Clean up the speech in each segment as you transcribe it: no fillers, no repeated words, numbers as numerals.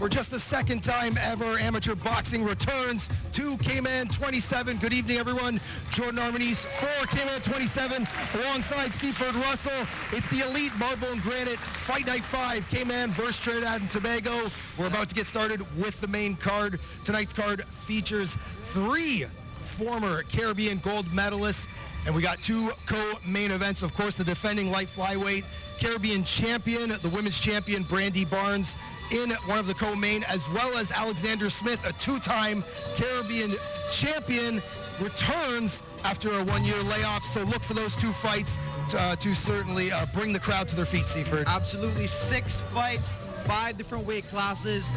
For just the second time ever, amateur boxing returns to Cayman 27. Good evening, everyone. Jordan Armanese for Cayman 27 alongside Seaford Russell. It's the Elite Marble and Granite Fight Night 5, Cayman versus Trinidad and Tobago. We're about to get started with the main card. Tonight's card features 3 former Caribbean gold medalists, and we got 2 co-main events. Of course, the defending light flyweight Caribbean champion, the women's champion Brandy Barnes, in one of the co-main, as well as Alexander Smith, a 2-time Caribbean champion, returns after a 1-year layoff. So look for those 2 fights to certainly bring the crowd to their feet, Seaford. Absolutely. 6 fights, 5 different weight classes,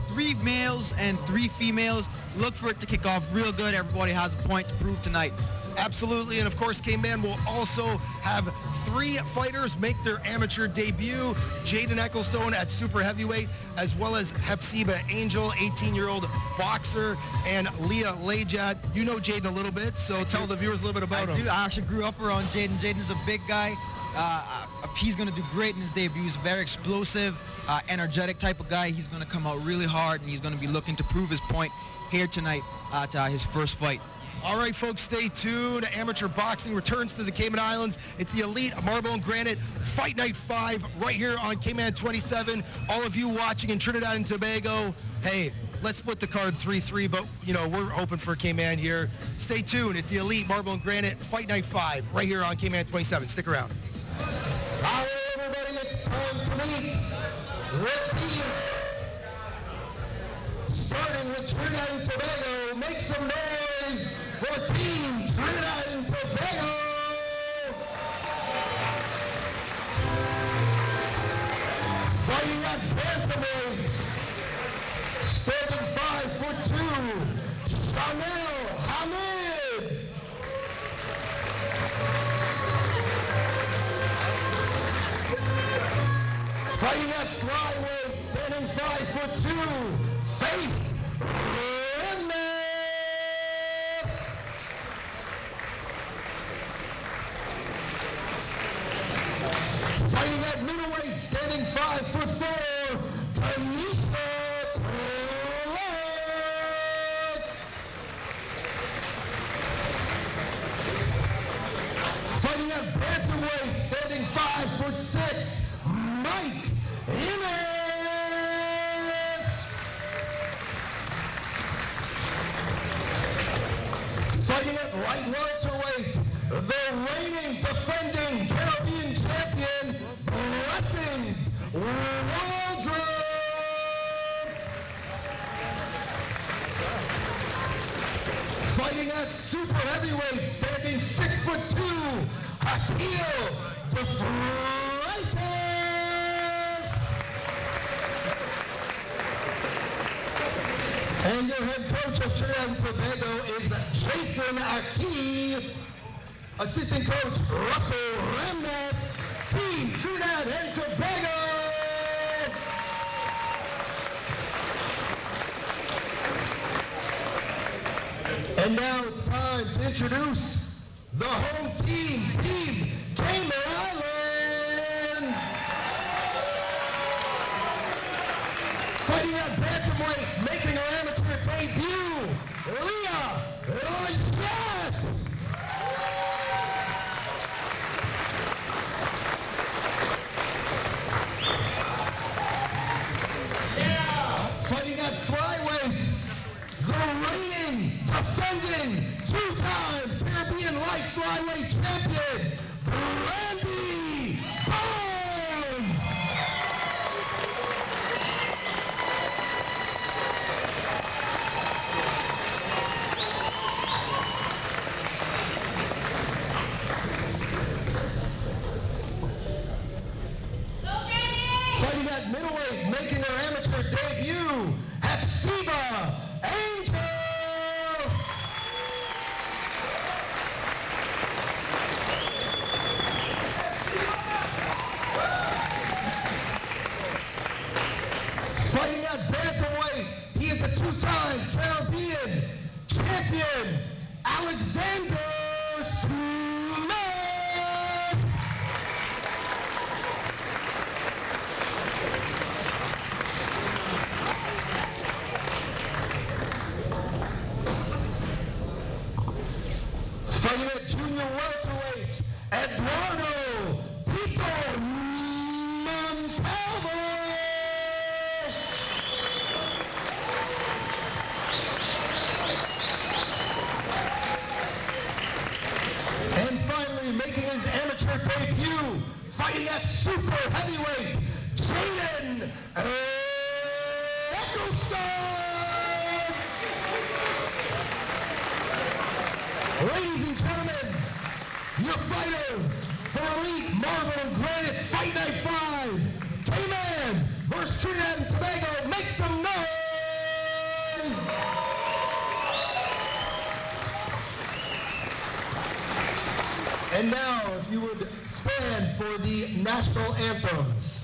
3 males and 3 females. Look for it to kick off real good. Everybody has a point to prove tonight. Absolutely, and of course, Cayman will also have 3 fighters make their amateur debut. Jaden Ecclestone at super heavyweight, as well as Hepseba Angel, 18-year-old boxer, and Leah Lajat. You know Jaden a little bit, so tell the viewers a little bit about him. I actually grew up around Jaden. Jaden's a big guy. He's going to do great in his debut. He's a very explosive, energetic type of guy. He's going to come out really hard, and he's going to be looking to prove his point here tonight at his first fight. All right, folks, stay tuned. Amateur boxing returns to the Cayman Islands. It's the Elite Marble and Granite Fight Night 5 right here on Cayman 27. All of you watching in Trinidad and Tobago, hey, let's split the card 3-3, but, you know, we're open for Cayman here. Stay tuned. It's the Elite Marble and Granite Fight Night 5 right here on Cayman 27. Stick around. All right, everybody, it's time to meet the team. Starting with Trinidad and Tobago, make some noise for Team Trinidad and Tobago. Fighting at bantamweight, standing 5'2", Hamid. Fighting at flyweight, standing 5'2", Faith. Fighting at middleweight, standing 5'4", Tanisha. Fighting at bantamweight, standing 5'6", Mike Ennis. Fighting at light welterweight, the reigning defending Caribbean champion, Waldrop. Fighting at super heavyweight, standing 6'2", Hamid the Freitas. And your head coach of Trinidad and Tobago is Jaden. Assistant coach Russell Ramnath, Team Trinidad and Tobago. And now it's time to introduce the home team, Team Cayman Islands. Fighting at bantamweight, making her amateur debut, Leah Lajat. Fighting at flyweight, the reigning, defending, 2-time Caribbean light flyweight champion, Brandy Barnes. Fighting at middleweight, making her amateur debut, Hepseba Angel. Fighting at bantamweight, he is a 2-time Caribbean champion, Alexander Smith. Eccleston! Ladies and gentlemen, your fighters for Elite Marble and Granite Fight Night 5, Cayman versus Trinidad and Tobago, make some noise! And now, if you would stand for the national anthems.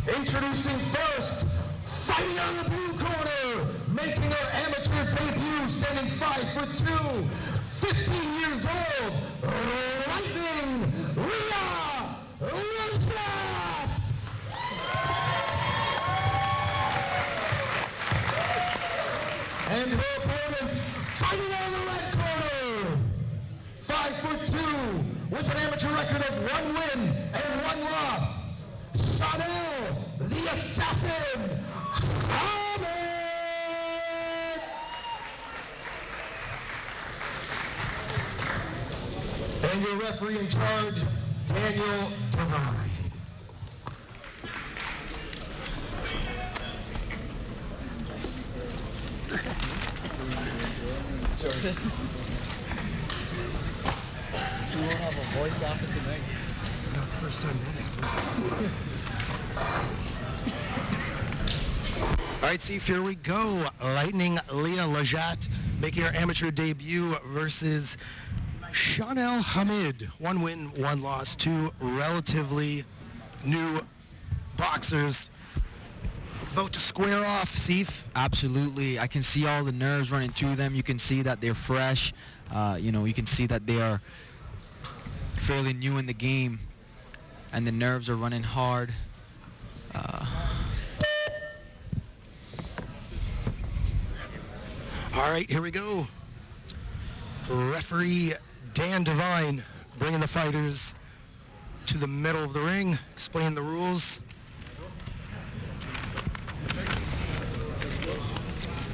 Introducing first, fighting on the blue corner, making her amateur debut, standing 5'2", 15 years old, Lightning, Leah Lajat. And her opponent, fighting on the red corner, with an amateur record of 1 win and 1 loss, Chanel, the Assassin, Hamid! And your referee in charge, Daniel Dalmain. You won't have a voice after tonight. Not the first time. All right, Steve, here we go. Lightning Leah Lajat making her amateur debut versus Chanel Hamid. 1 win, 1 loss. 2 relatively new boxers about to square off, Steve. Absolutely. I can see all the nerves running through them. You can see that they're fresh. You can see that they are fairly new in the game, and the nerves are running hard. All right, here we go. Referee Dan Devine bringing the fighters to the middle of the ring, explain the rules.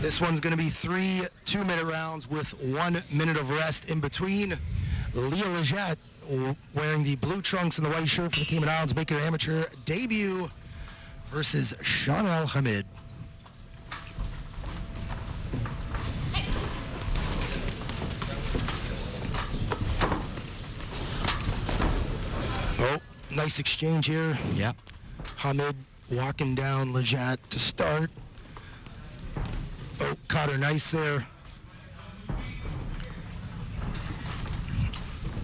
This one's going to be 3 2-minute rounds with 1 minute of rest in between. Leah Lajat, wearing the blue trunks and the white shirt for the Cayman Islands, making her amateur debut versus Chanel Hamid. Oh, nice exchange here. Yep. Hamid walking down Lajat to start. Oh, caught her nice there.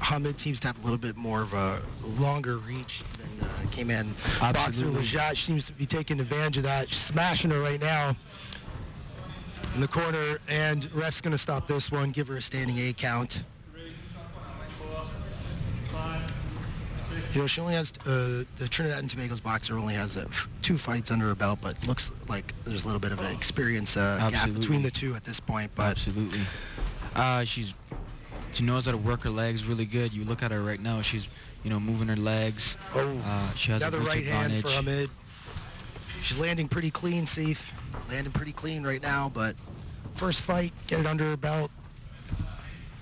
Hamid seems to have a little bit more of a longer reach than Cayman boxer. Absolutely. Lajat seems to be taking advantage of that. She's smashing her right now in the corner, and ref's going to stop this one, give her a standing A count. You know, she only has, the Trinidad and Tobago's boxer only has 2 fights under her belt, but looks like there's a little bit of an experience gap between the two at this point. But Absolutely. She knows how to work her legs really good. You look at her right now, she's, moving her legs. She has another a right hand advantage. for Hamid. She's landing pretty clean, Seif. Landing pretty clean right now, but first fight, get it under her belt.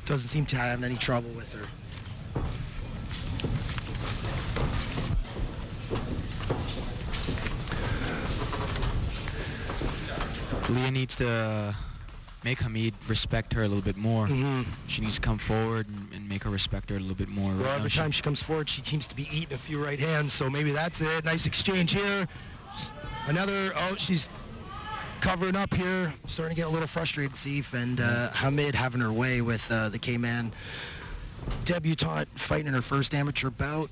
Doesn't seem to have any trouble with her. Leah needs to make Hamid respect her a little bit more. She needs to come forward and make her respect her a little bit more. Well, every time she comes forward, she seems to be eating a few right hands, so maybe that's it. Nice exchange here. Another, she's covering up here. Starting to get a little frustrated, Seif, and Hamid having her way with the Cayman debutante fighting in her first amateur bout.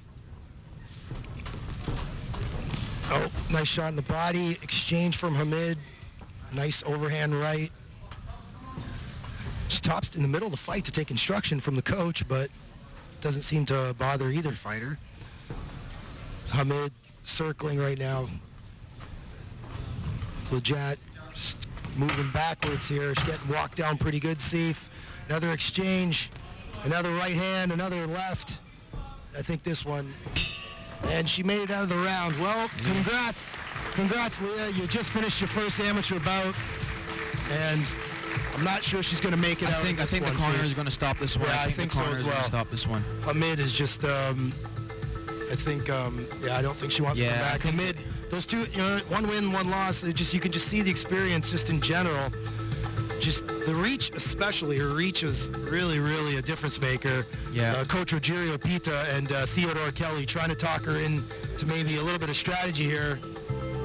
Oh, nice shot in the body. Exchange from Hamid. Nice overhand right. She tops in the middle of the fight to take instruction from the coach, but doesn't seem to bother either fighter. Hamid circling right now. Lajat moving backwards here. She's getting walked down pretty good, Seif. Another exchange. Another right hand, another left. I think this one. And she made it out of the round. Well, congrats. Congrats, Leah. You just finished your first amateur bout. And I'm not sure she's going to make it out. I think the corner is going to stop this one. Yeah, I think the corner so as is going well. to stop this one. Hamid is just, I don't think she wants to come back. Hamid, those two, 1 win, 1 loss. You can just see the experience just in general. Just the reach, especially her reach, is really, really a difference maker. Yeah. Coach Rogerio Pita and Theodore Kelly trying to talk her into maybe a little bit of strategy here.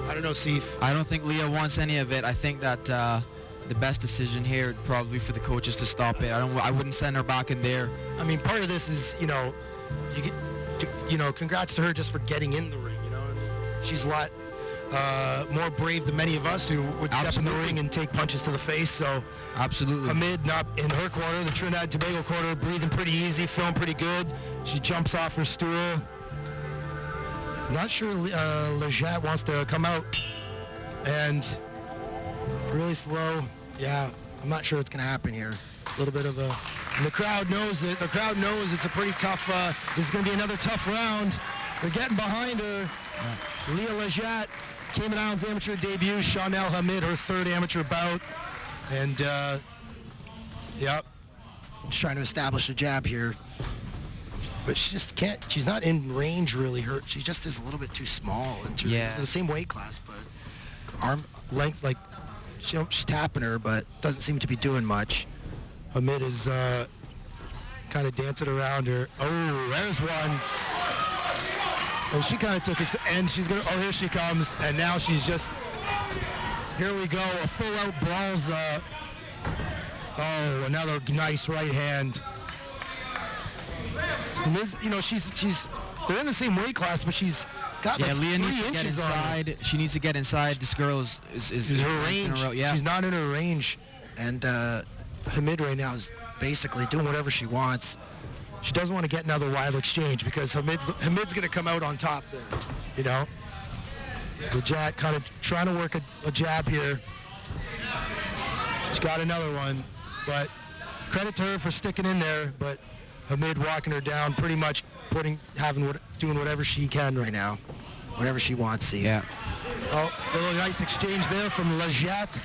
I don't know, Seif. I don't think Leah wants any of it. I think that the best decision here would probably be for the coaches to stop it. I wouldn't send her back in there. I mean, part of this is, congrats to her just for getting in the ring. She's a lot more brave than many of us who would step in the ring and take punches to the face. So Absolutely. Hamid, not in her corner, the Trinidad and Tobago corner, breathing pretty easy, feeling pretty good. She jumps off her stool. Not sure Lajat wants to come out, and really slow. Yeah, I'm not sure what's going to happen here. A little bit of a And the crowd knows it. The crowd knows it's a pretty tough, this is going to be another tough round. They're getting behind her. Leah Lajat, Cayman Islands amateur debut. Chanel Hamid, her third amateur bout. And, yep, just trying to establish a jab here. But she just can't, she's not in range really. She just is a little bit too small. The same weight class, but arm length, like, she's tapping her, but doesn't seem to be doing much. Hamid is kind of dancing around her. Oh, there's one. And she kind of took it, and she's going to, oh, here she comes. And now she's just, here we go, a full-out brawls. Oh, another nice right hand. You know, they're in the same weight class, but she's got like Leah 3 needs to get inches inside. She needs to get inside. This girl is her range. Yeah. She's not in her range. And Hamid right now is basically doing whatever she wants. She doesn't want to get another wild exchange because Hamid's going to come out on top there, you know? Lajat kind of trying to work a jab here. She's got another one, but credit to her for sticking in there, but Hamid walking her down, pretty much doing whatever she can right now, whatever she wants, see. Yeah. Oh, a little nice exchange there from Lajat.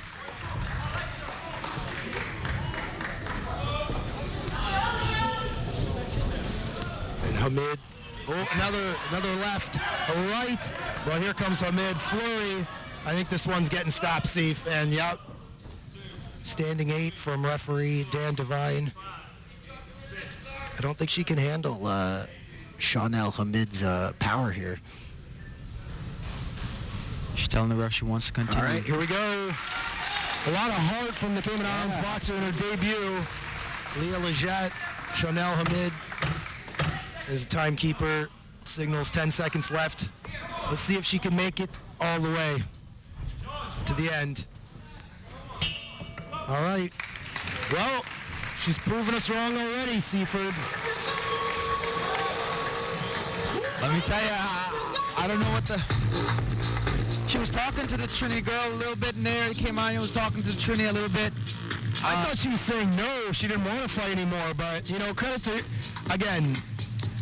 And Hamid, another left, a right. Well, here comes Hamid, flurry. I think this one's getting stopped, Steve, and yep. Standing 8 from referee Dan Devine. I don't think she can handle Chanel Hamid's power here. She's telling the ref she wants to continue. All right, here we go. A lot of heart from the Cayman Islands boxer in her debut. Leah Lajat, Chanel Hamid is the timekeeper. Signals 10 seconds left. Let's see if she can make it all the way to the end. All right. Well, she's proven us wrong already, Seaford. Let me tell you, I don't know what the... She was talking to the Trini girl a little bit in there. Cayman was talking to the Trini a little bit. I thought she was saying no, she didn't want to fight anymore, but, you know, credit to, again...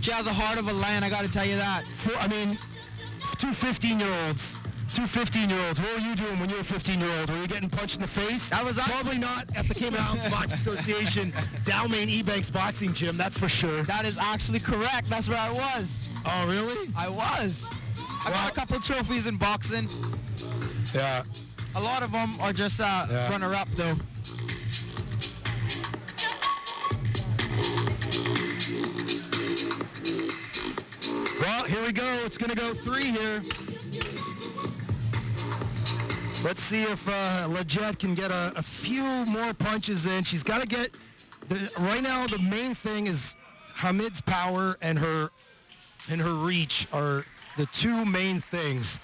She has a heart of a lion, I got to tell you that. Two 15-year-olds. What were you doing when you were a 15-year-old? Were you getting punched in the face? That was probably not at the Cayman Islands Box Association Dalmain Ebanks boxing gym, that's for sure. That is actually correct. That's where I was. Oh, really? I was. I got a couple trophies in boxing. Yeah. A lot of them are just runner-up, though. Well, here we go. It's going to go 3 here. Let's see if Lajat can get a few more punches in. She's got to get... right now, the main thing is Hamid's power and her reach are the two main things.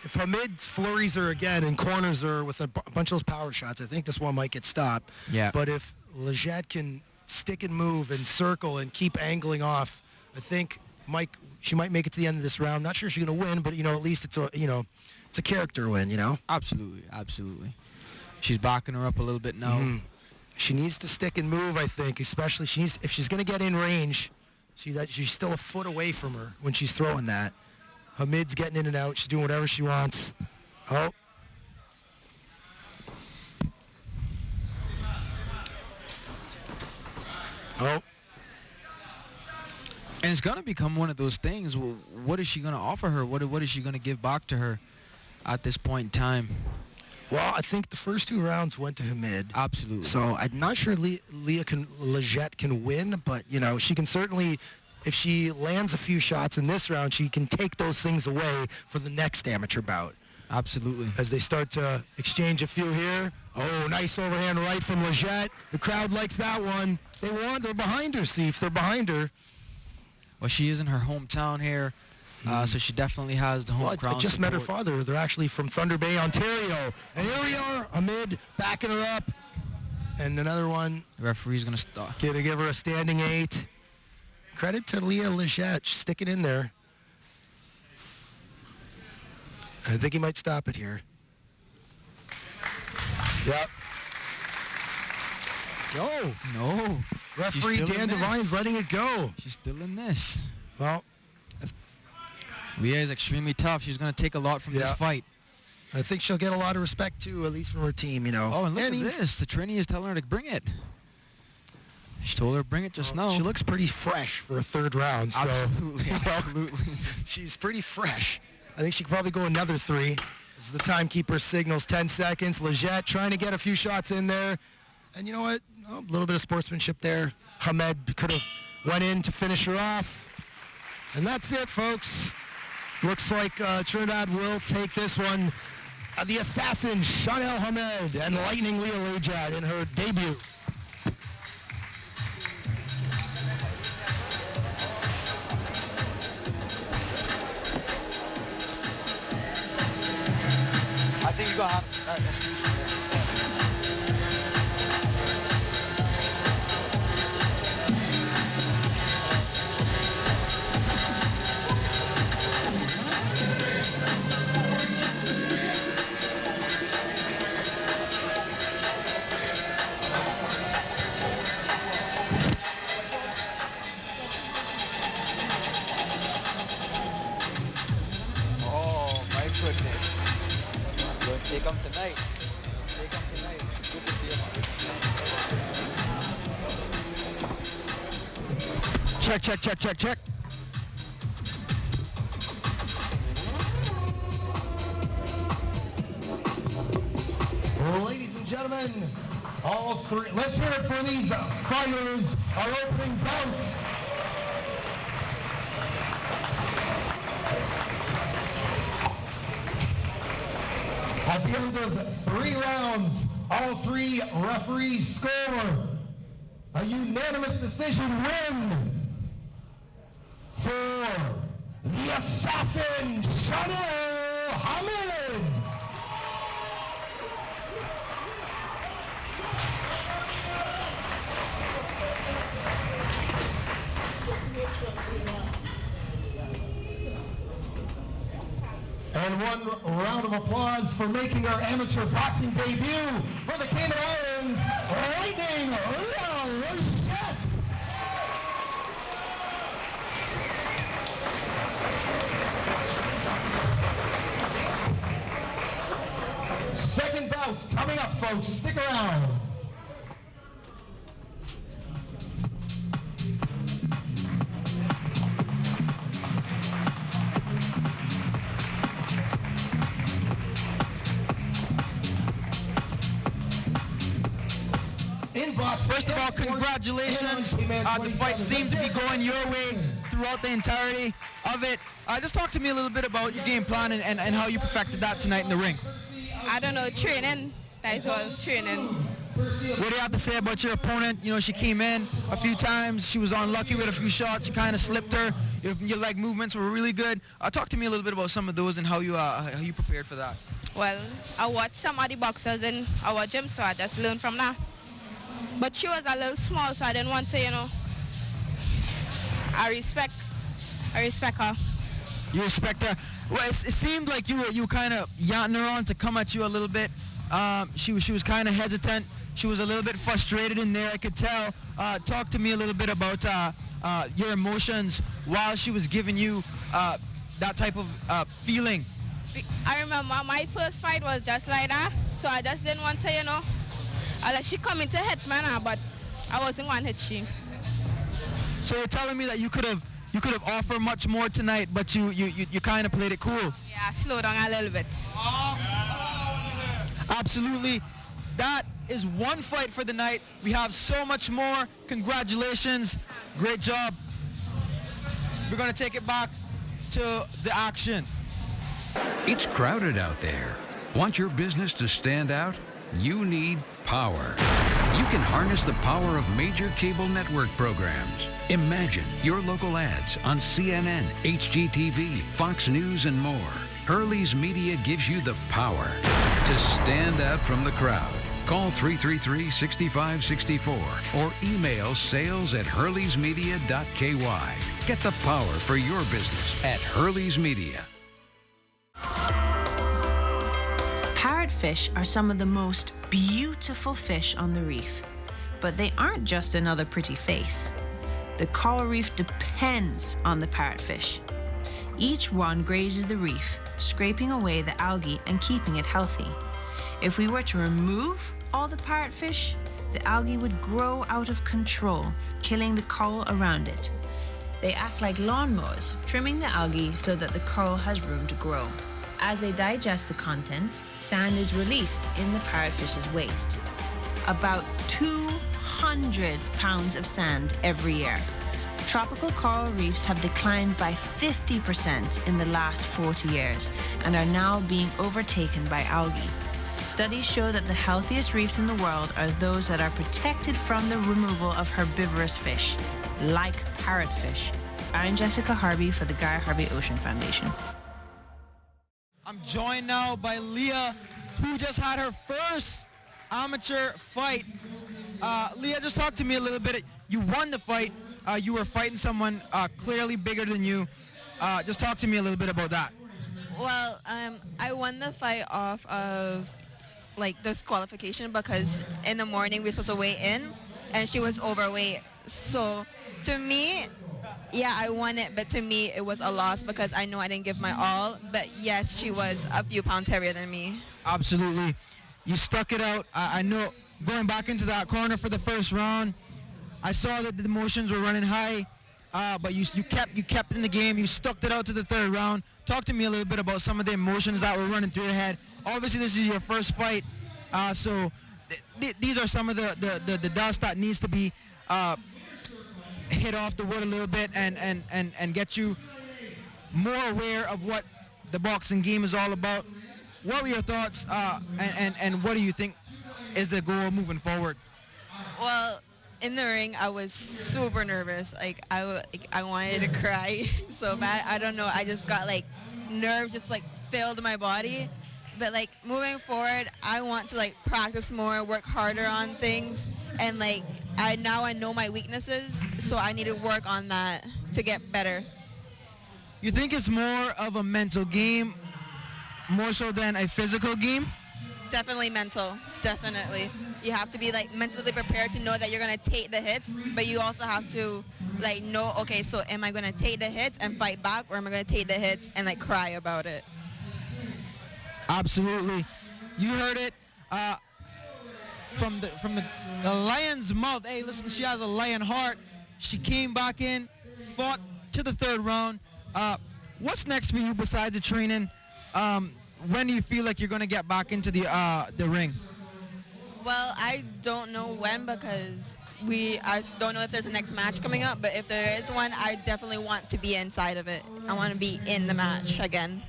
If Hamid flurries her again and corners her with a bunch of those power shots, I think this one might get stopped. Yeah. But if Lajat can stick and move and circle and keep angling off, I think she might make it to the end of this round. Not sure she's going to win, but, you know, at least it's a character win, you know? Absolutely. She's backing her up a little bit now. Mm-hmm. She needs to stick and move, I think, especially if she's going to get in range. She's still a foot away from her when she's throwing that. Hamid's getting in and out. She's doing whatever she wants. Oh. And it's going to become one of those things. What is she going to offer her? What is she going to give back to her at this point in time? Well, I think the first 2 rounds went to Hamid. Absolutely. So I'm not sure Lajat can win, but, you know, she can certainly, if she lands a few shots in this round, she can take those things away for the next amateur bout. Absolutely. As they start to exchange a few here. Oh, nice overhand right from Lajat. The crowd likes that one. They're behind her, Seif. They're behind her. Well, she is in her hometown here, so she definitely has the home crowd. I just met her support. father. They're actually from Thunder Bay, Ontario. And here we are, Hamid backing her up. And another one. The referee's going to stop. Going to give her a standing 8. Credit to Leah Lajat. Stick it in there. I think he might stop it here. Yep. No. Referee She's still Dan in this. Devine's letting it go. She's still in this. Well, Leah is extremely tough. She's going to take a lot from this Yeah. fight. I think she'll get a lot of respect, too, at least from her team, you know. Oh, and look And at this. The Trini is telling her to bring it. She told her to bring it just now. She looks pretty fresh for a third round. So Absolutely. Absolutely. she's pretty fresh. I think she could probably go another 3. As the timekeeper signals 10 seconds. Lajat trying to get a few shots in there. And you know what? A little bit of sportsmanship there. Hamid could have went in to finish her off. And that's it, folks. Looks like Trinidad will take this one. The assassin, Chanel Hamid, and lightning Leah Lajat in her debut. I think you're going to have Oh, my goodness. Going to take them tonight. Take them tonight. Good to see you, man. Good to see you. Check. Ladies and gentlemen, all three, let's hear it for these fighters, our opening bout. At the end of 3 rounds, all 3 referees score a unanimous decision win for the assassin, Chanel Hamid. And one round of applause for making our amateur boxing debut for the Cayman Islands, Lightning Leah Lajat. Second bout coming up, folks. Stick around. First of all, congratulations. The fight seemed to be going your way throughout the entirety of it. Just talk to me a little bit about your game plan and how you perfected that tonight in the ring. I don't know, training. That is all, training. What do you have to say about your opponent? You know, she came in a few times. She was unlucky with a few shots. You kind of slipped her. Your leg movements were really good. Talk to me a little bit about some of those and how you prepared for that. Well, I watched some of the boxers in our gym, so I just learned from that. But she was a little small, so I didn't want to, you know. I respect her. You respect her. Well, it seemed like you were kind of yachting her on to come at you a little bit. She was kind of hesitant. She was a little bit frustrated in there, I could tell. Talk to me a little bit about your emotions while she was giving you that type of feeling. I remember my first fight was just like that, so I just didn't want to, you know. Unless she come into hit man, but I wasn't going to hit she. So you're telling me that you could have offered much more tonight, but you kind of played it cool. Yeah, slow down a little bit. Absolutely. That is one fight for the night. We have so much more. Congratulations. Great job. We're going to take it back to the action. It's crowded out there. Want your business to stand out? You need power. You can harness the power of major cable network programs. Imagine your local ads on CNN, HGTV, Fox News, and more. Hurley's Media gives you the power to stand out from the crowd. Call 333-6564 or email sales@hurleysmedia.ky. Get the power for your business at Hurley's Media. Parrotfish are some of the most beautiful fish on the reef. But they aren't just another pretty face. The coral reef depends on the parrotfish. Each one grazes the reef, scraping away the algae and keeping it healthy. If we were to remove all the parrotfish, the algae would grow out of control, killing the coral around it. They act like lawnmowers, trimming the algae so that the coral has room to grow. As they digest the contents, sand is released in the parrotfish's waste. About 200 pounds of sand every year. Tropical coral reefs have declined by 50% in the last 40 years and are now being overtaken by algae. Studies show that the healthiest reefs in the world are those that are protected from the removal of herbivorous fish, like parrotfish. I'm Jessica Harvey for the Guy Harvey Ocean Foundation. I'm joined now by Leah, who just had her first amateur fight. Leah, just talk to me a little bit. You won the fight. You were fighting someone clearly bigger than you. Just talk to me a little bit about that. Well, I won the fight off of like disqualification because in the morning we were supposed to weigh in and she was overweight. So to me, yeah, I won it, but to me it was a loss because I know I didn't give my all. But yes, she was a few pounds heavier than me. Absolutely. You stuck it out. I know going back into that corner for the first round, I saw that the emotions were running high, but you kept in the game. You stuck it out to the third round. Talk to me a little bit about some of the emotions that were running through your head. Obviously, this is your first fight, so these are some of the dust that needs to be hit off the wood a little bit and get you more aware of what the boxing game is all about. What were your thoughts, and what do you think is the goal moving forward? Well, in the ring, I was super nervous. Like I wanted to cry so bad. I don't know. I just got like nerves just like filled my body. But like moving forward, I want to like practice more, work harder on things, and like I know my weaknesses, so I need to work on that to get better. You think it's more of a mental game, more so than a physical game? Definitely mental. Definitely. You have to be like mentally prepared to know that you're gonna take the hits, but you also have to like know, okay, so am I gonna take the hits and fight back, or am I gonna take the hits and like cry about it? Absolutely. You heard it from the lion's mouth. Hey, listen, she has a lion heart. She came back in, fought to the third round. What's next for you besides the training? When do you feel like you're going to get back into the ring? Well, I don't know when because I don't know if there's a next match coming up, but if there is one, I definitely want to be inside of it. I want to be in the match again.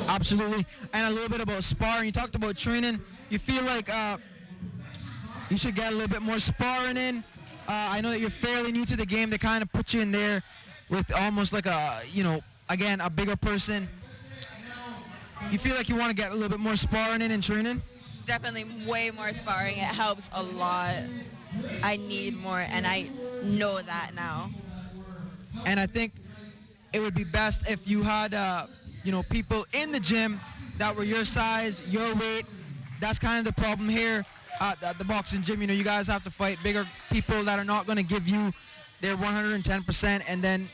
Absolutely. And a little bit about sparring. You talked about training. You feel like you should get a little bit more sparring in. I know that you're fairly new to the game. They kind of put you in there with almost like again, a bigger person. You feel like you want to get a little bit more sparring in and training? Definitely way more sparring. It helps a lot. I need more, and I know that now. And I think it would be best if you had, people in the gym that were your size, your weight. That's kind of the problem here at the boxing gym. You guys have to fight bigger people that are not going to give you their 110%, and then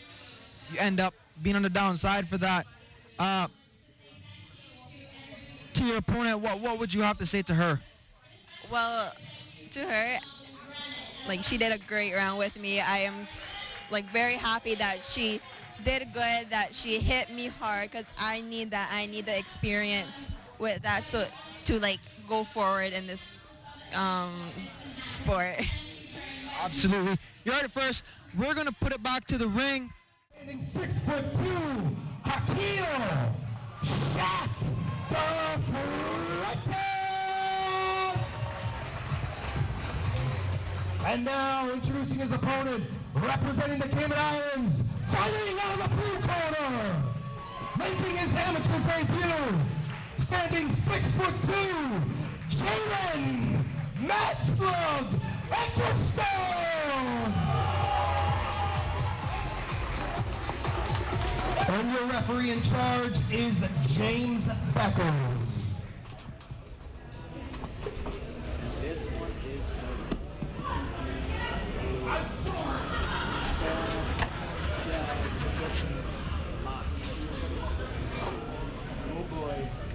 you end up being on the downside for that. To your opponent, what would you have to say to her? Well, to her, like she did a great round with me. I am like very happy that she did good, that she hit me hard, because I need that. I need the experience with that, so to like go forward in this sport. Absolutely. You heard it first. We're gonna put it back to the ring. 6'2", Hakeem Shaq Freitas. And now introducing his opponent, representing the Cayman Islands, fighting out of the blue corner, making his amateur debut, standing 6'2", Jaden from Eccleston. And your referee in charge is James Beckles.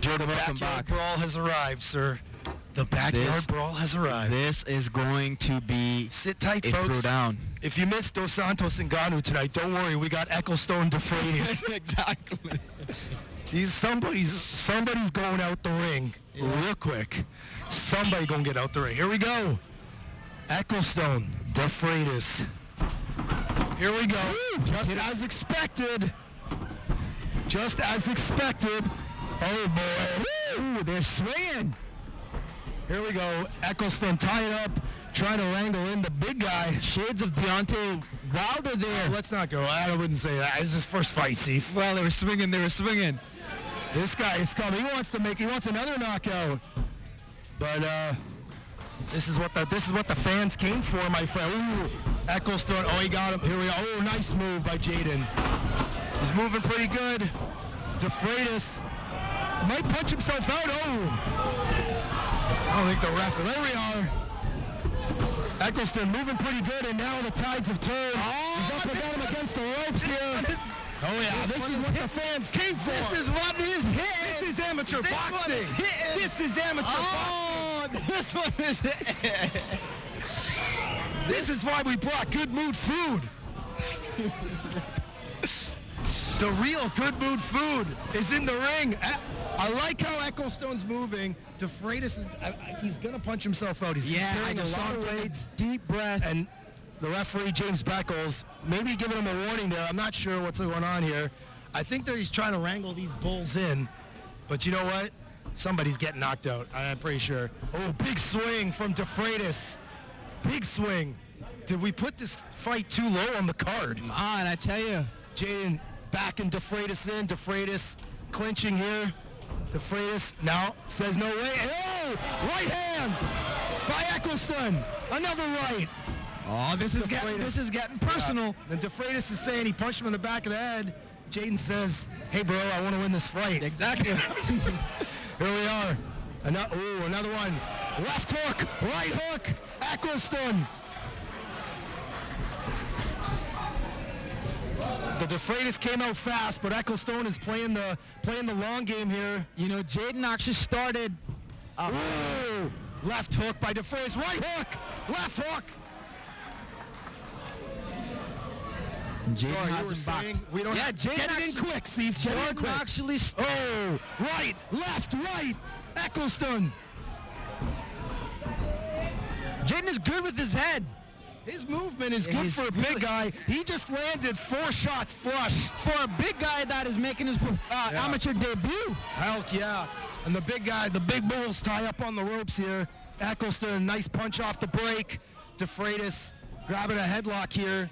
Jordan, The welcome backyard back. brawl has arrived, sir. The backyard brawl has arrived. This is going to be Sit tight, a folks. throwdown. If you missed Dos Santos and Ganu tonight, don't worry. We got Ecclestone to Freitas. Exactly. Somebody's going out the ring real quick. Somebody gonna get out the ring. Here we go. Ecclestone, the Freitas. Here we go. Just as expected. Just as expected. Oh boy. Ooh, they're swinging. Here we go. Eccleston tying up, trying to wrangle in the big guy. Shades of Deontay Wilder there. Let's not go. I wouldn't say that. It's his first fight, Steve. Well, they were swinging. This guy is coming. He wants another knockout. But this is what the fans came for, my friend. Ooh, Ecclestone. Oh, he got him. Here we go. Oh, nice move by Jaden. He's moving pretty good. De Freitas might punch himself out. Oh. I don't think the ref. There we are. Eccleston moving pretty good, and now the tides have turned. He's up against the ropes here. Oh yeah, this is what the fans came for. This is what is hitting. This is amateur boxing. This is amateur boxing. This one is hitting. This is why we brought Good Mood Food. The real Good Mood Food is in the ring. I like how Ecclestone's moving. De Freitas is, he's going to punch himself out. He's carrying a lot of weight. Deep breath. And the referee, James Beckles, maybe giving him a warning there. I'm not sure what's going on here. I think that he's trying to wrangle these bulls in. But you know what? Somebody's getting knocked out. I'm pretty sure. Oh, big swing from De Freitas. Big swing. Did we put this fight too low on the card? Come on, I tell you. Jaden backing De Freitas in. De Freitas clinching here. De Freitas now says no way. Oh, right hand by Eccleston. Another right. Oh, this is getting personal. Then De Freitas is saying he punched him in the back of the head. Jaden says, hey, bro, I want to win this fight. Exactly. Here we are. Another one. Left hook, right hook, Eccleston. The De Freitas came out fast, but Ecclestone is playing the long game here. You know, Jaden actually started. Ooh, left hook by De Freitas. Right hook, left hook. Jaden Sorry, has you were him backed. saying we don't. Yeah, have, Jaden get it in quick, Steve. Get it in Jordan quick. actually. Oh, right, left, right, Eccleston. Jaden is good with his head. His movement is good he's for a big guy. He just landed 4 shots flush. For a big guy that is making his amateur debut. Hell yeah. And the big guy, the big bulls tie up on the ropes here. Eccleston, nice punch off the break. De Freitas grabbing a headlock here,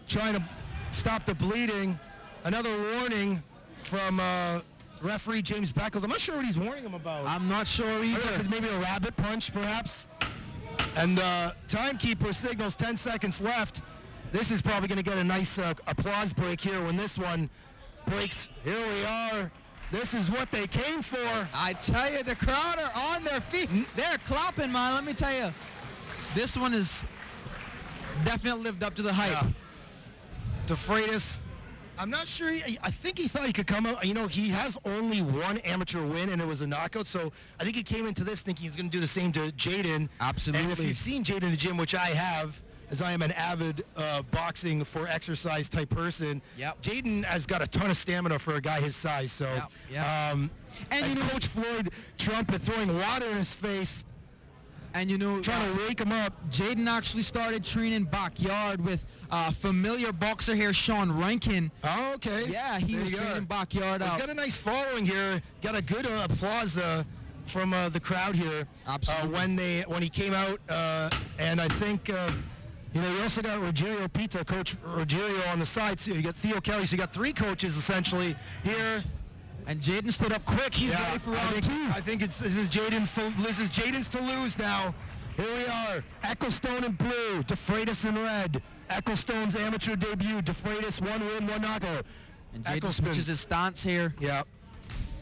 trying to stop the bleeding. Another warning from referee James Beckles. I'm not sure what he's warning him about. I'm not sure I don't know if either. it's maybe a rabbit punch, perhaps. And the timekeeper signals 10 seconds left. This is probably going to get a nice applause break here when this one breaks. Here we are. This is what they came for. I tell you, the crowd are on their feet. They're clapping, man. Let me tell you. This one is definitely lived up to the hype. Yeah. De Freitas, I'm not sure. I think he thought he could come out. You know, he has only one amateur win, and it was a knockout. So I think he came into this thinking he's going to do the same to Jaden. Absolutely. And if you've seen Jaden in the gym, which I have, as I am an avid boxing for exercise type person, Yep. Jaden has got a ton of stamina for a guy his size. So, Yep. and you know, Coach Floyd Trumpet throwing water in his face, And you know, trying to wake him up. Jaden actually started training backyard with familiar boxer here, Sean Rankin. Oh, okay. Yeah, he There was you go. training backyard. He's got a nice following here. Got a good applause from the crowd here. Absolutely. When he came out, and I think you know, you also got Rogerio Pita, Coach Rogerio on the side. So you got Theo Kelly. So you got 3 coaches essentially here. And Jaden stood up quick. He's ready for round 2. I think this is Jaden's to lose now. Here we are. Ecclestone in blue, De Freitas in red. Ecclestone's amateur debut. De Freitas 1 win, 1 knockout. And Jaden Eccleston. switches his stance here. Yeah.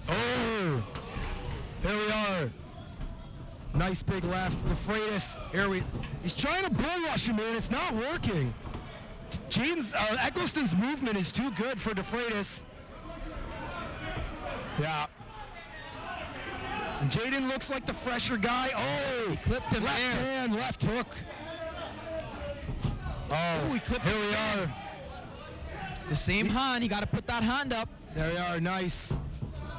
Oh. Here we are. Nice big left. De Freitas. He's trying to bull rush him, man. It's not working. Eccleston's movement is too good for De Freitas. Yeah. And Jaden looks like the fresher guy. Oh, He clipped him left there. hand, left hook. Oh, Ooh, he clipped here him we there. are. The same hand. You got to put that hand up. There we are, nice.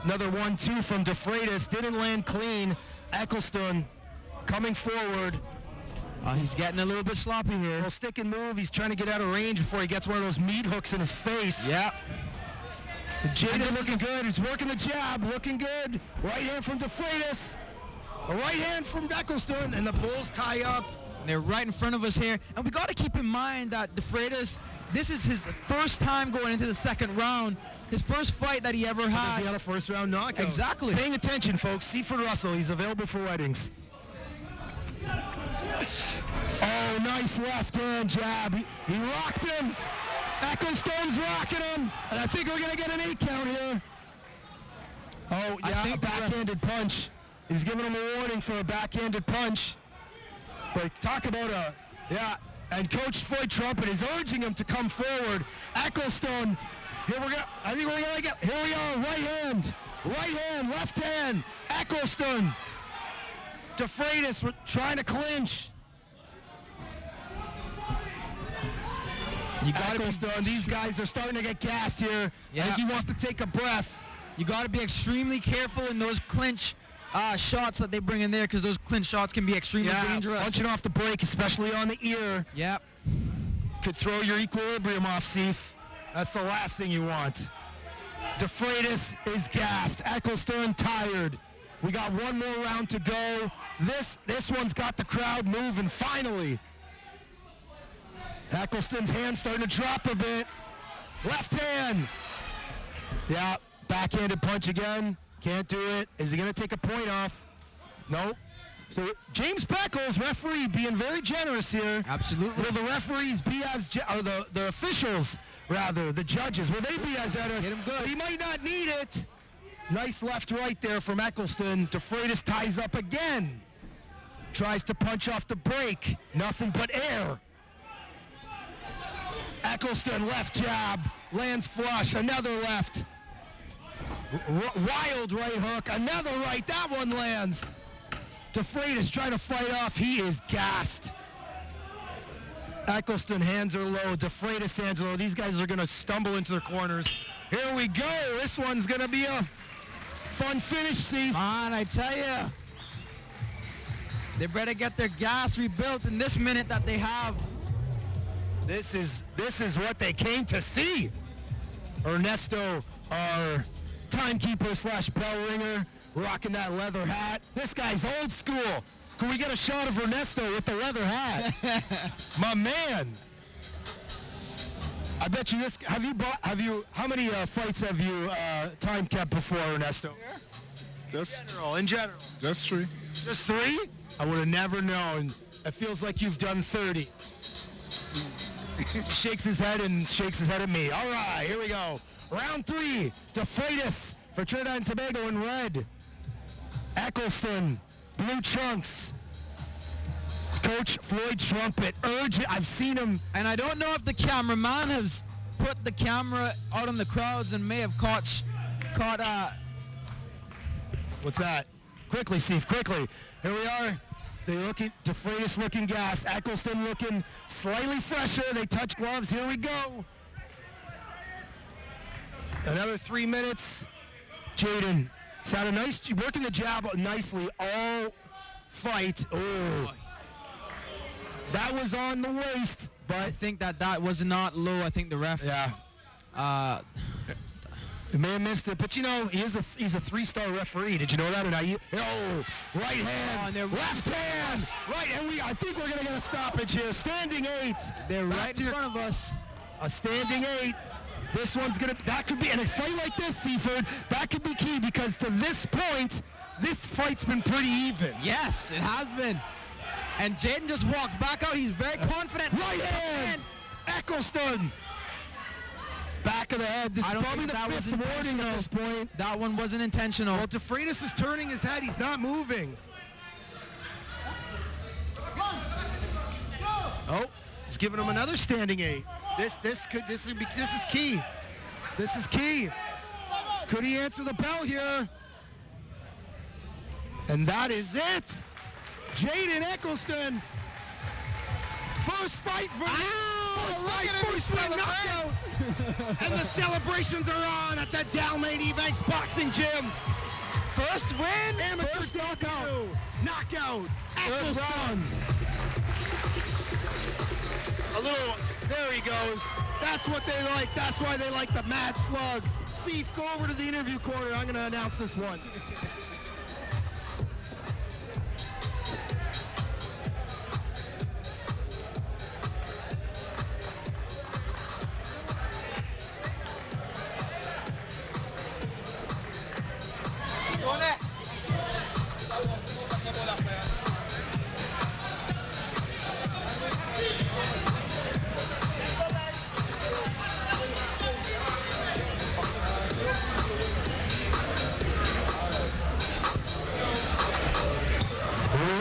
Another 1-2 from Freitas. Didn't land clean. Eccleston coming forward. He's getting a little bit sloppy here. Little stick and move. He's trying to get out of range before he gets one of those meat hooks in his face. Yeah. Jaden looking good. He's working the jab. Looking good. Right hand from Freitas. A right hand from Eccleston. And the Bulls tie up. They're right in front of us here. And we got to keep in mind that Freitas, this is his first time going into the second round. His first fight that he ever had. He had a first round knockout. Exactly. Paying attention, folks. Seaford Russell. He's available for weddings. Oh, nice left hand jab. He rocked him. Ecclestone's rocking him. And I think we're going to get an 8 count here. Oh, yeah, a backhanded punch. He's giving him a warning for a backhanded punch. But talk about and Coach Floyd Trumpet is urging him to come forward. Ecclestone, here we go. I think we're going to get, here we are, right hand, left hand. Eccleston. Freitas trying to clinch. Eccleston, these guys are starting to get gassed here. Yeah. I think he wants to take a breath. You got to be extremely careful in those clinch shots that they bring in there, because those clinch shots can be extremely dangerous. Punching off the break, especially on the ear, Yep. could throw your equilibrium off, Seif. That's the last thing you want. Freitas is gassed. Eccleston tired. We got one more round to go. This one's got the crowd moving finally. Eccleston's hand starting to drop a bit. Left hand. Yeah, backhanded punch again. Can't do it. Is he going to take a point off? Nope. So James Beckles, referee, being very generous here. Absolutely. Will the referees be as, or the officials, rather, the judges, will they be as generous? Get him good. He might not need it. Nice left-right there from Eccleston. Freitas ties up again. Tries to punch off the break. Nothing but air. Eccleston left jab. Lands flush. Another left. Wild right hook. Another right. That one lands. Freitas trying to fight off. He is gassed. Eccleston hands are low. Freitas hands are low. These guys are going to stumble into their corners. Here we go. This one's going to be a fun finish, Steve. Man, I tell you, they better get their gas rebuilt in this minute that they have. This is what they came to see. Ernesto, our timekeeper / bell ringer, rocking that leather hat. This guy's old school. Can we get a shot of Ernesto with the leather hat? My man. I bet you this. How many fights have you time kept before, Ernesto? In general. That's true. Just 3? I would have never known. It feels like you've done 30. Shakes his head at me. All right, here we go. Round 3. Freitas for Trinidad and Tobago in red. Eccleston, blue chunks. Coach Floyd Trumpet, urgent. I've seen him. And I don't know if the cameraman has put the camera out on the crowds and may have caught What's that? Quickly, Steve, quickly. Here we are. They're looking, Freitas looking gassed. Eccleston looking slightly fresher. They touch gloves. Here we go. Another 3 minutes. Jaden, he's had a nice, working the jab nicely all fight. Oh. That was on the waist, but I think that was not low. I think the ref. Yeah. He may have missed it, but you know, he's a 3-star referee. Did you know that? Right hand, left hand, right, and I think we're gonna get a stoppage here. Standing 8. They're right in front of us. A standing 8. This one's that could be, in a fight like this, Seaford, that could be key, because to this point, this fight's been pretty even. Yes, it has been. And Jaden just walked back out. He's very confident. Right hand, Eccleston. Back of the head. This is probably the 5th warning at this point. That one wasn't intentional. Well, Freitas is turning his head. He's not moving. Oh, he's giving him another standing 8. This is key. This is key. Could he answer the bell here? And that is it. Jaden Eccleston. First fight for first knockout. And the celebrations are on at the Dalmain Ebanks Boxing Gym. First win, first knockout. Knockout. Eccleston. A little, there he goes. That's what they like. That's why they like the Mad Slug. Seif, go over to the interview corner. I'm going to announce this one.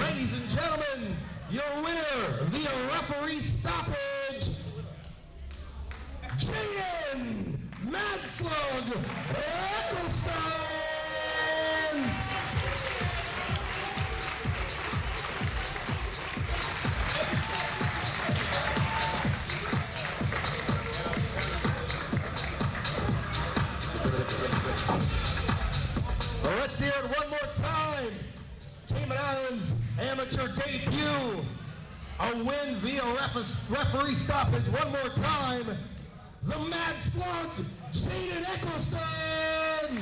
Ladies and gentlemen, your winner via referee stoppage, Jaden Mad Slug Eccleston. Let's hear it one more time. Cayman Islands amateur debut. A win via referee stoppage. One more time. The Mad Slug, Jaden Eccleston.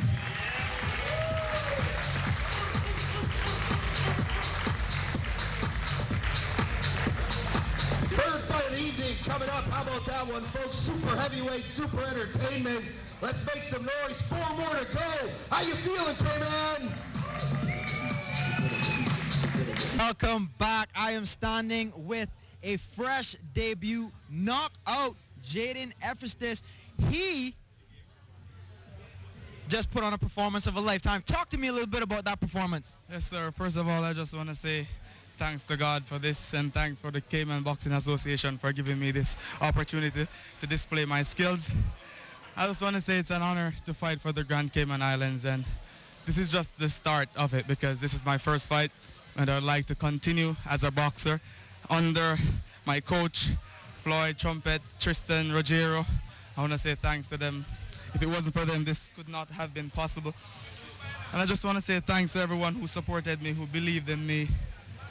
Third fight of the evening coming up. How about that one, folks? Super heavyweight, super entertainment. Let's make some noise. 4 more to go. How you feeling, Cayman? Welcome back. I am standing with a fresh debut knockout, Jaden Eccleston. He just put on a performance of a lifetime. Talk to me a little bit about that performance. Yes, sir. First of all, I just want to say thanks to God for this, and thanks for the Cayman Boxing Association for giving me this opportunity to display my skills. I just want to say it's an honor to fight for the Grand Cayman Islands, and this is just the start of it because this is my first fight, and I'd like to continue as a boxer under my coach, Floyd, Trumpet, Tristan, Rogero. I want to say thanks to them. If it wasn't for them, this could not have been possible. And I just want to say thanks to everyone who supported me, who believed in me,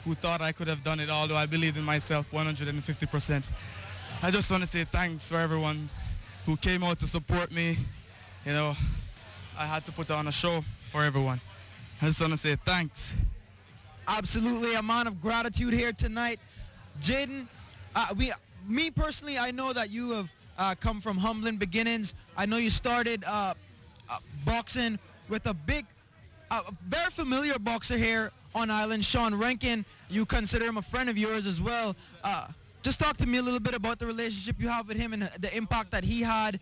who thought I could have done it, although I believed in myself 150%. I just want to say thanks for everyone who came out to support me. You know, I had to put on a show for everyone. I just want to say thanks. Absolutely, a man of gratitude here tonight. Jaden, me personally, I know that you have come from humbling beginnings. I know you started boxing with a very familiar boxer here on island, Sean Rankin. You consider him a friend of yours as well. Just talk to me a little bit about the relationship you have with him and the impact that he had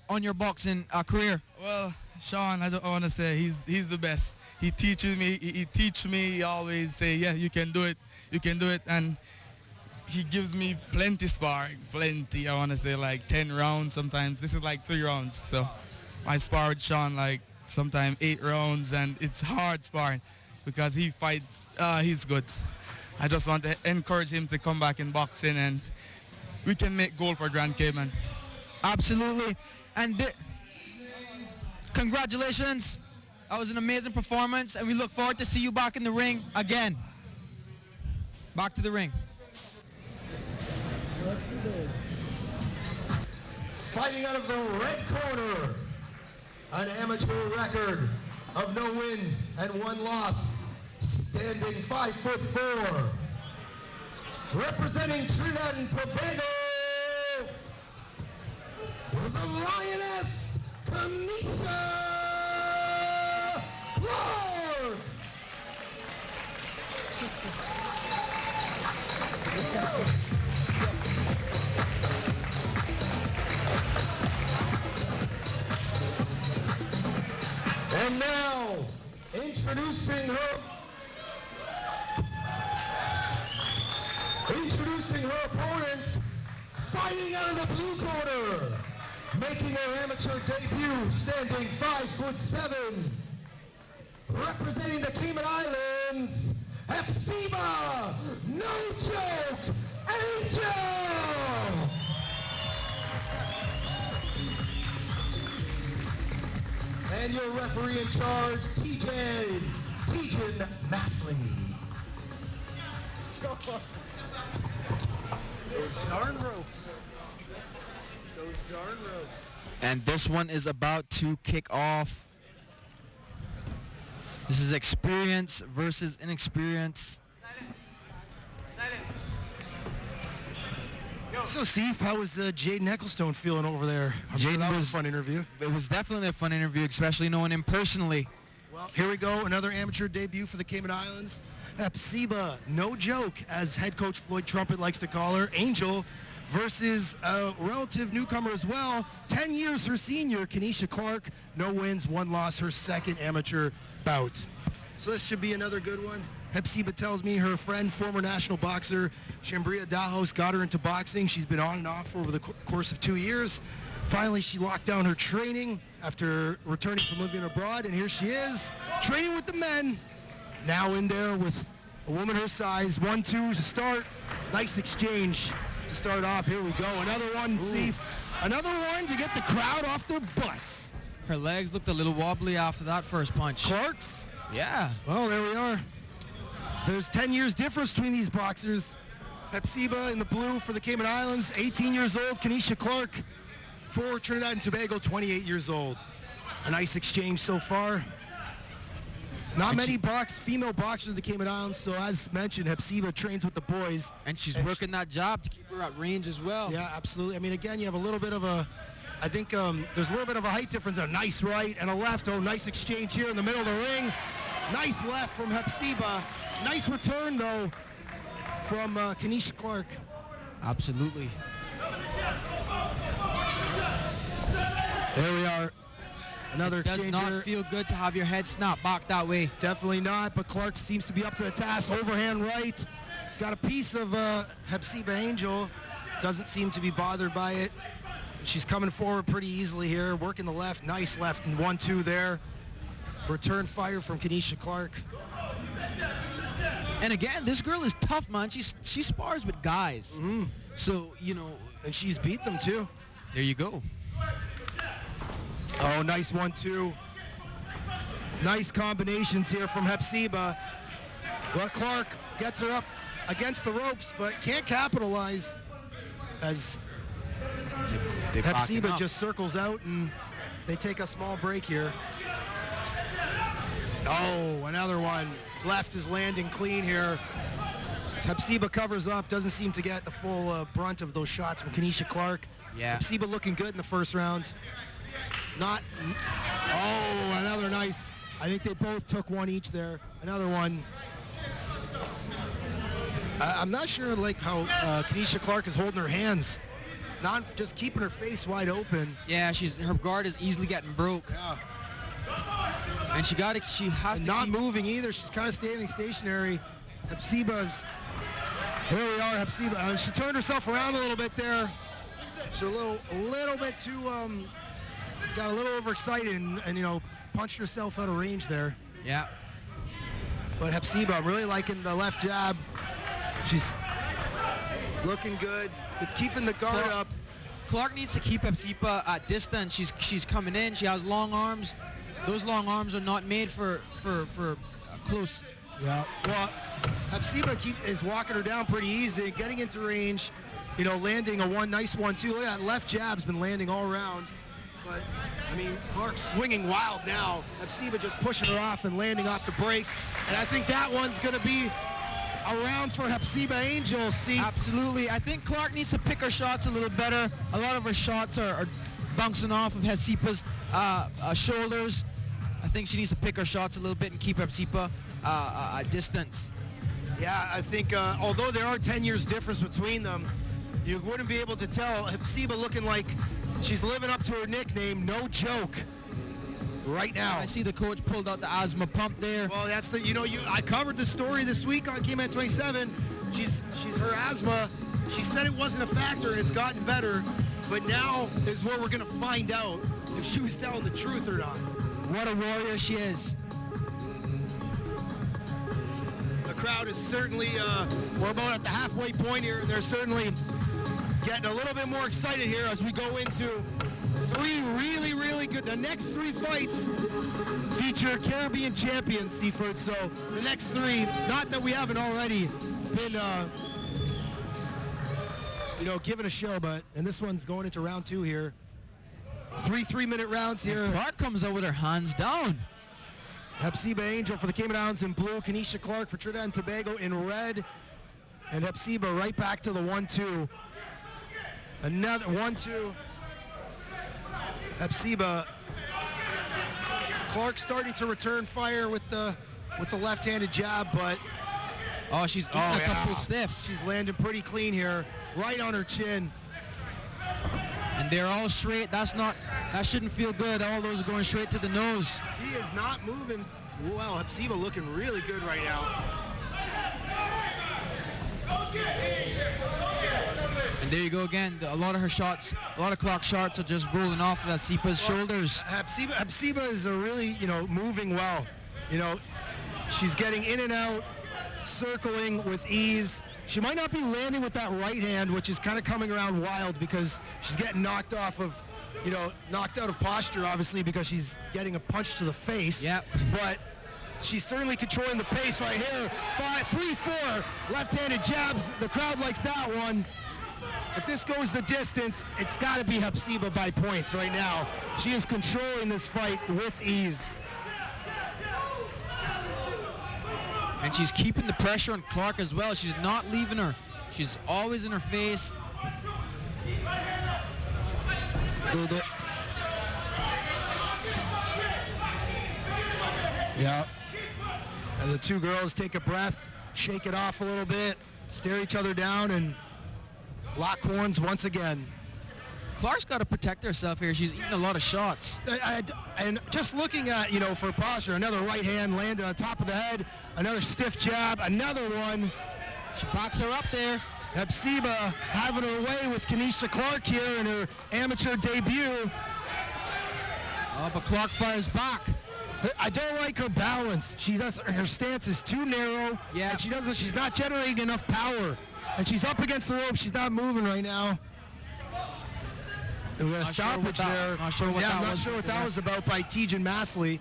on your boxing career. Well, Sean, I just want to say he's the best. He teaches me. He teaches me. He always say, yeah, you can do it. You can do it. And he gives me plenty sparring. Plenty. I want to say like 10 rounds sometimes. This is like 3 rounds. So I spar with Sean like sometimes 8 rounds, and it's hard sparring because he fights. He's good. I just want to encourage him to come back in boxing, and we can make gold for Grand Cayman. Absolutely. And congratulations. That was an amazing performance, and we look forward to see you back in the ring again. Back to the ring. Fighting out of the red corner, an amateur record of no wins and 1 loss, standing 5'4", representing Trinidad and Tobago, the Lioness Kanisha Clark. And now, introducing her opponents, fighting out of the blue corner, making her amateur debut, standing 5'7", representing the Cayman Islands, Hepseba, no joke, Angel! And your referee in charge, Jaden Massley. Those darn ropes. Those darn ropes. And this one is about to kick off. This is experience versus inexperience. So, Steve, how was Jaden Ecclestone feeling over there? That was a fun interview. It was definitely a fun interview, especially knowing him personally. Well, here we go. Another amateur debut for the Cayman Islands. Hepseba, no joke, as head coach Floyd Trumpet likes to call her, Angel, versus a relative newcomer as well. 10 years her senior, Kenesha Clark. No wins, one loss, her second amateur bout. So this should be another good one. Hepseba tells me her friend, former national boxer Shambria Dahos, got her into boxing. She's been on and off over the course of 2 years. Finally, she locked down her training after returning from living abroad, and here she is, training with the men. Now in there with a woman her size. 1-2 to start. Nice exchange to start off. Here we go. Another one, Seif. Another one to get the crowd off their butts. Her legs looked a little wobbly after that first punch. Clark's? Yeah. Well, there we are. There's 10 years difference between these boxers. Hepseba in the blue for the Cayman Islands, 18 years old. Kenesha Clark for Trinidad and Tobago, 28 years old. A nice exchange so far. Not many female boxers in the Cayman Islands, so as mentioned, Hepseba trains with the boys. And she's working that job to keep her at range as well. Yeah, absolutely. I mean, again, you have a little bit of a, I think there's a little bit of a height difference. A nice right and a left. Oh, nice exchange here in the middle of the ring. Nice left from Hepseba. Nice return, though, from Kenesha Clark. Absolutely. There we are. Another exchange Does here. not feel good to have your head snap back that way. Definitely not, but Clark seems to be up to the task. Overhand right. Got a piece of Hepseba Angel. Doesn't seem to be bothered by it. She's coming forward pretty easily here. Working the left. Nice left and 1-2 there. Return fire from Kenesha Clark. And again, this girl is tough, man. She spars with guys. Mm-hmm. So, you know. And she's beat them, too. There you go. Oh, nice 1-2. Nice combinations here from Hepseba. Well, Clark gets her up against the ropes, but can't capitalize as Hepseba just circles out, and they take a small break here. Oh, another one. Left is landing clean here. Hepseba covers up, doesn't seem to get the full brunt of those shots from Kenesha Clark. Yeah. Hepseba looking good in the first round. Not, oh, another nice. I think they both took one each there. Another one. I'm not sure like how Kenesha Clark is holding her hands. Not just keeping her face wide open. Yeah, her guard is easily getting broke. Yeah. And she has to not moving either. She's kind of standing stationary. Hepseba's, here we are, Hepseba. She turned herself around a little bit there. She's a little bit too, got a little overexcited and you know, punched herself out of range there. Yeah. But Hepseba, I'm really liking the left jab. She's looking good, keeping the guard up. Clark needs to keep Hepseba at distance. She's coming in. She has long arms. Those long arms are not made for close. Yeah. Well, Hepseba is walking her down pretty easy, getting into range. You know, landing a nice 1-2. Look at that left jab's been landing all around. But, I mean, Clark's swinging wild now. Hepseba just pushing her off and landing off the break. And I think that one's going to be a round for Hepseba Angel. See, absolutely. I think Clark needs to pick her shots a little better. A lot of her shots are bouncing off of Hepseba's shoulders. I think she needs to pick her shots a little bit and keep Hepseba at distance. Yeah, I think although there are 10 years difference between them, you wouldn't be able to tell. Hepseba looking like she's living up to her nickname, no joke, right now. I see the coach pulled out the asthma pump there. Well, that's the, I covered the story this week on Cayman 27. She's her asthma. She said it wasn't a factor and it's gotten better, but now is where we're going to find out if she was telling the truth or not. What a warrior she is. crowd is certainly, we're about at the halfway point here, and they're certainly getting a little bit more excited here as we go into three really, really good. The next three fights feature Caribbean champions, Seaford. So the next three, not that we haven't already been, given a show, and this one's going into round 2 here. 3-3-minute rounds here. And Clark comes out with her hands down. Hepseba Angel for the Cayman Islands in blue. Kenesha Clark for Trinidad and Tobago in red. And Hepseba right back to the 1-2. Another 1-2. Hepseba. Clark starting to return fire with the left-handed jab, but she's a couple stiffs. She's landing pretty clean here, right on her chin. And they're all straight. That shouldn't feel good. All those are going straight to the nose. She is not moving. Wow, Hepseba looking really good right now. And there you go again. A lot of her shots, a lot of Clark shots are just rolling off of Hepseba's shoulders. Hepseba is a really, moving well. She's getting in and out, circling with ease. She might not be landing with that right hand, which is kind of coming around wild because she's getting knocked off of, knocked out of posture, obviously, because she's getting a punch to the face. Yep. But she's certainly controlling the pace right here. 3-4 left-handed jabs. The crowd likes that one. If this goes the distance, it's got to be Hepseba by points right now. She is controlling this fight with ease. And she's keeping the pressure on Clark as well. She's not leaving her. She's always in her face. Yeah. And the two girls take a breath, shake it off a little bit, stare each other down, and lock horns once again. Clark's got to protect herself here. She's eating a lot of shots. And just looking at, for posture, another right hand landed on top of the head, another stiff jab, another one. She backs her up there. Hepseba having her way with Kenesha Clark here in her amateur debut. Oh, but Clark fires back. I don't like her balance. Her stance is too narrow. Yeah. And she's not generating enough power. And she's up against the rope. She's not moving right now. And we got a stoppage there. Not sure what I'm not sure what that was about by Tejan Masley.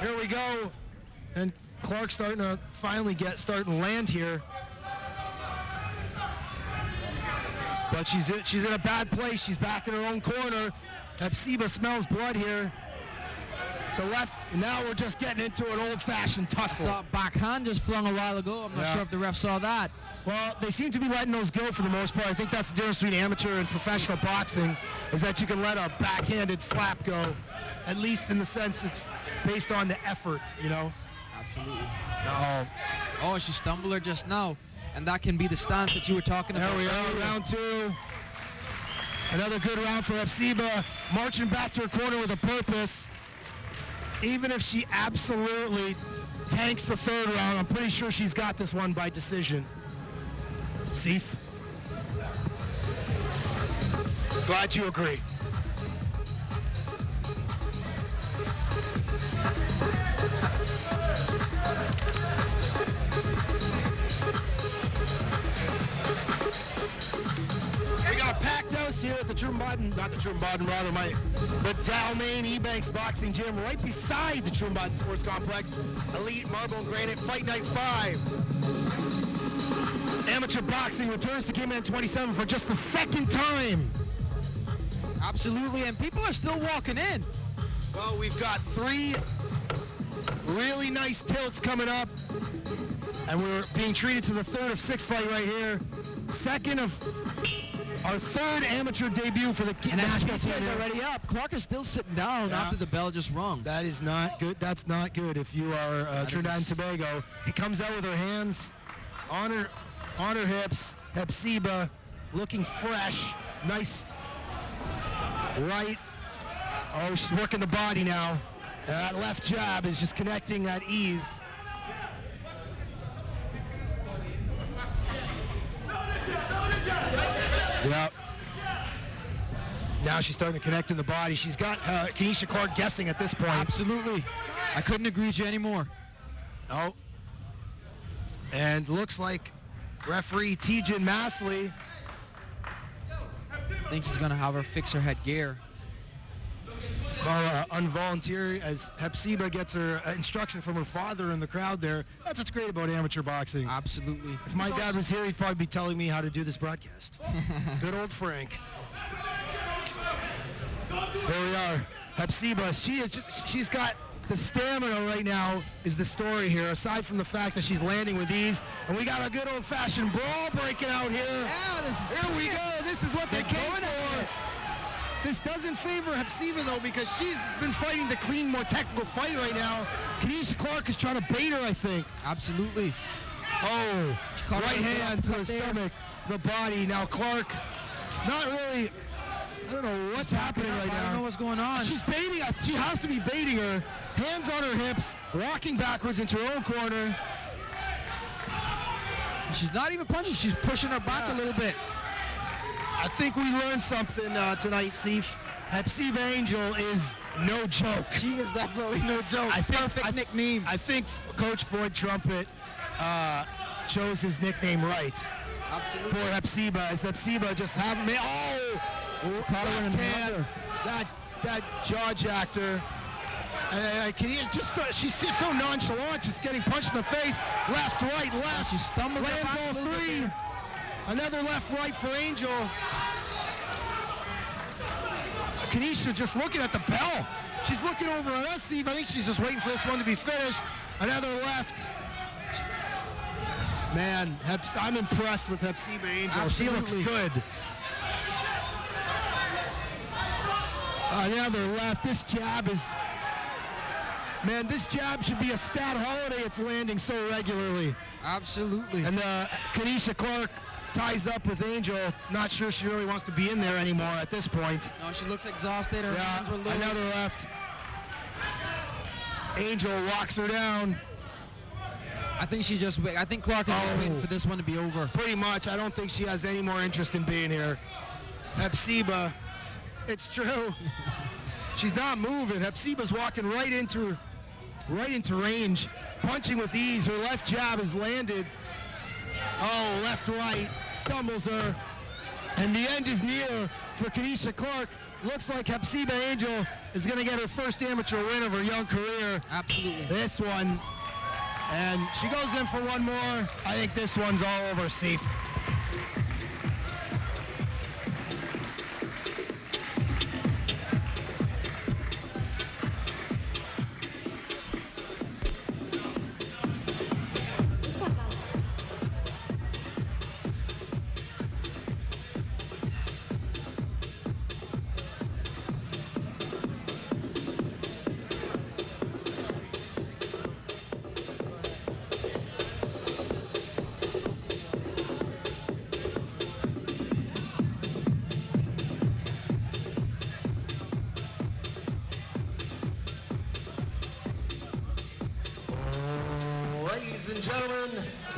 Here we go. And Clark's starting to finally starting to land here. But she's in a bad place. She's back in her own corner. Hepseba smells blood here. The left, now we're just getting into an old-fashioned tussle. Saw backhand just flung a while ago. I'm not sure if the ref saw that. Well, they seem to be letting those go for the most part. I think that's the difference between amateur and professional boxing, is that you can let a backhanded slap go, at least in the sense it's based on the effort, Absolutely. Oh, she stumbled her just now, and that can be the stance that you were talking about. There we are, round 2. Another good round for Hepseba, marching back to her corner with a purpose. Even if she absolutely tanks the third round, I'm pretty sure she's got this one by decision. Seif? Glad you agree. We got a packed house here at the the Dalmain Ebanks Boxing Gym right beside the Trinidad Sports Complex. Elite Marble and Granite Fight Night 5. Amateur boxing returns to Cayman 27 for just the second time. Absolutely, and people are still walking in. Well, we've got 3 really nice tilts coming up, and we're being treated to the third of 6 fight right here. Second of our third amateur debut for the national team is already up. Clark is still sitting down after the bell just rung. That is not good. That's not good if you are Trinidad and Tobago. He comes out with her hands on her hips. Hepseba looking fresh. Nice right. Oh, she's working the body now. That left jab is just connecting at ease. Yep. Now she's starting to connect in the body. She's got Kenesha Clark guessing at this point. Absolutely. I couldn't agree with you anymore. Oh. And looks like referee Tejan Masley. I think he's gonna have her fix her headgear. Well, involuntary as Hepseba gets her instruction from her father in the crowd there. That's what's great about amateur boxing. Absolutely. If my dad was here, he'd probably be telling me how to do this broadcast. Good old Frank. There we are. Hepseba, she's got the stamina right now is the story here, aside from the fact that she's landing with ease. And we got a good old-fashioned brawl breaking out here. Yeah, here we go. This is what they came for. This doesn't favor Hepseba, though, because she's been fighting the clean, more technical fight right now. Kenesha Clark is trying to bait her, I think. Absolutely. Oh, right hand to the stomach, the body. Now Clark, not really, I don't know what's happening right now. I don't know what's going on. She's baiting, she has to be baiting her. Hands on her hips, walking backwards into her own corner. She's not even punching, she's pushing her back a little bit. I think we learned something tonight, Seif. Hepseba Angel is no joke. She is definitely no joke. Perfect nickname. I think Coach Floyd Trumpet chose his nickname right. Absolutely. For Hepseba, as Hepseba just haven't made, left hand, that jaw jacked she's just so nonchalant, just getting punched in the face, left, right, left. She stumbled lands back all three. Another left, right for Angel. Kenesha just looking at the bell. She's looking over at us, Steve. I think she's just waiting for this one to be finished. Another left. Man, I'm impressed with Hepseba Angel. Absolutely. She looks good. Another left. This jab is... Man, this jab should be a stat holiday. It's landing so regularly. Absolutely. And Kenesha Clark ties up with Angel. Not sure she really wants to be in there anymore at this point. No, she looks exhausted. Her hands were low. Another left. Angel walks her down. I think Clark is just waiting for this one to be over. Pretty much. I don't think she has any more interest in being here. Hepseba, it's true. She's not moving. Hepseba's walking right into range, punching with ease. Her left jab has landed. Oh, left, right, stumbles her. And the end is near for Kenesha Clark. Looks like Hepseba Angel is going to get her first amateur win of her young career. Absolutely. This one. And she goes in for one more. I think this one's all over, Steve. Ladies and gentlemen,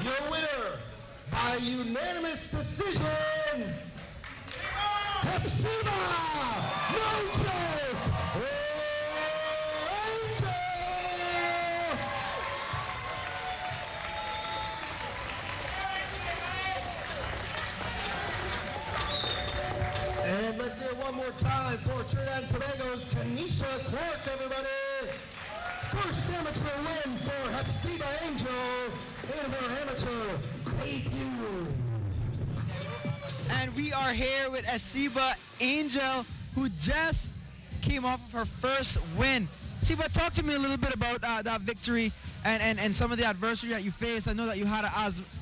your winner by unanimous decision, Hepseba, no joke, Angel! And let's hear it one more time for Trinidad and Tobago's Kenesha Clark, everybody. First amateur win for Hepseba Angel in her amateur debut. And we are here with Hepseba Angel, who just came off of her first win. Hepseba, talk to me a little bit about that victory and some of the adversity that you faced. I know that you had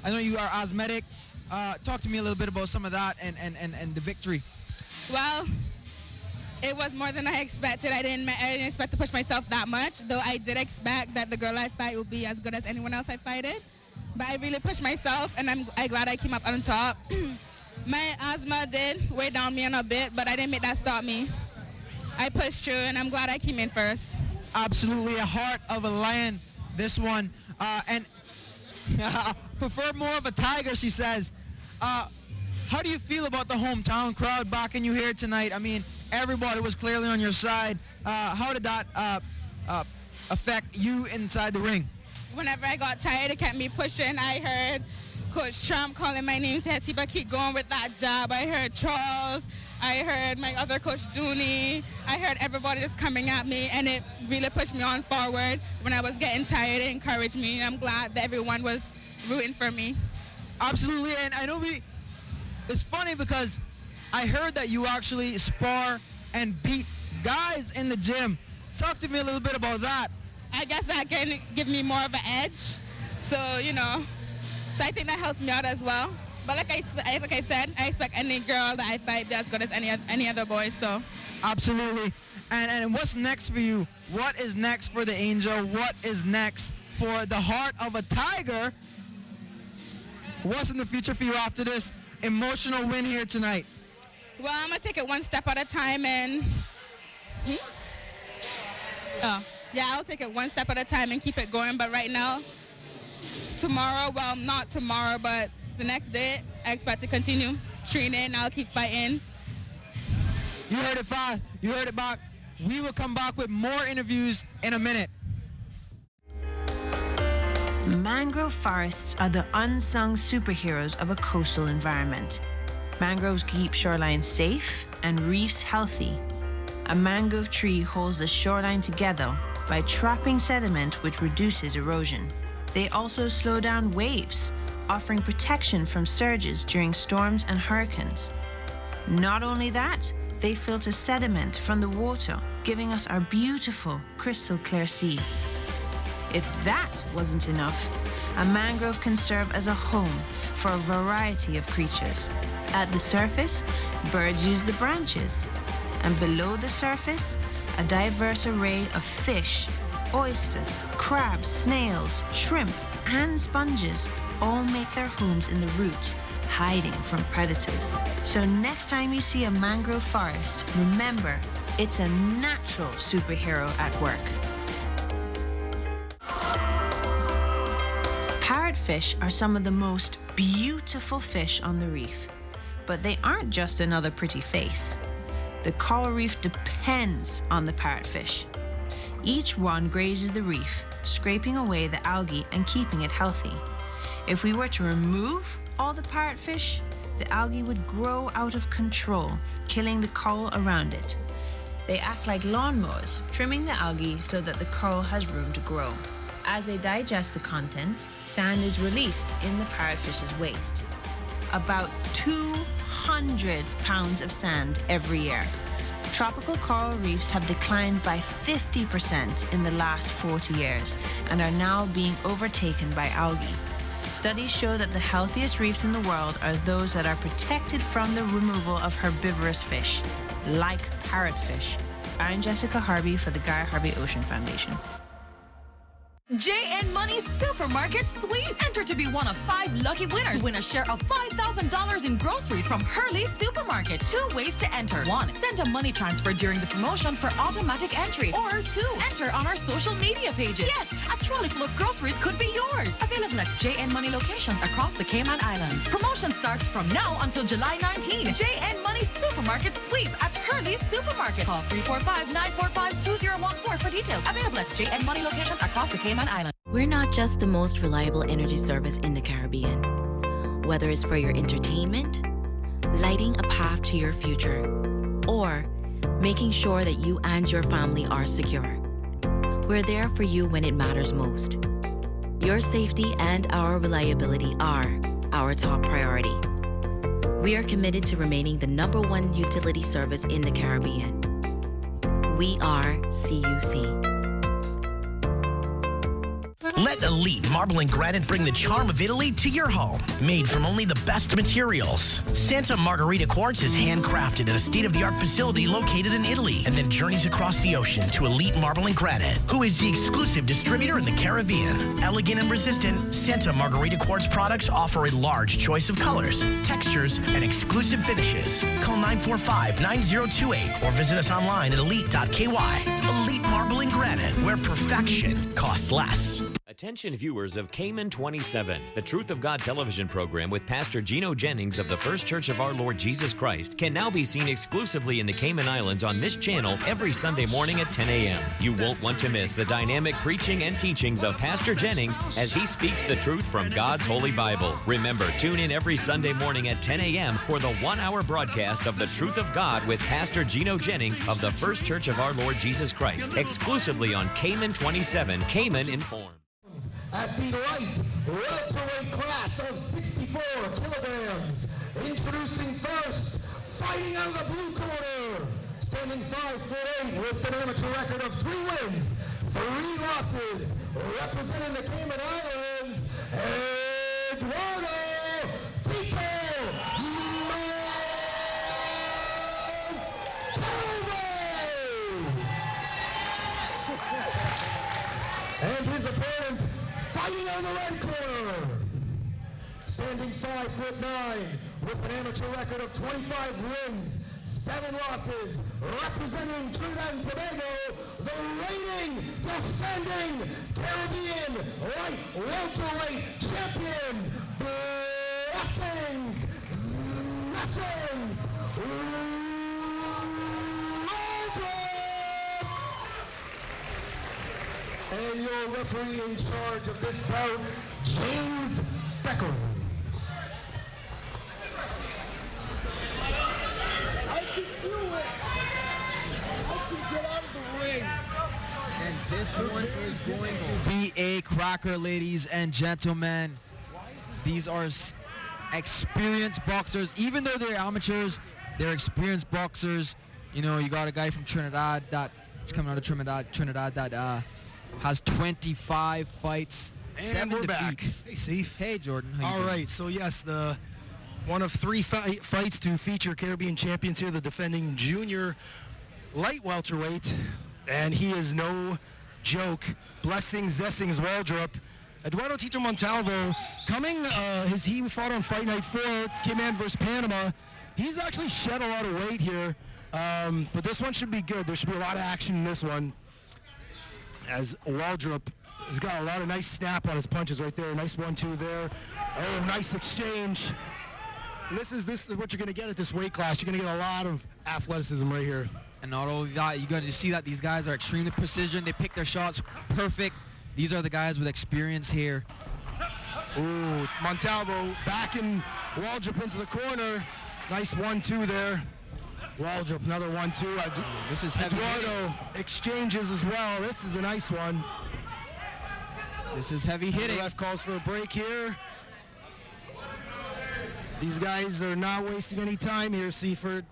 I know you are asthmatic. Talk to me a little bit about some of that and the victory. Well, it was more than I expected. I didn't expect to push myself that much, though I did expect that the girl I fight would be as good as anyone else I fighted. But I really pushed myself, and I'm glad I came up on top. My asthma did weigh down me a bit, but I didn't make that stop me. I pushed through, and I'm glad I came in first. Absolutely a heart of a lion, this one. And prefer more of a tiger, she says. How do you feel about the hometown crowd backing you here tonight? I mean, everybody was clearly on your side. How did that affect you inside the ring? whenever I got tired, it kept me pushing. I heard Coach Trump calling my name, said, Hepseba, keep going with that job. I heard Charles. I heard my other coach, Dooney. I heard everybody just coming at me, and it really pushed me on forward. When I was getting tired, it encouraged me. I'm glad that everyone was rooting for me. Absolutely, and I know it's funny because I heard that you actually spar and beat guys in the gym. Talk to me a little bit about that. I guess that can give me more of an edge. So, so I think that helps me out as well. But like I said, I expect any girl that I fight be as good as any other boy, so. Absolutely. And what's next for you? What is next for the Angel? What is next for the heart of a Tiger? What's in the future for you after this emotional win here tonight? Well, I'm going to take it one step at a time and... I'll take it one step at a time and keep it going. But right now, tomorrow, well, not tomorrow, but the next day, I expect to continue training. I'll keep fighting. You heard it fast. You heard it back. We will come back with more interviews in a minute. Mangrove forests are the unsung superheroes of a coastal environment. Mangroves keep shorelines safe and reefs healthy. A mangrove tree holds the shoreline together by trapping sediment, which reduces erosion. They also slow down waves, offering protection from surges during storms and hurricanes. Not only that, they filter sediment from the water, giving us our beautiful crystal clear sea. If that wasn't enough, a mangrove can serve as a home for a variety of creatures. At the surface, birds use the branches, and below the surface, a diverse array of fish, oysters, crabs, snails, shrimp, and sponges all make their homes in the roots, hiding from predators. So next time you see a mangrove forest, remember, it's a natural superhero at work. Parrotfish are some of the most beautiful fish on the reef, but they aren't just another pretty face. The coral reef depends on the parrotfish. Each one grazes the reef, scraping away the algae and keeping it healthy. If we were to remove all the parrotfish, the algae would grow out of control, killing the coral around it. They act like lawnmowers, trimming the algae so that the coral has room to grow. As they digest the contents, sand is released in the parrotfish's waste. About 200 pounds of sand every year. Tropical coral reefs have declined by 50% in the last 40 years and are now being overtaken by algae. Studies show that the healthiest reefs in the world are those that are protected from the removal of herbivorous fish, like parrotfish. I'm Jessica Harvey for the Guy Harvey Ocean Foundation. JN Money Supermarket Sweep. Enter to be one of 5 lucky winners. Win a share of $5,000 in groceries from Hurley Supermarket. 2 ways to enter. 1. Send a money transfer during the promotion for automatic entry. Or 2. Enter on our social media pages. Yes, a trolley full of groceries could be yours. Available at JN Money locations across the Cayman Islands. Promotion starts from now until July 19. JN Money Supermarket Sweep at Hurley Supermarket. Call 345-945-2014 for details. Available at JN Money locations across the Cayman Island. We're not just the most reliable energy service in the Caribbean. Whether it's for your entertainment, lighting a path to your future, or making sure that you and your family are secure, we're there for you when it matters most. Your safety and our reliability are our top priority. We are committed to remaining the #1 utility service in the Caribbean. We are CUC. Let Elite Marble and Granite bring the charm of Italy to your home. Made from only the best materials. Santa Margherita Quartz is handcrafted at a state-of-the-art facility located in Italy and then journeys across the ocean to Elite Marble and Granite, who is the exclusive distributor in the Caribbean. Elegant and resistant, Santa Margherita Quartz products offer a large choice of colors, textures, and exclusive finishes. Call 945-9028 or visit us online at elite.ky. Elite Marble and Granite, where perfection costs less. Attention viewers of Cayman 27, the Truth of God television program with Pastor Gino Jennings of the First Church of Our Lord Jesus Christ can now be seen exclusively in the Cayman Islands on this channel every Sunday morning at 10 a.m. You won't want to miss the dynamic preaching and teachings of Pastor Jennings as he speaks the truth from God's Holy Bible. Remember, tune in every Sunday morning at 10 a.m. for the 1-hour broadcast of the Truth of God with Pastor Gino Jennings of the First Church of Our Lord Jesus Christ, exclusively on Cayman 27, Cayman Informed. At the light welterweight class of 64 kilograms, introducing first, fighting out of the blue corner, standing 5'8" with an amateur record of 3 wins, 3 losses, representing the Cayman Islands, Eduardo Tito and his opponent, fighting on the red corner, standing 5'9", with an amateur record of 25 wins, 7 losses, representing Trinidad and Tobago, the reigning, defending Caribbean light welterweight champion, Blessings, Waldrop. And your referee in charge of this bout, James Becker. I can do it. I can get out of the ring. And this one is going to be a cracker, ladies and gentlemen. These are experienced boxers. Even though they're amateurs, they're experienced boxers. You know, you got a guy from Trinidad that's coming out of Trinidad that has 25 fights, And 7 we're back. defeats. Hey, Steve. Hey, Jordan. How you All doing? right, so yes, the one of 3 fights to feature Caribbean champions here, the defending junior light welterweight, and he is no joke. Blessings Waldrop. Eduardo Tito Montalvo coming, he fought on Fight Night 4, Cayman versus Panama. He's actually shed a lot of weight here, but this one should be good. There should be a lot of action in this one, as Waldrop has got a lot of nice snap on his punches right there. Nice 1-2 there. Oh, nice exchange. And this is what you're going to get at this weight class. You're going to get a lot of athleticism right here. And not only that, you got to see that these guys are extremely precision. They pick their shots perfect. These are the guys with experience here. Ooh, Montalvo backing Waldrop into the corner. Nice 1-2 there. Waldrop, another 1-2. This is heavy. Eduardo exchanges as well. This is a nice one. This is heavy hitting. The ref calls for a break here. These guys are not wasting any time here, Seaford.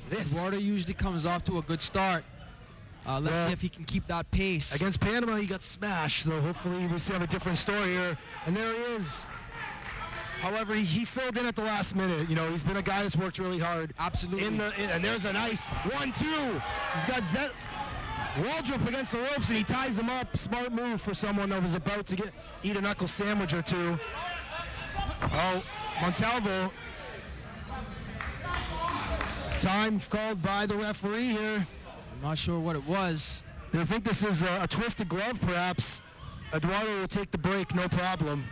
Eduardo usually comes off to a good start. Let's see if he can keep that pace. Against Panama, he got smashed, so hopefully we have a different story here. And there he is. However, he filled in at the last minute. You know, he's been a guy that's worked really hard. Absolutely. And there's a nice 1-2. He's got Waldrop against the ropes, and he ties him up. Smart move for someone that was about to eat a knuckle sandwich or two. Oh, Montalvo. Time called by the referee here. I'm not sure what it was. I think this is a twisted glove, perhaps. Eduardo will take the break, no problem.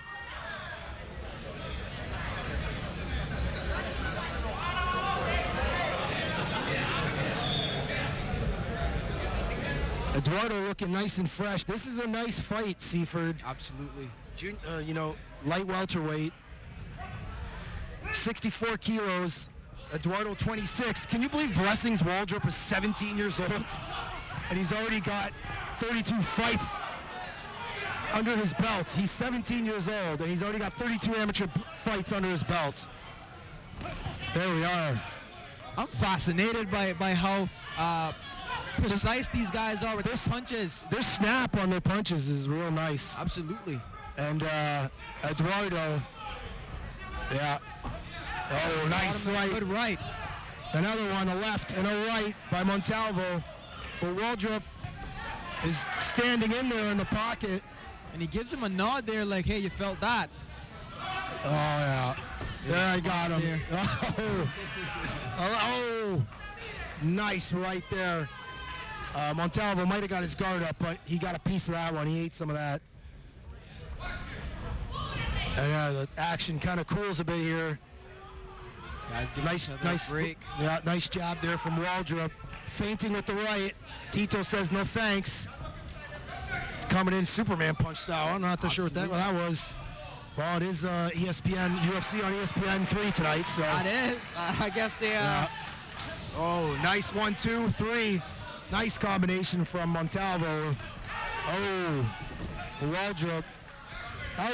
Eduardo looking nice and fresh. This is a nice fight, Seaford. Absolutely. You know, light welterweight. 64 kilos. Eduardo 26. Can you believe Blessings Waldrop is 17 years old? And he's already got 32 fights under his belt. He's 17 years old, and he's already got 32 amateur fights under his belt. There we are. I'm fascinated by how precise these guys are with their punches. Their snap on their punches is real nice. Absolutely. And Eduardo, yeah. Oh, nice right. Good right. Another one, a left and a right by Montalvo. But Waldrop is standing in there in the pocket. And he gives him a nod there like, hey, you felt that. Oh, yeah. There, I got him. Oh, nice right there. Montalvo might have got his guard up, but he got a piece of that one. He ate some of that. And the action kind of cools a bit here. Guys, give Nice break. Yeah, nice jab there from Waldrop. Feinting with the right. Tito says no thanks. It's coming in Superman punch style. I'm not sure what that was. Well, it is ESPN, UFC on ESPN 3 tonight, so. That is. I guess they, Oh, nice 1, 2, 3. Nice combination from Montalvo. Oh, Waldrop.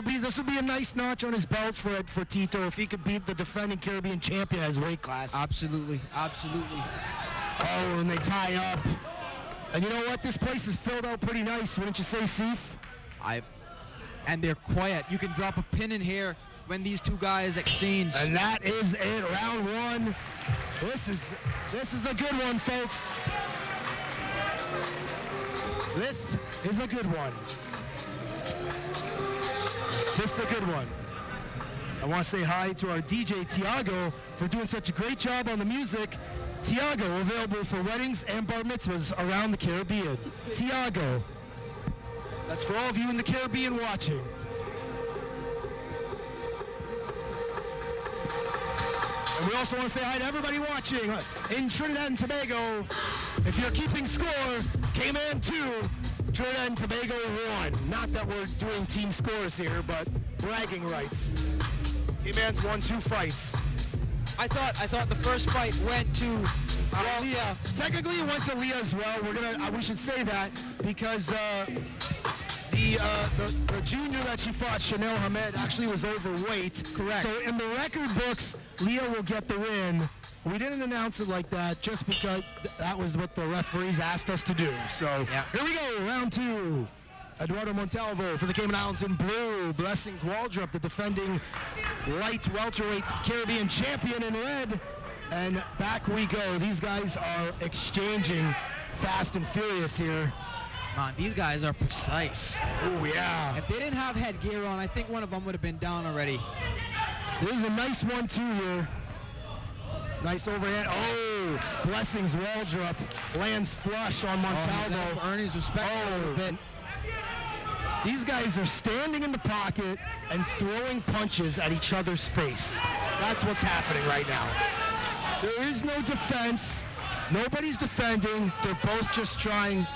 This would be a nice notch on his belt for Tito if he could beat the defending Caribbean champion at his weight class. Absolutely, absolutely. Oh, and they tie up. And you know what? This place is filled out pretty nice, wouldn't you say, Seif? And they're quiet. You can drop a pin in here when these two guys exchange. And that is it, round 1. This is a good one, folks. This is a good one. This is a good one. I want to say hi to our DJ, Tiago, for doing such a great job on the music. Tiago, available for weddings and bar mitzvahs around the Caribbean. Tiago. That's for all of you in the Caribbean watching. And we also want to say hi to everybody watching in Trinidad and Tobago. If you're keeping score, Cayman 2, Trinidad and Tobago 1. Not that we're doing team scores here, but bragging rights. Cayman's won 2 fights. I thought the first fight went to Leah. Technically, it went to Leah as well. We should say that because the junior that she fought, Chanel Hamid, actually was overweight. Correct. So in the record books, Leah will get the win. We didn't announce it like that just because that was what the referees asked us to do. So Here we go, round 2. Eduardo Montalvo for the Cayman Islands in blue. Blessings Waldrop, the defending light welterweight Caribbean champion, in red. And back we go. These guys are exchanging fast and furious here. Man, these guys are precise. Oh, yeah. If they didn't have headgear on, I think one of them would have been down already. This is a nice 1-2 here. Nice overhand. Oh, Blessings Waldrop lands flush on Montalvo. Earn his respect a little bit. These guys are standing in the pocket and throwing punches at each other's face. That's what's happening right now. There is no defense. Nobody's defending. They're both just trying.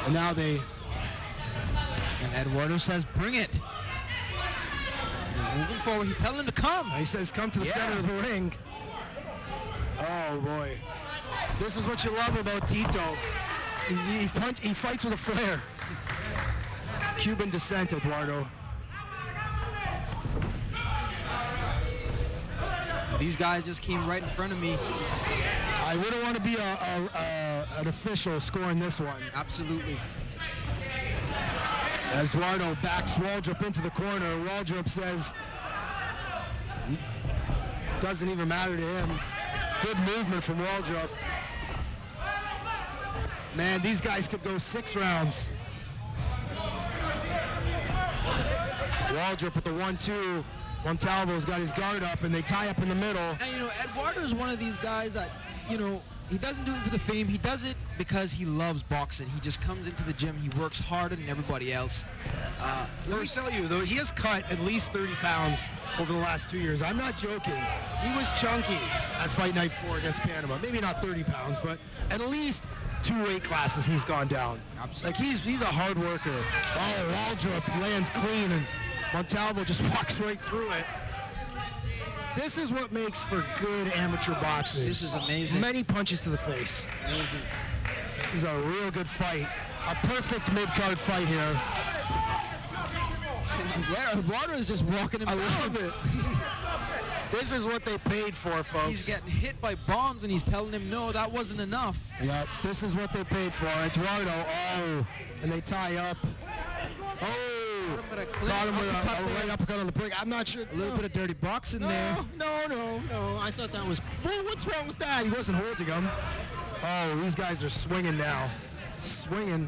And now they... And Eduardo says, bring it. He's moving forward. He's telling him to come. He says, come to the center of the ring. Oh, boy. This is what you love about Tito. He fights with a flair. Cuban descent, Eduardo. These guys just came right in front of me. I wouldn't want to be an official scoring this one. Absolutely. As Eduardo backs Waldrop into the corner, Waldrop says, doesn't even matter to him. Good movement from Waldrop. Man, these guys could go 6 rounds. Waldrop with the 1-2. Montalvo's got his guard up, and they tie up in the middle. And, you know, Eduardo's one of these guys that, you know, he doesn't do it for the fame. He does it because he loves boxing. He just comes into the gym. He works harder than everybody else. Let me tell you, though, he has cut at least 30 pounds over the last 2 years. I'm not joking. He was chunky at Fight Night 4 against Panama. Maybe not 30 pounds, but at least 2 weight classes he's gone down. Absolutely. Like, he's a hard worker. Oh, Waldrop lands clean, and Montalvo just walks right through it. This is what makes for good amateur boxing. This is amazing. Many punches to the face. Amazing. This is a real good fight. A perfect mid-card fight here. Eduardo is just walking him down. I love it. This is what they paid for, folks. He's getting hit by bombs, and he's telling him, no, that wasn't enough. Yep, this is what they paid for. Eduardo, oh, and they tie up. Oh, got him with a right uppercut on the break. I'm not sure. A little bit of dirty boxing there. No. I thought that was, well, what's wrong with that? He wasn't holding him. Oh, these guys are swinging now. Swinging.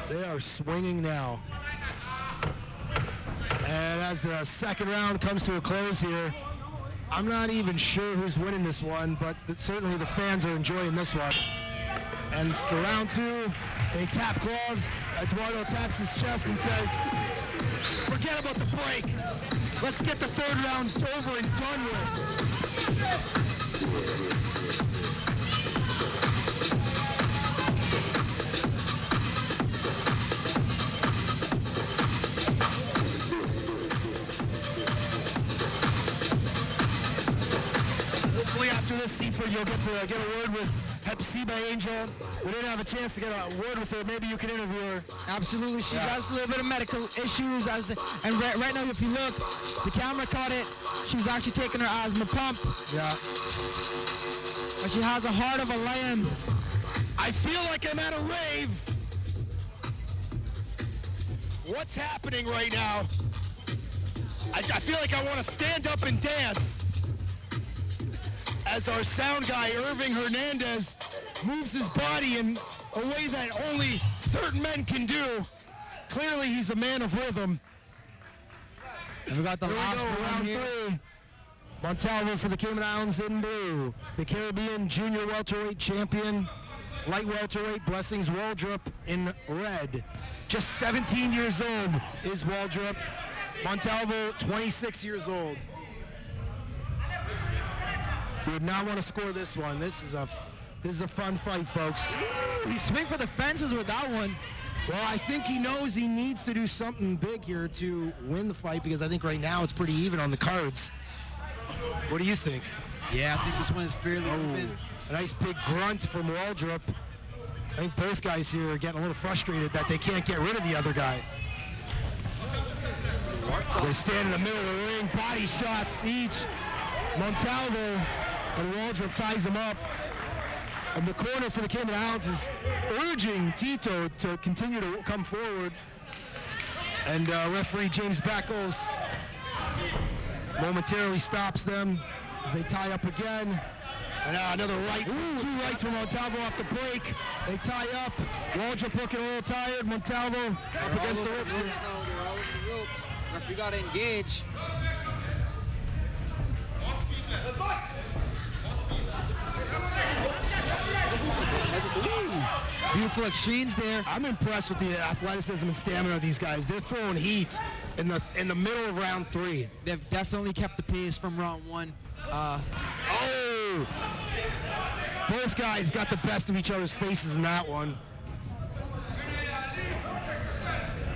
They are swinging now. And as the second round comes to a close here, I'm not even sure who's winning this one, but certainly the fans are enjoying this one. And it's the round 2. They tap gloves. Eduardo taps his chest and says, forget about the break. Let's get the third round over and done with. Hopefully after this, Seaford, you'll get a word with Hepseba Angel. We didn't have a chance to get a word with her. Maybe you can interview her. Absolutely. She has a little bit of medical issues. And right now, if you look, the camera caught it. She's actually taking her asthma pump. Yeah. But she has a heart of a lion. I feel like I'm at a rave. What's happening right now? I feel like I want to stand up and dance as our sound guy, Irving Hernandez, moves his body in a way that only certain men can do. Clearly, he's a man of rhythm. And we got the last round here. 3. Montalvo for the Cayman Islands in blue. The Caribbean Junior Welterweight Champion, Light Welterweight Blessings Waldrop in red. Just 17 years old is Waldrop. Montalvo, 26 years old. We would not want to score this one. This is a fun fight, folks. He swing for the fences with that one. Well, I think he knows he needs to do something big here to win the fight, because I think right now it's pretty even on the cards. What do you think? Yeah, I think this one is fairly even. A nice big grunt from Waldrop. I think both guys here are getting a little frustrated that they can't get rid of the other guy. They stand in the middle of the ring, body shots each. Montalvo and Waldrop ties him up. And the corner for the Cayman Islands is urging Tito to continue to come forward. And referee James Beckles momentarily stops them as they tie up again. And now another right, 2 rights from Montalvo off the break. They tie up. Waldrop looking a little tired. Montalvo up against the ropes here. They're all over the ropes. Referee got to engage. Beautiful exchange there. I'm impressed with the athleticism and stamina of these guys. They're throwing heat in the middle of round 3. They've definitely kept the pace from round 1. Both guys got the best of each other's faces in that one.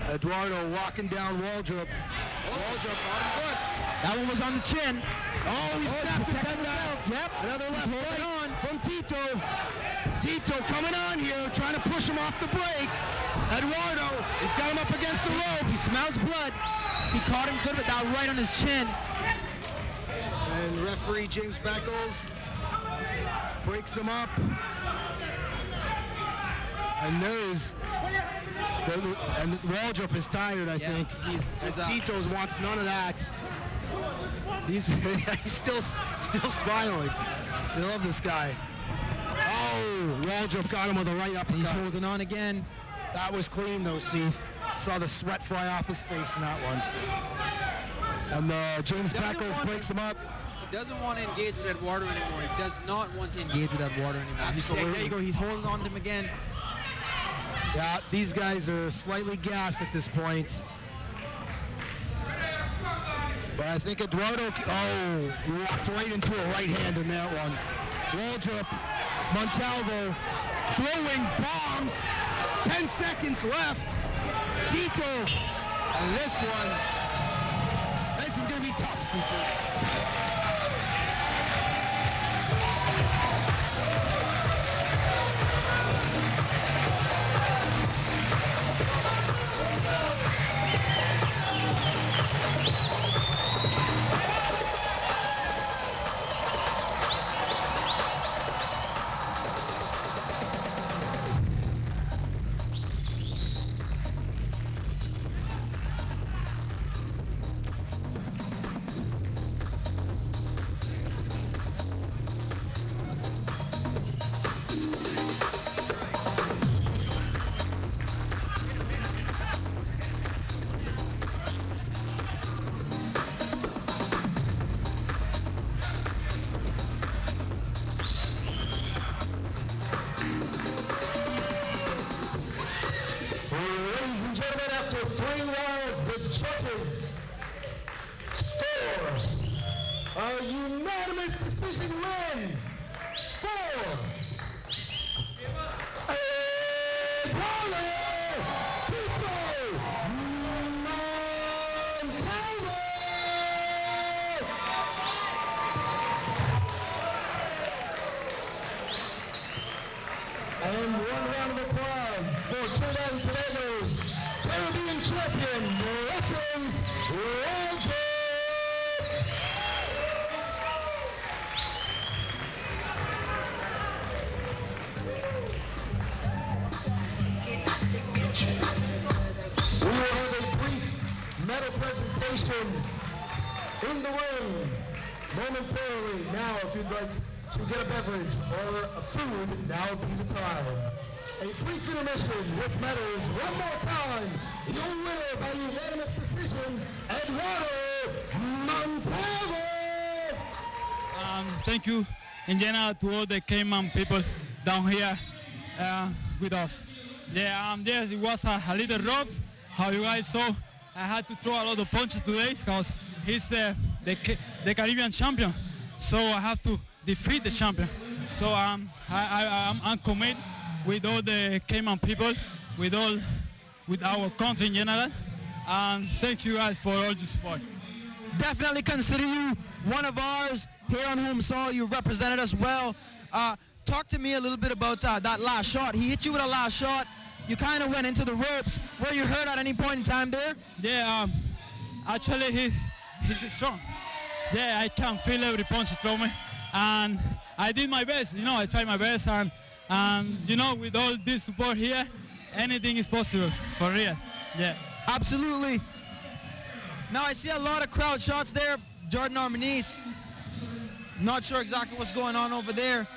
Eduardo walking down Waldrop. Waldrop on foot. That one was on the chin. Oh, he snapped his head out. Yep. Another left right on from Tito. Tito coming on here, trying to push him off the break. Eduardo, he's got him up against the ropes. He smells blood. He caught him good with that right on his chin. And referee James Beckles breaks him up. And there's... And Waldrop is tired, I think. Tito's wants none of that. He's still smiling. They love this guy. Oh, Waldrop got him with a right uppercut. He's holding on again. That was clean, though, Steve. Saw the sweat fly off his face in that one. And James Beckles breaks him up. He doesn't want to engage with Eduardo anymore. He does not want to engage with Eduardo anymore. Absolutely. There you go. He's holding on to him again. Yeah, these guys are slightly gassed at this point. But I think Eduardo, he walked right into a right hand in that one. Waldrop, Montalvo, throwing bombs. 10 seconds left. Tito, and this is going to be tough, Seaford. three rounds, the judges score a unanimous decision win for and one round of applause for Trinidad and Tobago's Caribbean champion, Wrestling Waldrop. We will have a brief medal presentation in the ring momentarily. Now, if you'd like to get a beverage or a food, now would be the time. A brief intermission with medals. One more time, your winner by unanimous decision, Eduardo Montalvo. Thank you in general to all the Cayman people down here with us. Yeah, yes, it was a little rough. How you guys saw, I had to throw a lot of punches today because he's the Caribbean champion. So I have to defeat the champion. So I'm committed with all the Cayman people, with our country in general. And thank you guys for all your support. Definitely consider you one of ours here on home soil. You represented us well. Talk to me a little bit about that last shot. He hit you with a last shot. You kind of went into the ropes. Were you hurt at any point in time there? Yeah, actually he's strong. Yeah, I can feel every punch he throw me. And I did my best, I tried my best. And with all this support here, anything is possible, for real. Yeah. Absolutely. Now I see a lot of crowd shots there. Jordan Armanese. Not sure exactly what's going on over there.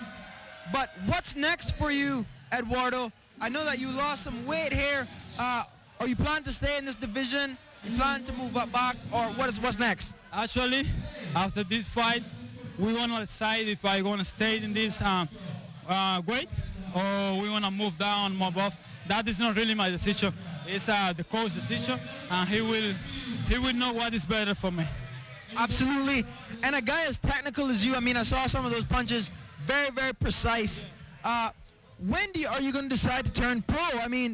But what's next for you, Eduardo? I know that you lost some weight here. Are you planning to stay in this division? You plan to move up back, or what's next? Actually, after this fight, we want to decide if I want to stay in this weight or we want to move down, move up. That is not really my decision. It's the coach's decision, and he will know what is better for me. Absolutely. And a guy as technical as you, I saw some of those punches, very, very precise. When are you going to decide to turn pro?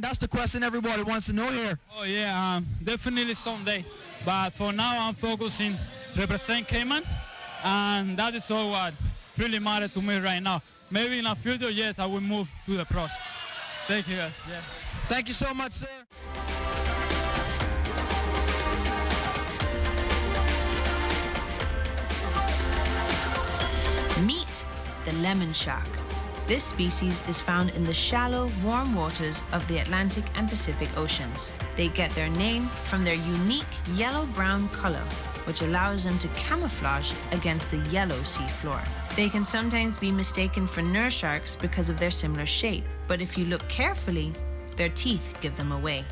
That's the question everybody wants to know here. Oh yeah, definitely someday. But for now, I'm focusing represent Cayman, and that is all what really matters to me right now. Maybe in the future, yes, I will move to the pros. Thank you, guys. Yeah. Thank you so much, sir. Meet the lemon shark. This species is found in the shallow, warm waters of the Atlantic and Pacific Oceans. They get their name from their unique yellow-brown color, which allows them to camouflage against the yellow seafloor. They can sometimes be mistaken for nurse sharks because of their similar shape, but if you look carefully, their teeth give them away.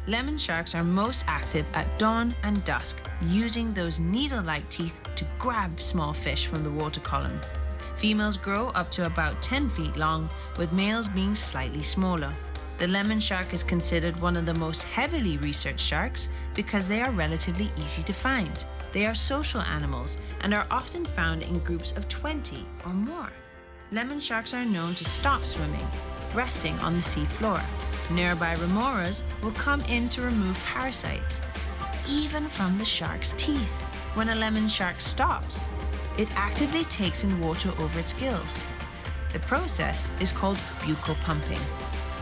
Lemon sharks are most active at dawn and dusk, using those needle-like teeth to grab small fish from the water column. Females grow up to about 10 feet long, with males being slightly smaller. The lemon shark is considered one of the most heavily researched sharks because they are relatively easy to find. They are social animals and are often found in groups of 20 or more. Lemon sharks are known to stop swimming, resting on the sea floor. Nearby remoras will come in to remove parasites, even from the shark's teeth. When a lemon shark stops, it actively takes in water over its gills. The process is called buccal pumping.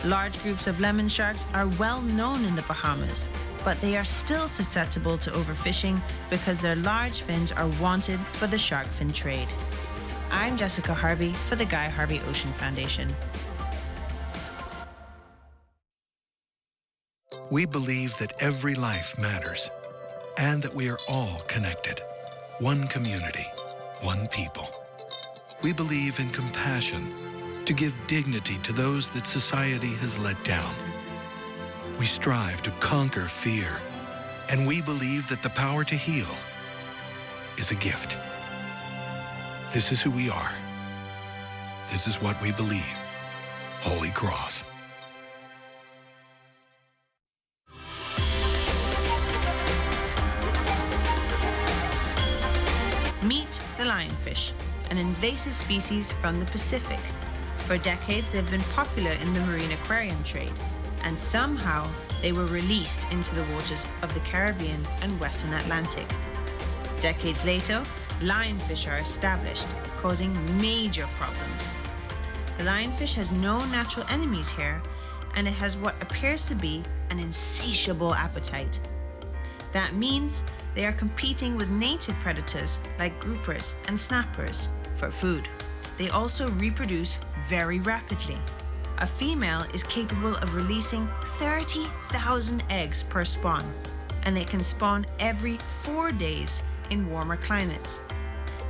Large groups of lemon sharks are well known in the Bahamas, but they are still susceptible to overfishing because their large fins are wanted for the shark fin trade. I'm Jessica Harvey for the Guy Harvey Ocean Foundation. We believe that every life matters and that we are all connected. One community, one people. We believe in compassion to give dignity to those that society has let down. We strive to conquer fear, and we believe that the power to heal is a gift. This is who we are. This is what we believe. Holy Cross. parrotfish, an invasive species from the Pacific. For decades, they've been popular in the marine aquarium trade, and somehow they were released into the waters of the Caribbean and Western Atlantic. Decades later, lionfish are established, causing major problems. The lionfish has no natural enemies here, and it has what appears to be an insatiable appetite. That means they are competing with native predators like groupers and snappers for food. They also reproduce very rapidly. A female is capable of releasing 30,000 eggs per spawn, and it can spawn every 4 days in warmer climates.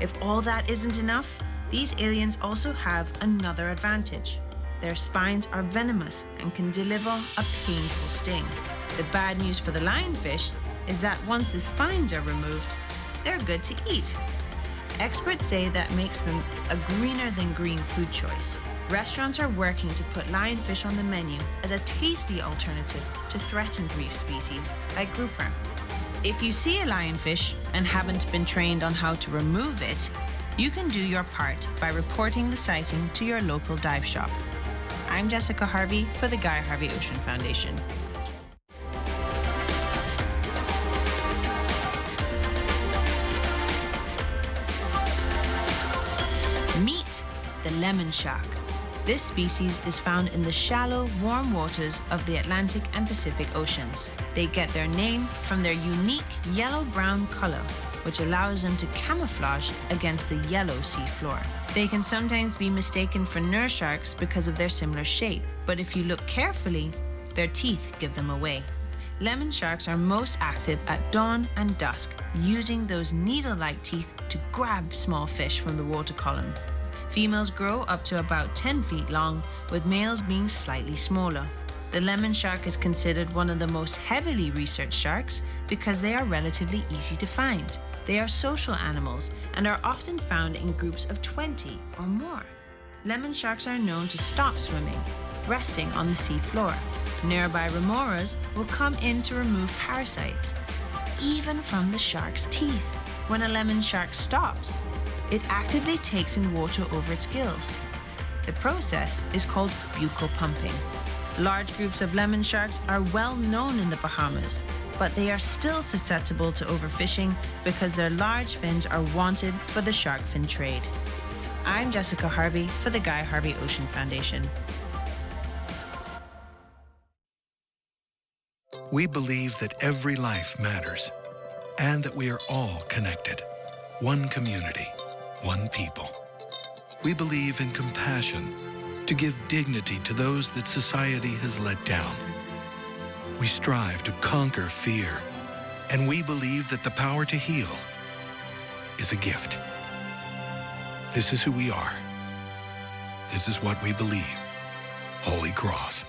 If all that isn't enough, these aliens also have another advantage. Their spines are venomous and can deliver a painful sting. The bad news for the lionfish is that once the spines are removed, they're good to eat. Experts say that makes them a greener than green food choice. Restaurants are working to put lionfish on the menu as a tasty alternative to threatened reef species like grouper. If you see a lionfish and haven't been trained on how to remove it, you can do your part by reporting the sighting to your local dive shop. I'm Jessica Harvey for the Guy Harvey Ocean Foundation. Meet the lemon shark. This species is found in the shallow, warm waters of the Atlantic and Pacific Oceans. They get their name from their unique yellow-brown color, which allows them to camouflage against the yellow sea floor. They can sometimes be mistaken for nurse sharks because of their similar shape, but if you look carefully, their teeth give them away. Lemon sharks are most active at dawn and dusk, using those needle-like teeth to grab small fish from the water column. Females grow up to about 10 feet long, with males being slightly smaller. The lemon shark is considered one of the most heavily researched sharks because they are relatively easy to find. They are social animals and are often found in groups of 20 or more. Lemon sharks are known to stop swimming, resting on the sea floor. Nearby remoras will come in to remove parasites, even from the shark's teeth. When a lemon shark stops, it actively takes in water over its gills. The process is called buccal pumping. Large groups of lemon sharks are well known in the Bahamas, but they are still susceptible to overfishing because their large fins are wanted for the shark fin trade. I'm Jessica Harvey for the Guy Harvey Ocean Foundation. We believe that every life matters and that we are all connected. One community, one people. We believe in compassion to give dignity to those that society has let down. We strive to conquer fear, and we believe that the power to heal is a gift. This is who we are. This is what we believe. Holy Cross.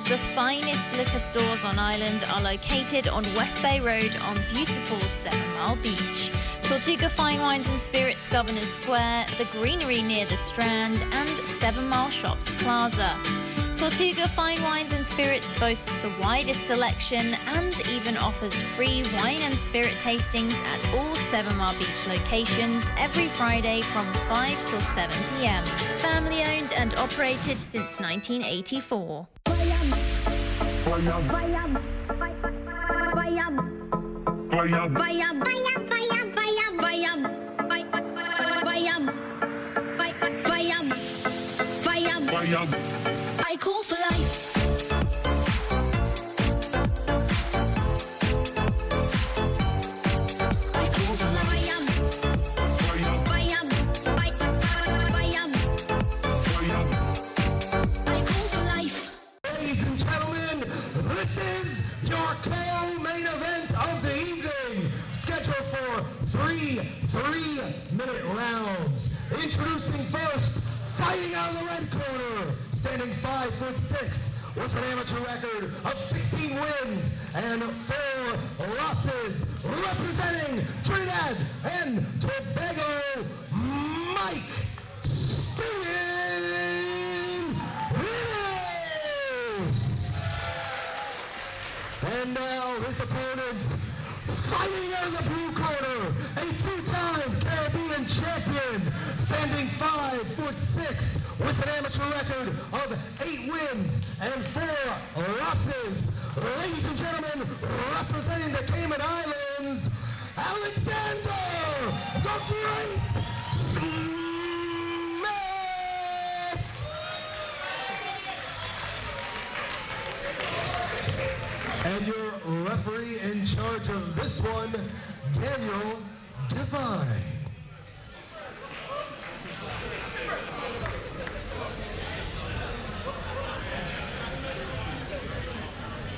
The finest liquor stores on island are located on West Bay Road on beautiful 7 Mile Beach. Tortuga Fine Wines and Spirits, Governor's Square, the greenery near the Strand, and 7 Mile Shops Plaza. Tortuga Fine Wines and Spirits boasts the widest selection and even offers free wine and spirit tastings at all 7 Mile Beach locations every Friday from 5 till 7 p.m. Family owned and operated since 1984. I call for life. Ladies and gentlemen, this is your co-main event of the evening, scheduled for rounds. Introducing first, fighting out of the red corner, standing 5'6", with an amateur record of 16 wins and 4 losses, representing Trinidad and Tobago, Mike And now his opponent, fighting out of the blue corner, a 2-time Caribbean champion, standing 5'6", with an amateur record of 8 wins and 4 losses. Ladies and gentlemen, representing the Cayman Islands, Alexander the Great Smith! And your referee in charge of this one, Daniel Devine.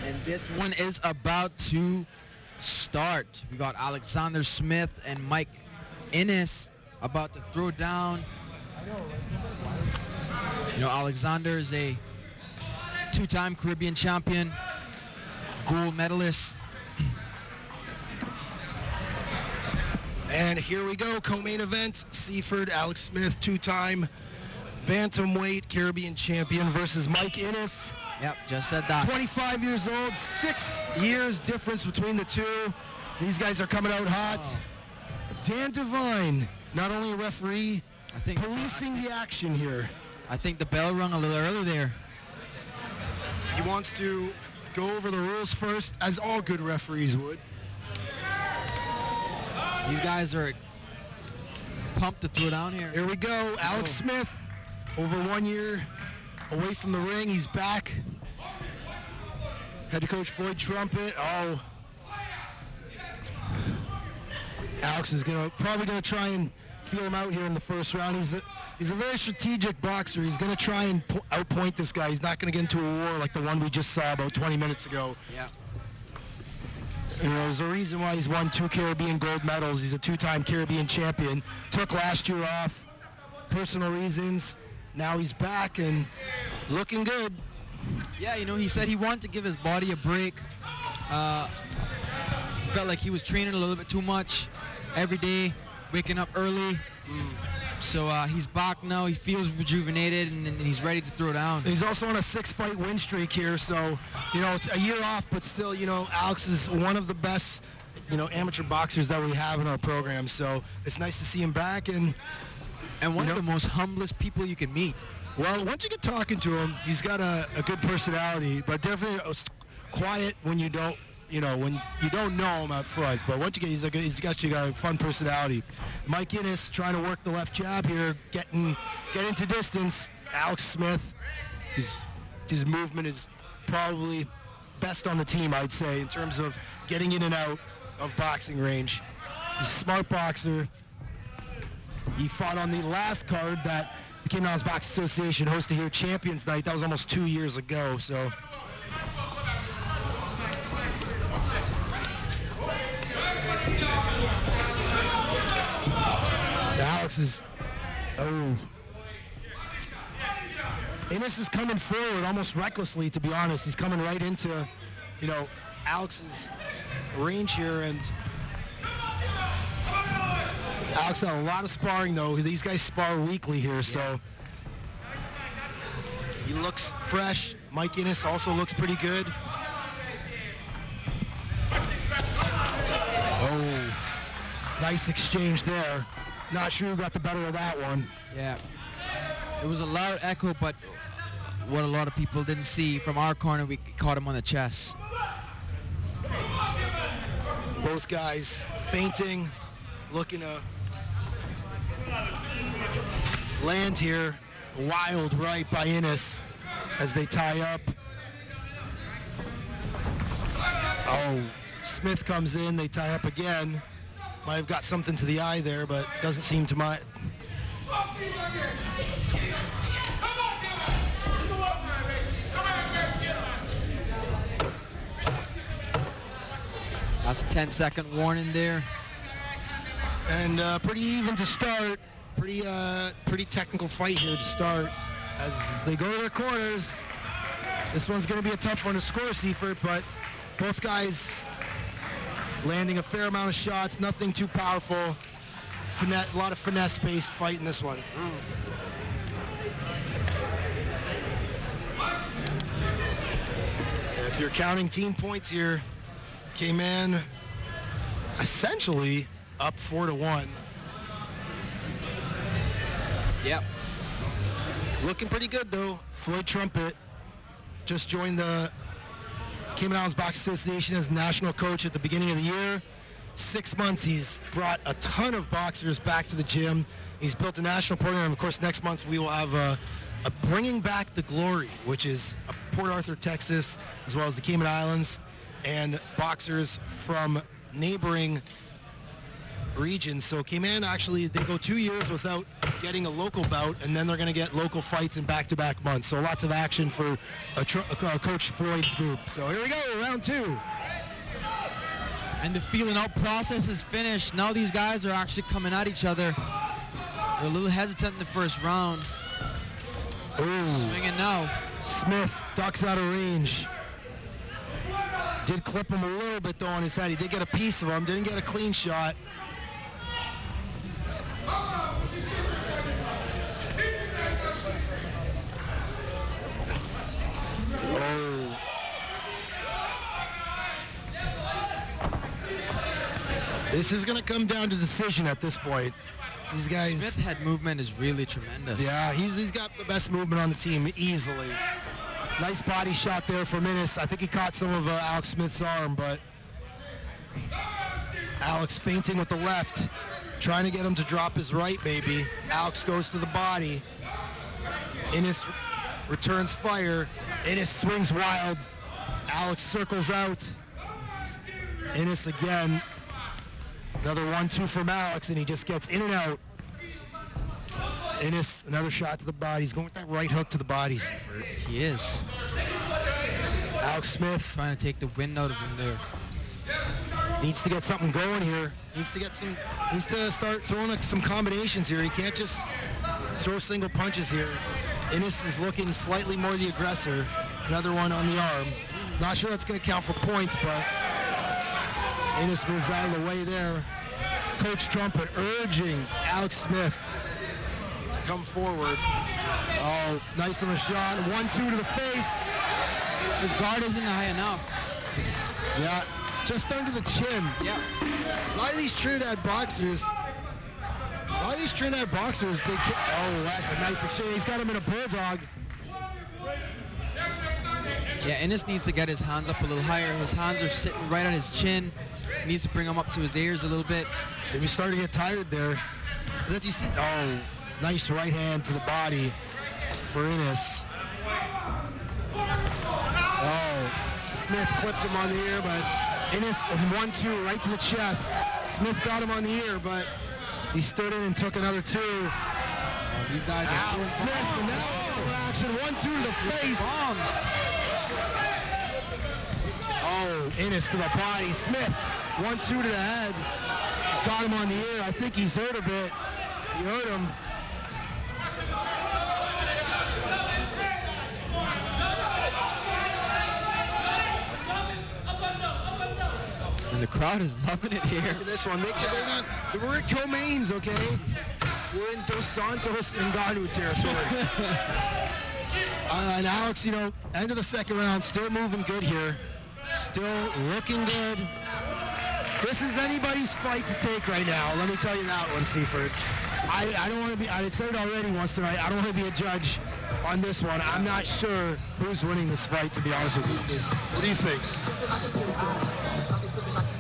And this one is about to start. We got Alexander Smith and Mike Ennis about to throw down. You know, Alexander is a 2-time Caribbean champion, gold medalist. And here we go, co-main event. Seaford, Alex Smith, 2-time bantamweight Caribbean champion versus Mike Ennis. Yep, just said that. 25 years old, 6 years difference between the two. These guys are coming out hot. Dan Devine, not only a referee, policing the action here. I think the bell rung a little early there. He wants to go over the rules first, as all good referees would. These guys are pumped to throw down here. Here we go. Alex Smith, over 1 year away from the ring. He's back. Head coach Floyd Trumpet. Oh. Alex is probably gonna try and feel him out here in the first round. He's a very strategic boxer. He's gonna try and outpoint this guy. He's not gonna get into a war like the one we just saw about 20 minutes ago. Yeah. You know, there's a reason why he's won 2 Caribbean gold medals. He's a 2-time Caribbean champion. Took last year off, personal reasons. Now he's back and looking good. Yeah, you know, he said he wanted to give his body a break. Felt like he was training a little bit too much every day, waking up early. So he's back now. He feels rejuvenated and he's ready to throw down. He's also on a 6-fight win streak here. So, you know, it's a year off, but still, you know, Alex is one of the best, you know, amateur boxers that we have in our program. So it's nice to see him back and one of the most humblest people you can meet. Well, once you get talking to him, he's got a good personality, but definitely quiet when you don't, you know, when you don't know him at first. But once you get, he's actually got a fun personality. Mike Ennis trying to work the left jab here, get into distance. Alex Smith, his movement is probably best on the team, I'd say, in terms of getting in and out of boxing range. He's a smart boxer. He fought on the last card that the Cayman Islands Boxing Association hosted here, Champions Night. That was almost 2 years ago, so. Alex is, Ennis is coming forward almost recklessly, to be honest. He's coming right into, you know, Alex's range here, and Alex had a lot of sparring, though. These guys spar weekly here, so he looks fresh. Mike Ennis also looks pretty good. Oh, nice exchange there. Not sure who got the better of that one. Yeah, it was a loud echo, but what a lot of people didn't see from our corner, we caught him on the chest. Both guys feinting, looking to land here. Wild right by Ennis as they tie up. Oh, Smith comes in, they tie up again. Might have got something to the eye there, but doesn't seem to mind. That's a 10-second warning there. And pretty even to start. Pretty technical fight here to start. As they go to their corners, this one's going to be a tough one to score, Seifert, but both guys landing a fair amount of shots, nothing too powerful. A lot of finesse-based fight in this one. If you're counting team points here, Cayman essentially up 4-1. Yep. Looking pretty good though. Floyd Trumpet just joined the Cayman Islands Box Association as national coach at the beginning of the year. 6 months, he's brought a ton of boxers back to the gym. He's built a national program. Of course, next month we will have a Bringing Back the Glory, which is Port Arthur, Texas, as well as the Cayman Islands, and boxers from neighboring regions. So Cayman actually, they go 2 years without getting a local bout, and then they're going to get local fights in back-to-back months. So lots of action for Coach Floyd's group. So here we go, round 2. And the feeling out process is finished. Now these guys are actually coming at each other. They're a little hesitant in the first round. Ooh. Swinging now. Smith ducks out of range. Did clip him a little bit though on his head. He did get a piece of him, didn't get a clean shot. Oh. This is going to come down to decision at this point. These guys. Smith head movement is really tremendous. Yeah, he's got the best movement on the team easily. Nice body shot there from Ennis. I think he caught some of Alex Smith's arm, but Alex feinting with the left, trying to get him to drop his right, maybe. Alex goes to the body. Ennis returns fire. Ennis swings wild. Alex circles out. Ennis again. Another 1-2 from Alex, and he just gets in and out. Ennis, another shot to the body. He's going with that right hook to the body. He is. Alex Smith trying to take the wind out of him there. Needs to get something going here. Needs to start throwing some combinations here. He can't just throw single punches here. Ennis is looking slightly more the aggressor. Another one on the arm. Not sure that's going to count for points, but Ennis moves out of the way there. Coach Trumpet urging Alex Smith to come forward. Oh, nice on the shot. 1-2 to the face. His guard isn't high enough. Yeah, just under the chin. Yeah. A lot of these Trinidad boxers, they get, oh, that's a nice exchange. He's got him in a bulldog. Yeah, Ennis needs to get his hands up a little higher. His hands are sitting right on his chin. He needs to bring them up to his ears a little bit. Maybe starting to get tired there. That you see, oh, nice right hand to the body for Ennis. Oh, Smith clipped him on the ear, but Ennis 1-2 right to the chest. Smith got him on the ear, but he stood in and took another 2. These guys are doing Smith, and now action. 1-2 to the face. Bombs. Oh, Ennis to the body. Smith, 1-2 to the head. Got him on the ear. I think he's hurt a bit. He hurt him. And the crowd is loving it here. Look at this one. We're at Comains, okay? We're in Dos Santos and Ganu territory. And Alex, end of the second round, still moving good here. Still looking good. This is anybody's fight to take right now. Let me tell you that one, Seifert. I don't want to be, I said it already once tonight, I don't want to be a judge on this one. I'm not sure who's winning this fight, to be honest with you. What do you think?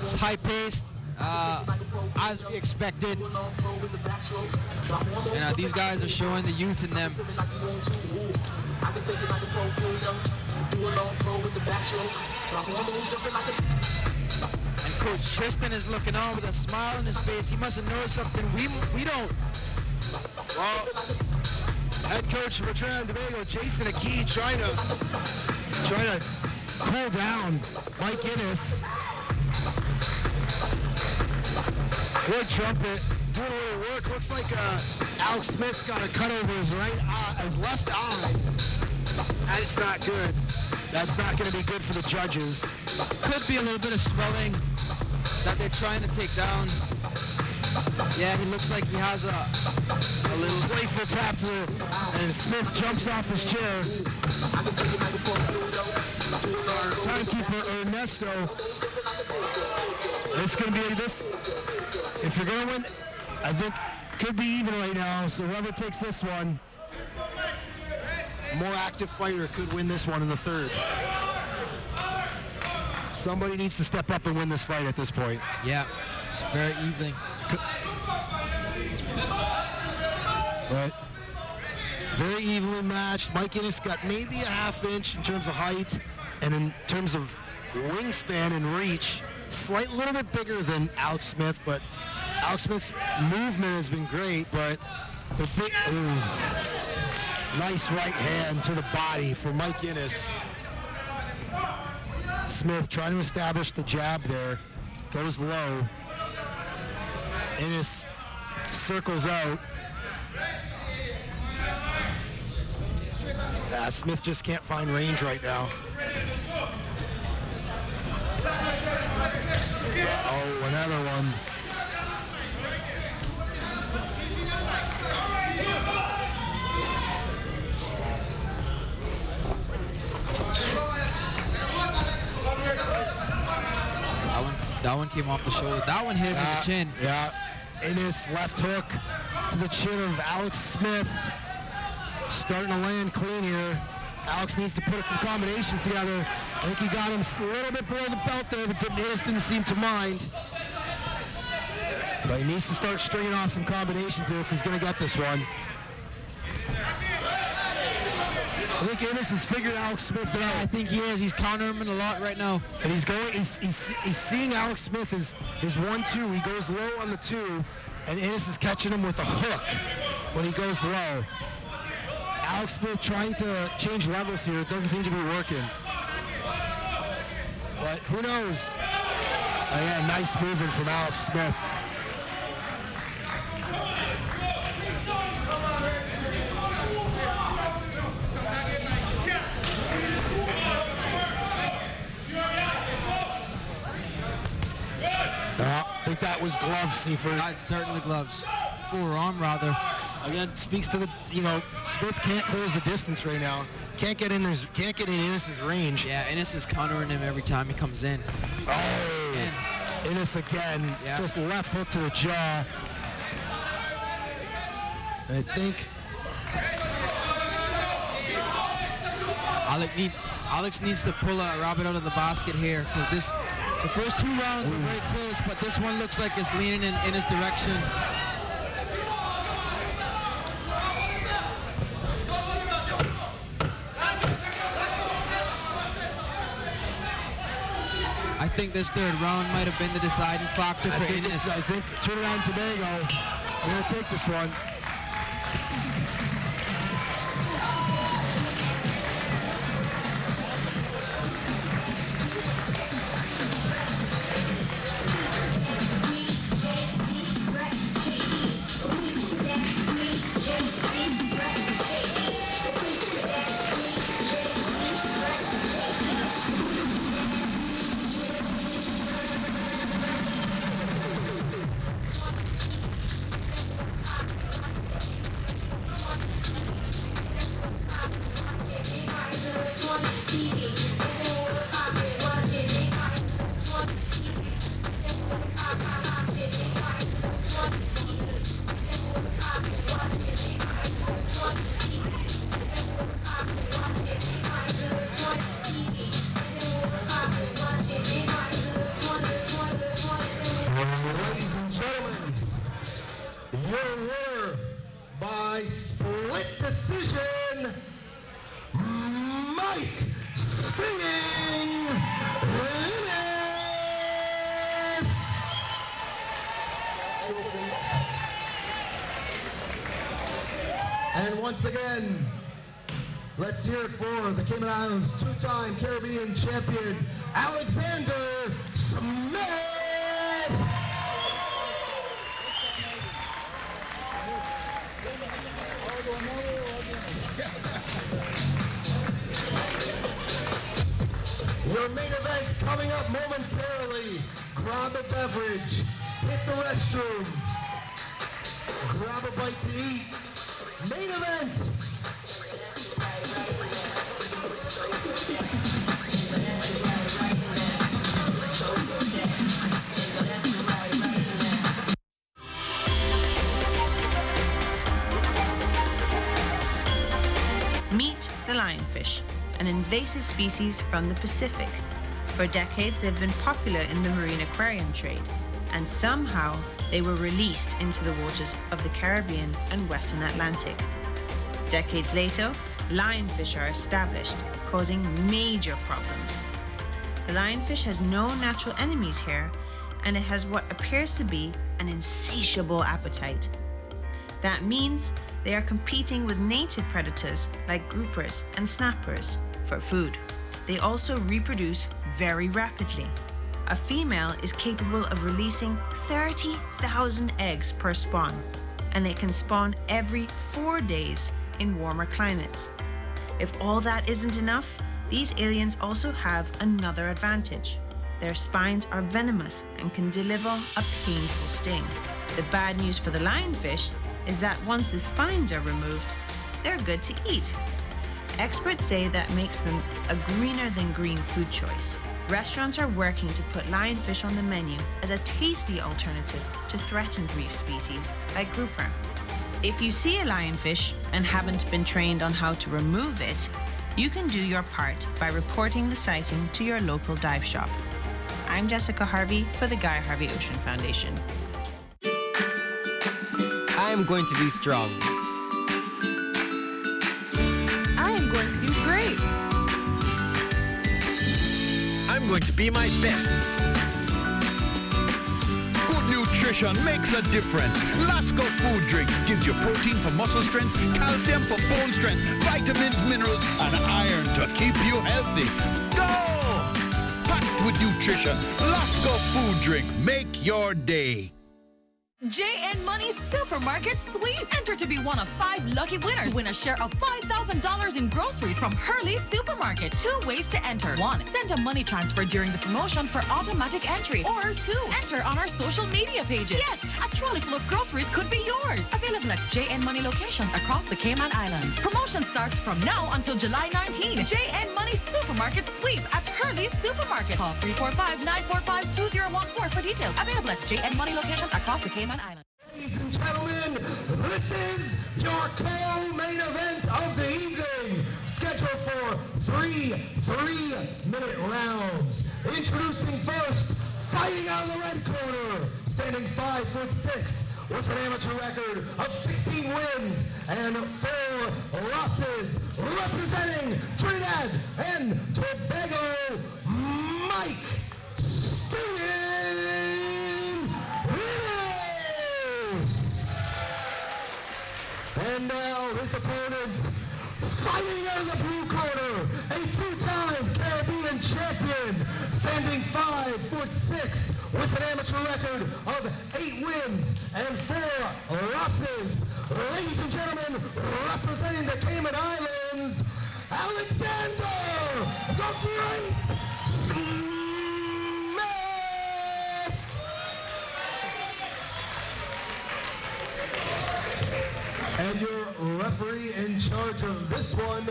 It's high-paced, as we expected. And these guys are showing the youth in them. And Coach Tristan is looking on with a smile on his face. He must have noticed something we don't. Well, head coach for Trinidad and Tobago, Jason Akey, trying to cool down Mike Ennis. Floyd Trumpet doing a little work. Looks like Alex Smith's got a cut over his his left eye. That's not good. That's not going to be good for the judges. Could be a little bit of swelling that they're trying to take down. Yeah, he looks like he has a little playful tap and Smith jumps off his chair. It's our timekeeper Ernesto. It's going to be this. If you're going to win, I think could be even right now. So whoever takes this one, more active fighter could win this one in the third. Somebody needs to step up and win this fight at this point. Yeah, it's very even. But very evenly matched. Mike Ennis got maybe a half inch in terms of height, and in terms of wingspan and reach, little bit bigger than Alex Smith, but Alex Smith's movement has been great, but the big, nice right hand to the body for Mike Ennis. Smith trying to establish the jab there, goes low. Ennis circles out. Smith just can't find range right now. Oh, another one. That one came off the shoulder. That one hit him in the chin. Yeah. Ennis left hook to the chin of Alex Smith. Starting to land clean here. Alex needs to put some combinations together. I think he got him a little bit below the belt there, but Ennis didn't seem to mind. But he needs to start stringing off some combinations here if he's going to get this one. I think Ennis has figured Alex Smith out. I think he is. He's countering him a lot right now. And he's seeing Alex Smith his 1-2. He goes low on the 2, and Ennis is catching him with a hook when he goes low. Alex Smith trying to change levels here. It doesn't seem to be working. But who knows? Yeah, nice movement from Alex Smith. I think that was gloves, Seaford. That's certainly gloves. Forearm, rather. Again, speaks to the, Smith can't close the distance right now. Can't get in Ennis's range. Yeah, Ennis is countering him every time he comes in. Oh, Ennis again. Yeah. Just left hook to the jaw. And I think Alex needs to pull a rabbit out of the basket here, because the first 2 rounds were very close, but this one looks like it's leaning in his direction. I think this third round might have been the deciding factor for Ennis. I think Trinidad and Tobago are going to take this one. Once again, let's hear it for the Cayman Islands 2-time Caribbean champion, Alexander Smith. Your main event coming up momentarily. Grab a beverage, hit the restroom, grab a bite to eat. Main event. Meet the lionfish, an invasive species from the Pacific. For decades, they've been popular in the marine aquarium trade, and somehow they were released into the waters of the Caribbean and Western Atlantic. Decades later, lionfish are established, causing major problems. The lionfish has no natural enemies here, and it has what appears to be an insatiable appetite. That means they are competing with native predators like groupers and snappers for food. They also reproduce very rapidly. A female is capable of releasing 30,000 eggs per spawn, and it can spawn every 4 days in warmer climates. If all that isn't enough, these aliens also have another advantage. Their spines are venomous and can deliver a painful sting. The bad news for the lionfish is that once the spines are removed, they're good to eat. Experts say that makes them a greener than green food choice. Restaurants are working to put lionfish on the menu as a tasty alternative to threatened reef species like grouper. If you see a lionfish and haven't been trained on how to remove it, you can do your part by reporting the sighting to your local dive shop. I'm Jessica Harvey for the Guy Harvey Ocean Foundation. I am going to be strong. I am going to do great. I'm going to be my best. Good nutrition makes a difference. Lasco food drink gives you protein for muscle strength, calcium for bone strength, vitamins, minerals, and iron to keep you healthy. Go! Packed with nutrition. Lasco food drink. Make your day. JN Money Supermarket Sweep. Enter to be one of 5 lucky winners. Win a share of $5,000 in groceries from Hurley's Supermarket. 2 ways to enter. 1. Send a money transfer during the promotion for automatic entry. Or 2. Enter on our social media pages. Yes, a trolley full of groceries could be yours. Available at JN Money locations across the Cayman Islands. Promotion starts from now until July 19. JN Money Supermarket Sweep at Hurley's Supermarket. Call 345-945-2014 for details. Available at JN Money locations across the Cayman Islands. Ladies and gentlemen, this is your co-main event of the evening, scheduled for 3 3-minute rounds. Introducing first, fighting out of the red corner, standing 5'6", with an amateur record of 16 wins and 4 losses, representing Trinidad and Tobago, Mike Steven. And now his opponent, fighting out of the blue corner, a 2-time Caribbean champion, standing 5'6", with an amateur record of 8 wins and 4 losses. Ladies and gentlemen, representing the Cayman Islands, Alexander the Great. And your referee in charge of this one,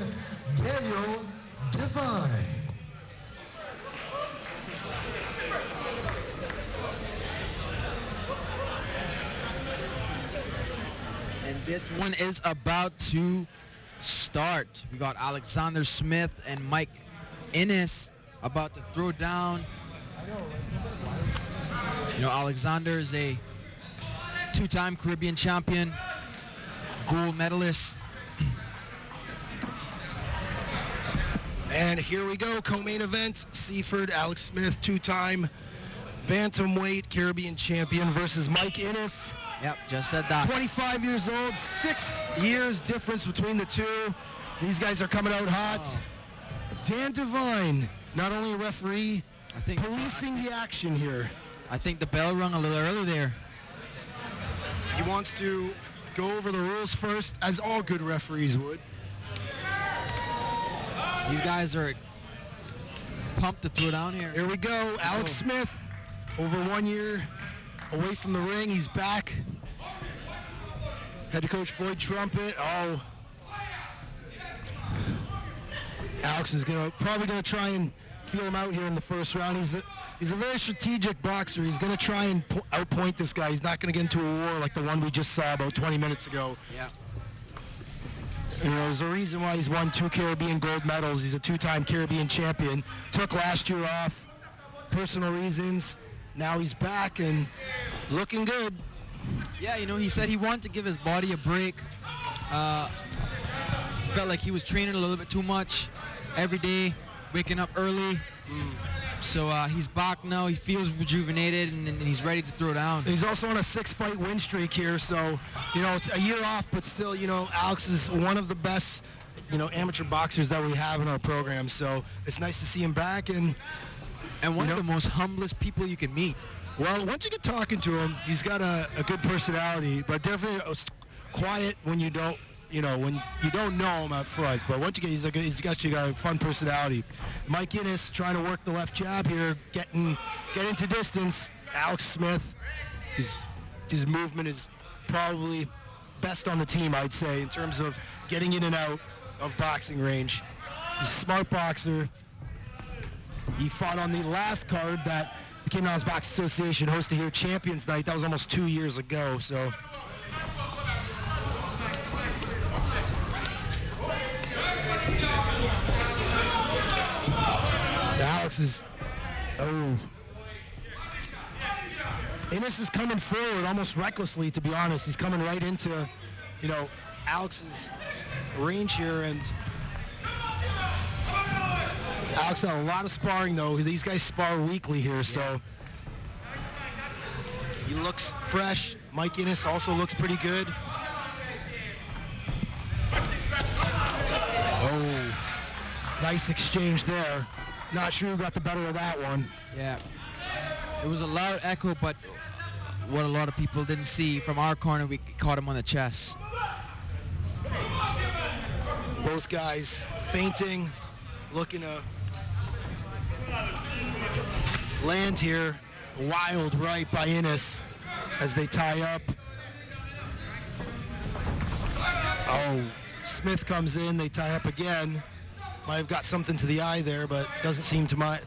Daniel Devine. And this one is about to start. We got Alexander Smith and Mike Ennis about to throw down. You know, Alexander is a 2-time Caribbean champion, gold medalist. And here we go, co-main event. Seaford, Alex Smith, 2-time bantamweight Caribbean champion versus Mike Ennis. Yep, just said that. 25 years old, 6 years difference between the two. These guys are coming out hot. Oh. Dan Devine, not only a referee, policing the action here. I think the bell rung a little early there. He wants to go over the rules first, as all good referees would. These guys are pumped to throw down here. Here we go. Alex Smith, over 1 year away from the ring. He's back. Head coach Floyd Trumpet. Oh. Alex is probably going to try and feel him out here in the first round. He's a very strategic boxer. He's going to try and outpoint this guy. He's not going to get into a war like the one we just saw about 20 minutes ago. Yeah. You know, there's a reason why he's won 2 Caribbean gold medals. He's a 2-time Caribbean champion. Took last year off, personal reasons. Now he's back and looking good. Yeah, you know, he said he wanted to give his body a break. Felt like he was training a little bit too much every day, waking up early. So he's back now. He feels rejuvenated, and he's ready to throw down. He's also on a 6-fight win streak here, so, you know, it's a year off, but still, you know, Alex is one of the best, you know, amateur boxers that we have in our program. So it's nice to see him back, and one of the most humblest people you can meet. Well, once you get talking to him, he's got a good personality, but definitely quiet when you don't. You know, when you don't know him at first, but once you get, he's actually got a fun personality. Mike Ennis trying to work the left jab here, get into distance. Alex Smith, his movement is probably best on the team, I'd say, in terms of getting in and out of boxing range. He's a smart boxer. He fought on the last card that the Cayman Islands Boxing Association hosted here, Champions Night. That was almost 2 years ago, so. Alex is, Ennis is coming forward almost recklessly, to be honest. He's coming right into, you know, Alex's range here, and Alex had a lot of sparring, though. These guys spar weekly here, so he looks fresh. Mike Ennis also looks pretty good. Oh, nice exchange there. Not sure who got the better of that one. Yeah. It was a loud echo, but what a lot of people didn't see from our corner, we caught him on the chest. Both guys feinting, looking to land here. Wild right by Ennis as they tie up. Oh, Smith comes in, they tie up again. Might have got something to the eye there, but doesn't seem to mind.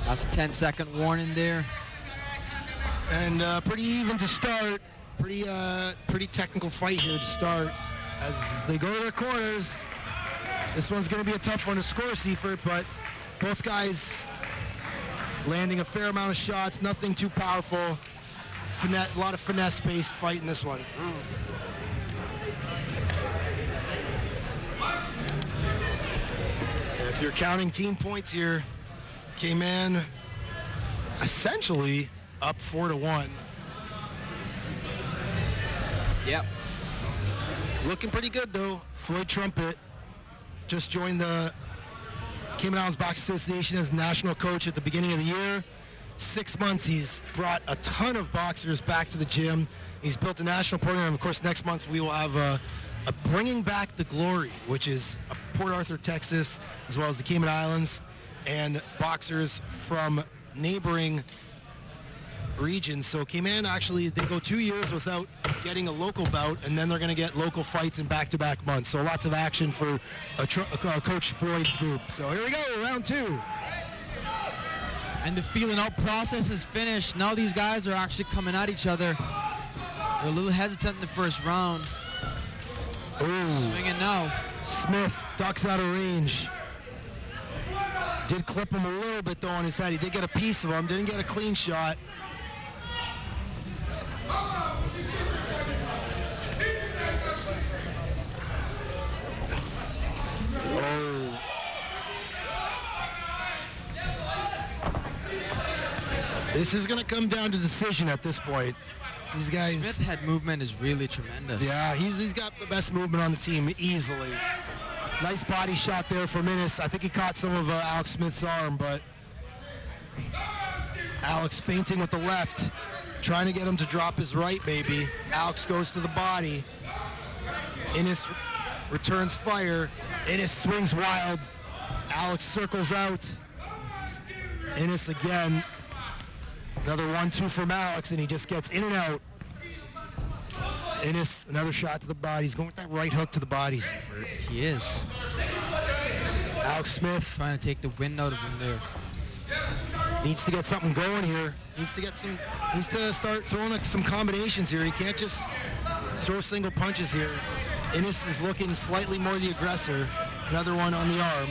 That's a 10-second warning there. And pretty even to start. Pretty technical fight here to start. As they go to their corners, this one's going to be a tough one to score, Seifert, but both guys landing a fair amount of shots, nothing too powerful. A lot of finesse-based fight in this one. If you're counting team points here, Cayman essentially up 4-1. Yep. Looking pretty good, though. Floyd Trumpet just joined the Cayman Islands Boxing Association as national coach at the beginning of the year. 6 months, he's brought a ton of boxers back to the gym. He's built a national program. Of course, next month we will have a Bringing Back the Glory, which is Port Arthur, Texas, as well as the Cayman Islands, and boxers from neighboring regions. So Cayman, actually, they go 2 years without getting a local bout, and then they're going to get local fights in back-to-back months. So lots of action for Coach Floyd's group. So here we go, round 2. And the feeling out process is finished. Now these guys are actually coming at each other. They're a little hesitant in the first round. Ooh. Swinging now. Smith ducks out of range. Did clip him a little bit, though, on his head. He did get a piece of him. Didn't get a clean shot. Oh. This is going to come down to decision at this point. These guys. Smith head movement is really tremendous. Yeah, he's got the best movement on the team easily. Nice body shot there from Ennis. I think he caught some of Alex Smith's arm, but Alex feinting with the left. trying to get him to drop his right, maybe. Alex goes to the body. Ennis returns fire. Ennis swings wild. Alex circles out. Ennis again. Another 1-2 from Alex, and he just gets in and out. Ennis, another shot to the body. He's going with that right hook to the bodies. He is. Alex Smith trying to take the wind out of him there. Needs to get something going here. Needs to start throwing like some combinations here. He can't just throw single punches here. Ennis is looking slightly more the aggressor. Another one on the arm.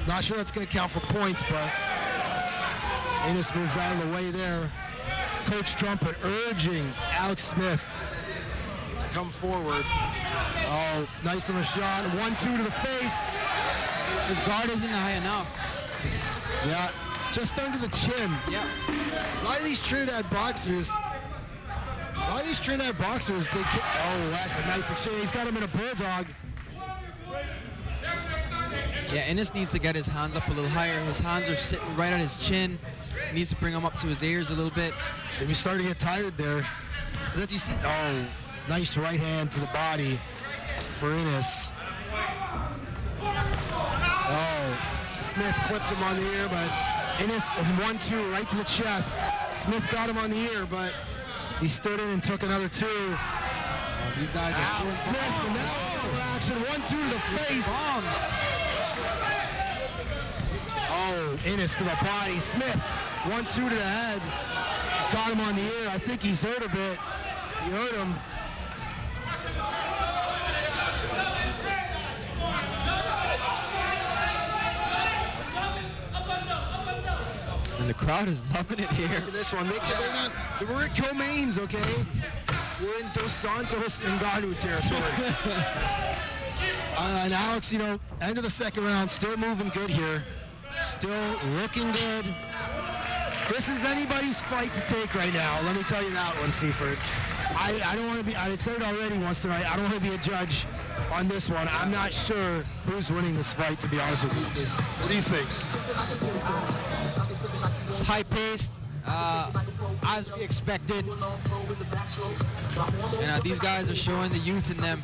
Not sure that's going to count for points, but Ennis moves out of the way there. Coach Trumpet urging Alex Smith to come forward. Oh, nice on the shot. 1-2 to the face. His guard isn't high enough. Yeah, just under the chin. Yeah. A lot of these Trinidad boxers, they oh, that's a nice exchange. He's got him in a bulldog. Yeah, Ennis needs to get his hands up a little higher. His hands are sitting right on his chin. He needs to bring them up to his ears a little bit. Maybe starting to get tired there. That you see? Oh, nice right hand to the body for Ennis. Oh, Smith clipped him on the ear, but Ennis 1-2 right to the chest. Smith got him on the ear, but he stood in and took another 2. These guys are Smith, and now action. 1-2 to the face. Bombs. Oh, Ennis to the body. Smith, 1-2 to the head. Got him on the ear. I think he's hurt a bit. He hurt him. And the crowd is loving it here. Look at this one. We're at Comains, okay? We're in Dos Santos and Ganu territory. And Alex, end of the second round, still moving good here. Still looking good. This is anybody's fight to take right now. Let me tell you that one, Seaford. I don't want to be, I said it already once tonight, I don't want to be a judge on this one. I'm not sure who's winning this fight, to be honest with you. What do you think? It's high-paced, as we expected. And these guys are showing the youth in them.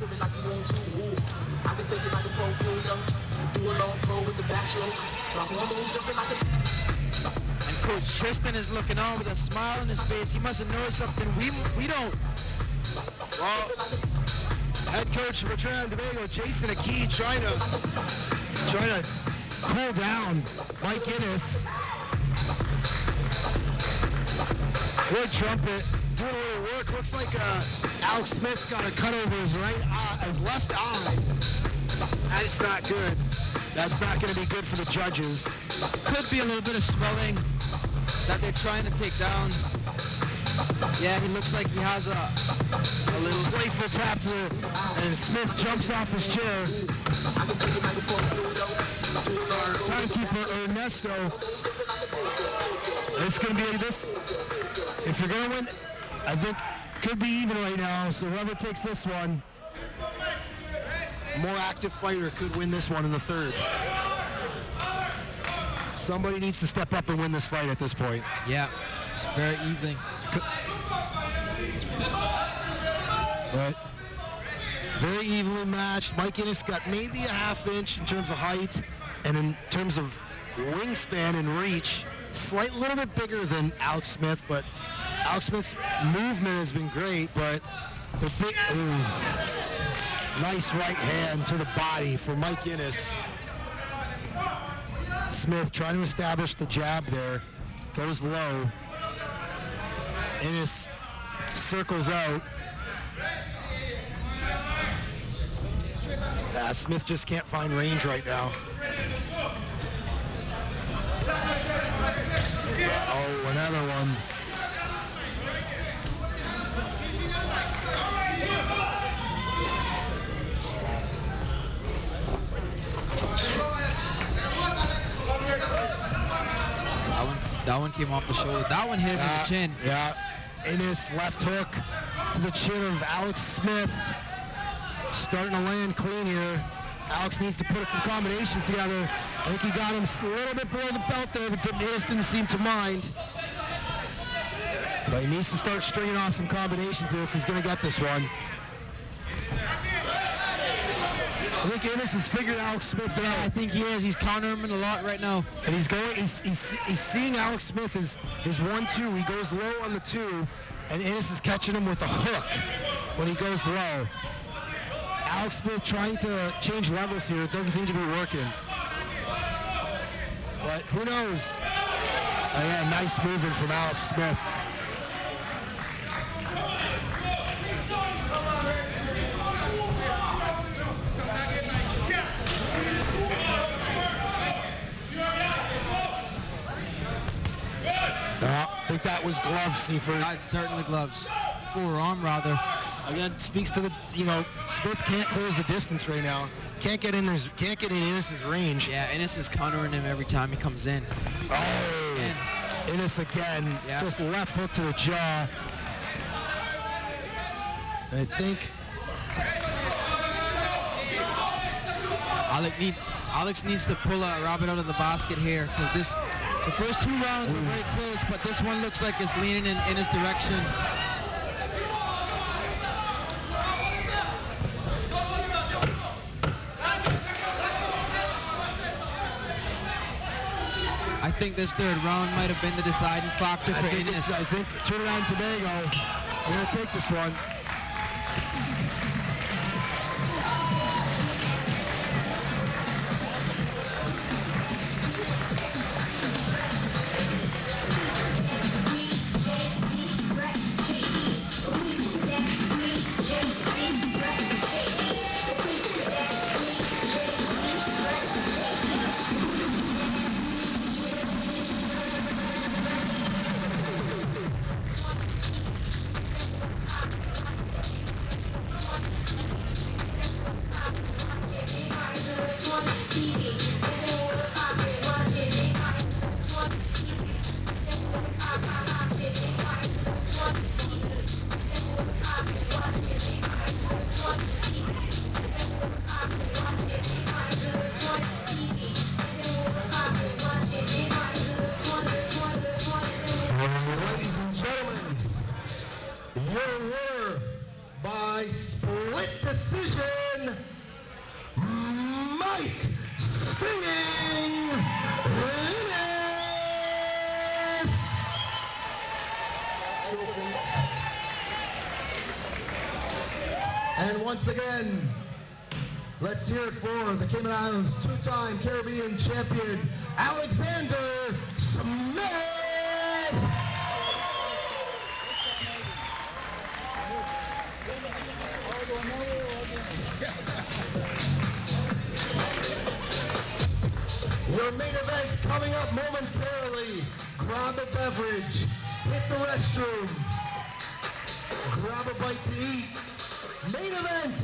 And Coach Tristan is looking on with a smile on his face. He must have noticed something we don't. Well, head coach for Trinidad and Tobago, Jason Akey, trying to cool down Mike Ennis. Floyd Trumpet doing a little work. Looks like Alex Smith's got a cut over his his left eye. And it's not good. That's not going to be good for the judges. Could be a little bit of swelling that they're trying to take down. Yeah, he looks like he has a little playful tap and Smith jumps off his chair. It's our timekeeper, Ernesto. It's going to be this. If you're going to win, I think could be even right now. So whoever takes this one, more active fighter could win this one in the third. Somebody needs to step up and win this fight at this point. Yeah, it's very even. But very evenly matched. Mike Ennis got maybe a half inch in terms of height, and in terms of wingspan and reach, little bit bigger than Alex Smith, but Alex Smith's movement has been great, but the big, nice right hand to the body for Mike Ennis. Smith trying to establish the jab there, goes low. Ennis circles out. Smith just can't find range right now. Oh, another one. That one came off the shoulder. That one hit him in the chin. Yeah. Ennis left hook to the chin of Alex Smith. Starting to land clean here. Alex needs to put some combinations together. I think he got him a little bit below the belt there, but Ennis didn't seem to mind. But he needs to start stringing off some combinations here if he's going to get this one. I think Ennis has figured Alex Smith out. I think he is. He's countering him a lot right now. And he's seeing Alex Smith his 1-2. He goes low on the 2, and Ennis is catching him with a hook when he goes low. Alex Smith trying to change levels here. It doesn't seem to be working. But who knows? Oh, yeah, nice movement from Alex Smith. I think that was gloves, Seaford. That's certainly gloves. Forearm, rather. Again, speaks to the, Smith can't close the distance right now. Can't get in Ennis's range. Yeah, Ennis is countering him every time he comes in. Oh, and Ennis again. Yeah. Just left hook to the jaw. And I think Alex needs to pull a rabbit out of the basket here, because the first 2 rounds were very close, but this one looks like it's leaning in his direction. I think this 3rd round might have been the deciding factor for Ennis. I think Trinidad and Tobago are going to take this one. And once again, let's hear it for the Cayman Islands 2-time Caribbean champion, Alexander Smith! Your main event coming up momentarily. Grab a beverage, hit the restroom, grab a bite to eat. Main event!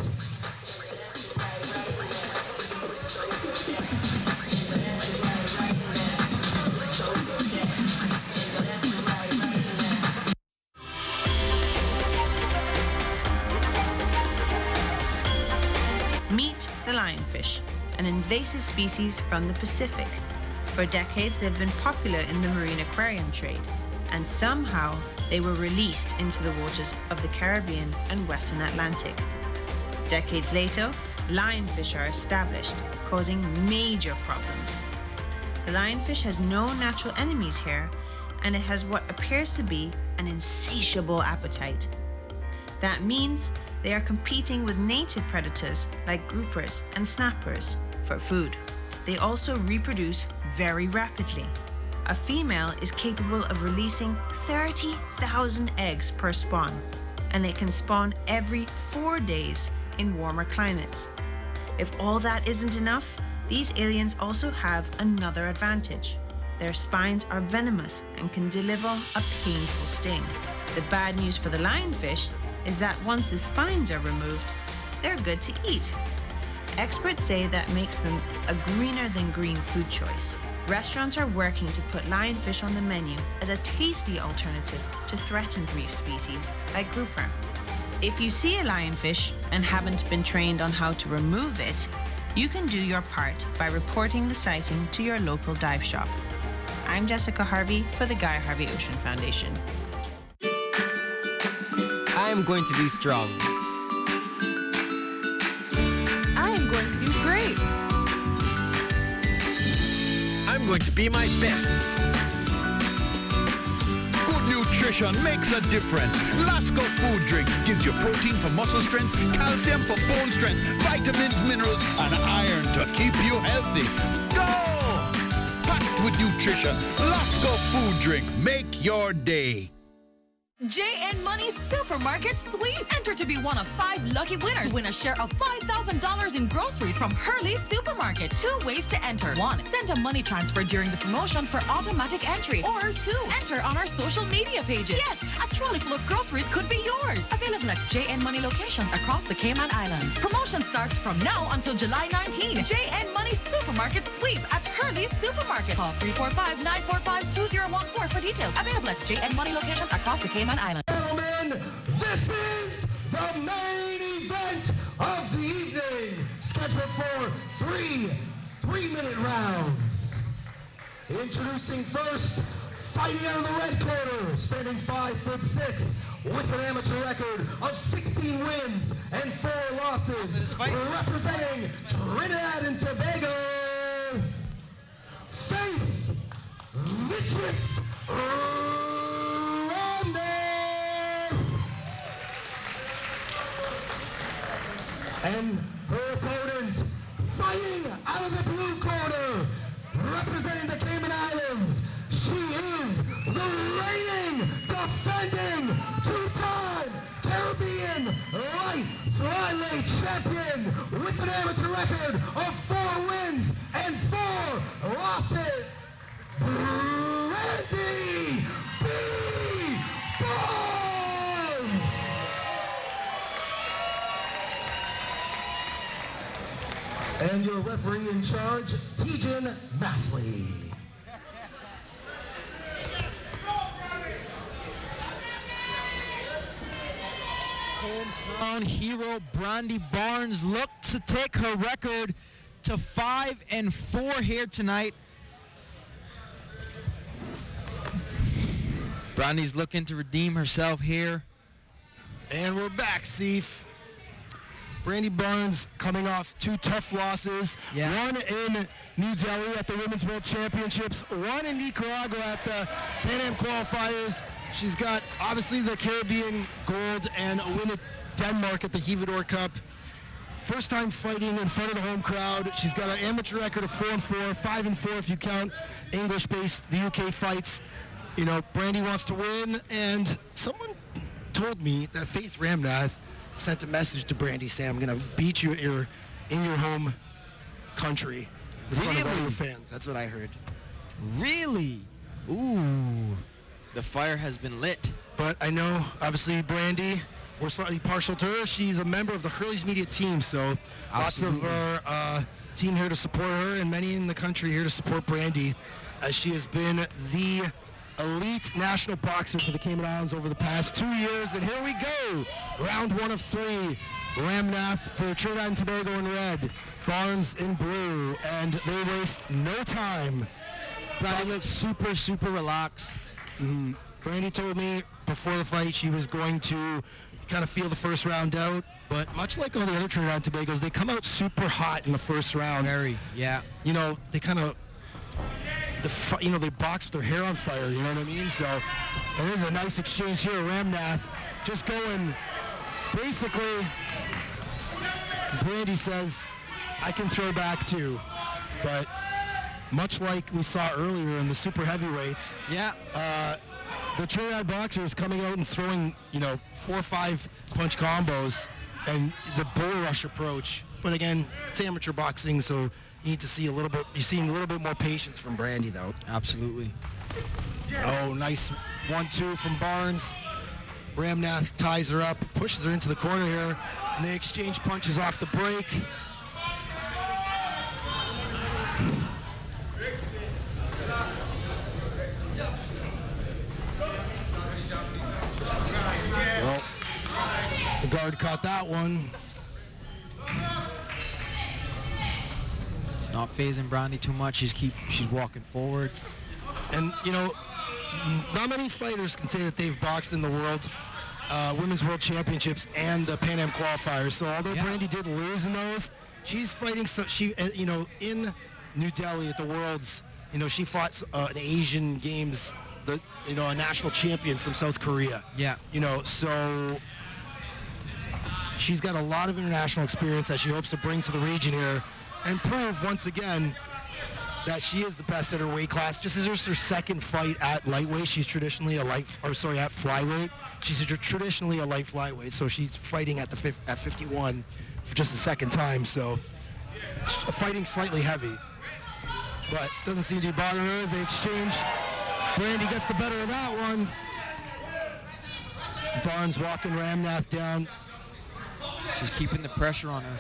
Meet the lionfish, an invasive species from the Pacific. For decades, they've been popular in the marine aquarium trade, and somehow they were released into the waters of the Caribbean and Western Atlantic. Decades later, lionfish are established, causing major problems. The lionfish has no natural enemies here, and it has what appears to be an insatiable appetite. That means they are competing with native predators like groupers and snappers for food. They also reproduce very rapidly. A female is capable of releasing 30,000 eggs per spawn, and it can spawn every 4 days in warmer climates. If all that isn't enough, these aliens also have another advantage. Their spines are venomous and can deliver a painful sting. The bad news for the lionfish is that once the spines are removed, they're good to eat. Experts say that makes them a greener than green food choice. Restaurants are working to put lionfish on the menu as a tasty alternative to threatened reef species like grouper. If you see a lionfish and haven't been trained on how to remove it, you can do your part by reporting the sighting to your local dive shop. I'm Jessica Harvey for the Guy Harvey Ocean Foundation. I am going to be strong. I am going to do great. I'm going to be my best. Good nutrition makes a difference. Lasco food drink gives you protein for muscle strength, calcium for bone strength, vitamins, minerals, and iron to keep you healthy. Go! Packed with nutrition. Lasco food drink. Make your day. JN Money Supermarket Sweep. Enter to be one of 5 lucky winners. Win a share of $5,000 in groceries from Hurley's Supermarket. 2 ways to enter. 1. Send a money transfer during the promotion for automatic entry. Or 2. Enter on our social media pages. Yes, a trolley full of groceries could be yours. Available at JN Money locations across the Cayman Islands. Promotion starts from now until July 19. JN Money Supermarket Sweep at Hurley's Supermarket. Call 345-945-2014 for details. Available at JN Money locations across the Cayman Islands. Gentlemen, this is the main event of the evening, scheduled for 3 3-minute rounds. Introducing first, fighting out of the red corner, standing 5'6", with an amateur record of 16 wins and 4 losses, representing Trinidad and Tobago, Faith Mistress and her opponent, fighting out of the blue corner, representing the Cayman Islands, she is the reigning, defending, 2-time Caribbean Light Flyweight Champion with an amateur record of 4 wins and 4 losses, Brandy Barnes! And your referee in charge, Jaden Massley. Hometown hero Brandy Barnes looked to take her record to 5-4 here tonight. Brandy's looking to redeem herself here. And we're back, Seif. Brandy Barnes coming off 2 tough losses. Yeah. One in New Delhi at the Women's World Championships. One in Nicaragua at the Pan Am qualifiers. She's got, obviously, the Caribbean gold and a win at Denmark at the Hevador Cup. First time fighting in front of the home crowd. She's got an amateur record of 4-4, 5-4 if you count English-based, the UK fights. You know, Brandy wants to win, and someone told me that Faith Ramnath sent a message to Brandy saying, I'm going to beat you in your home country in front of all your fans. That's what I heard. Really? Ooh. The fire has been lit. But I know, obviously, Brandy, we're slightly partial to her. She's a member of the Hurley's Media team, so Absolutely. lots of our team here to support her and many in the country here to support Brandy, as she has been the elite national boxer for the Cayman Islands over the past 2 years. And here we go. Round 1 of 3. Ramnath for Trinidad and Tobago in red. Barnes in blue. And they waste no time. Brandy looks super, super relaxed. Brandy told me before the fight she was going to kind of feel the first round out. But much like all the other Trinidad and Tobagos, they come out super hot in the first round. Very, yeah. You know, they kind of... they box with their hair on fire, you know what I mean? So, and this is a nice exchange here. Ramnath just going, basically, Brandy says, I can throw back too. But much like we saw earlier in the super heavyweights, the Trinidad boxers coming out and throwing, 4 or 5 punch combos and the bull rush approach. But again, it's amateur boxing, so you need to see a little bit, you're seeing a little bit more patience from Brandy, though. Absolutely. Oh, nice 1-2 from Barnes. Ramnath ties her up, pushes her into the corner here, and they exchange punches off the break. Well, the guard caught that one. It's not phasing Brandy too much. She's walking forward. And, not many fighters can say that they've boxed in the world Women's World Championships and the Pan Am qualifiers. So although Brandy did lose in those, she's fighting. In New Delhi at the Worlds, she fought an Asian Games, a national champion from South Korea. Yeah. So she's got a lot of international experience that she hopes to bring to the region here and prove once again that she is the best at her weight class. Just as it's her second fight at lightweight, she's traditionally at flyweight. She's traditionally a light flyweight, so she's fighting at 51 for just the second time. So fighting slightly heavy, but doesn't seem to bother her as they exchange. Brandy gets the better of that one. Barnes walking Ramnath down. She's keeping the pressure on her.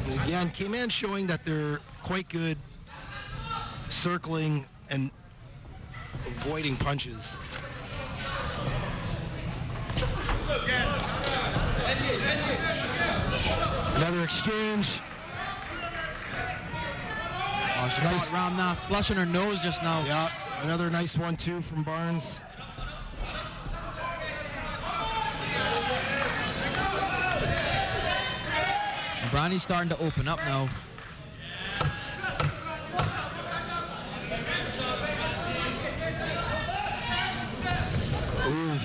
And again, Cayman showing that they're quite good circling and avoiding punches. Another exchange. Oh, she nice round now, flushing her nose just now. Yeah, another nice 1-2 from Barnes. Brandy's starting to open up now. Ooh.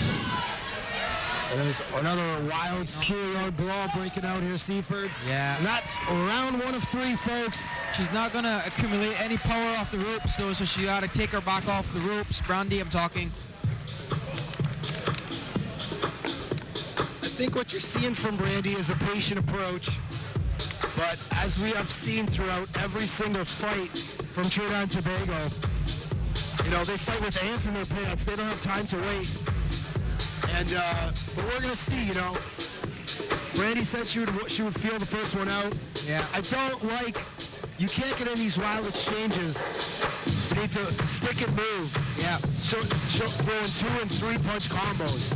There's another wild schoolyard brawl breaking out here, Seaford. Yeah. And that's round 1 of 3, folks. She's not going to accumulate any power off the ropes, though, so she got to take her back off the ropes. Brandy, I'm talking. I think what you're seeing from Brandy is a patient approach. But as we have seen throughout every single fight from Trinidad and Tobago, they fight with ants in their pants. They don't have time to waste. And but we're gonna see. Brandy said she would feel the first one out. Yeah. I don't like. You can't get in these wild exchanges. You need to stick and move. Yeah. Throwing 2 and 3 punch combos.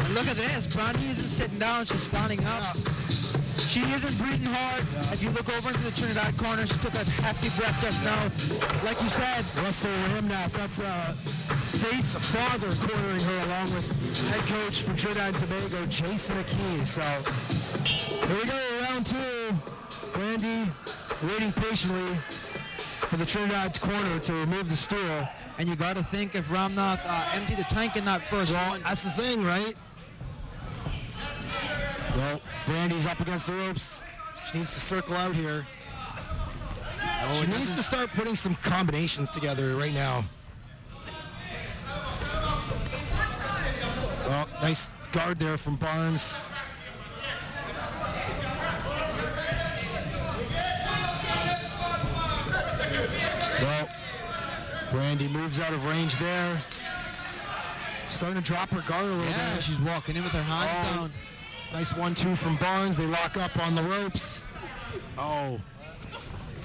And look at this. Brandy isn't sitting down. She's standing up. Yeah. She isn't breathing hard. Yeah. If you look over into the Trinidad corner, she took a hefty breath just now. Like you said, Russell Ramnath, that's Faith's father cornering her along with head coach from Trinidad and Tobago, Jason Akey. So here we go, round 2. Brandy waiting patiently for the Trinidad corner to remove the stool. And you got to think if Ramnath emptied the tank in that first one. That's the thing, right? Well, Brandy's up against the ropes. She needs to circle out here. She needs to start putting some combinations together right now. Well, nice guard there from Barnes. Well, Brandy moves out of range there. Starting to drop her guard a little bit. Yeah, she's walking in with her hands down. Nice 1-2 from Barnes. They lock up on the ropes. Oh,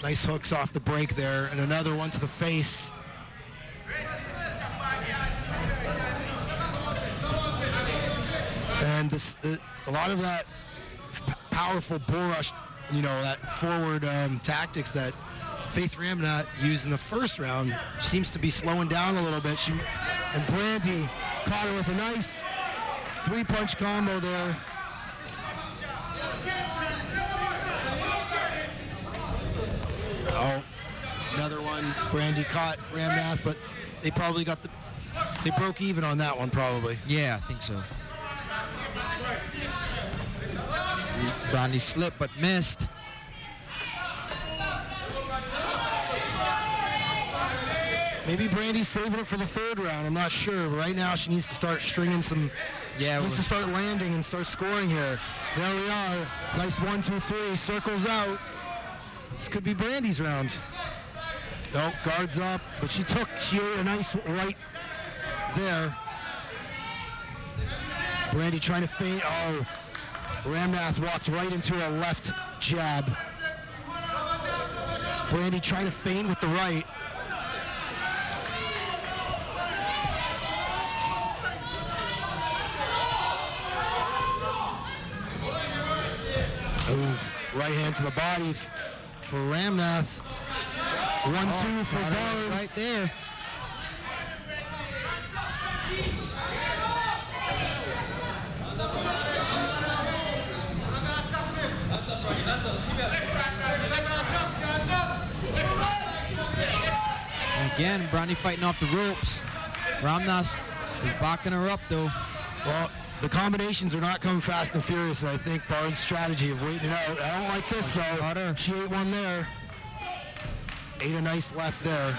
nice hooks off the break there. And another one to the face. And a lot of that powerful bull rush, that forward tactics that Faith Ramnath used in the first round seems to be slowing down a little bit. And Brandy caught her with a nice 3-punch combo there. Oh, another one. Brandy caught Ramnath, but they probably they broke even on that one probably. Yeah, I think so. Brandy slipped but missed. Maybe Brandy's saving it for the 3rd round. I'm not sure. But right now she needs to start stringing some. Yeah, she needs to start landing and start scoring here. There we are. Nice 1-2-3. Circles out. This could be Brandy's round. Nope, guards up, but she ate a nice right there. Brandy trying to feint. Oh, Ramnath walked right into a left jab. Brandy trying to feint with the right. Oh, right hand to the body for Ramnath. 1-2 for Barnes. Right there. Again, Brandy fighting off the ropes. Ramnath is backing her up though. Well, the combinations are not coming fast and furious, and I think Barnes' strategy of waiting it out. I don't like this though. She ate one there. Ate a nice left there.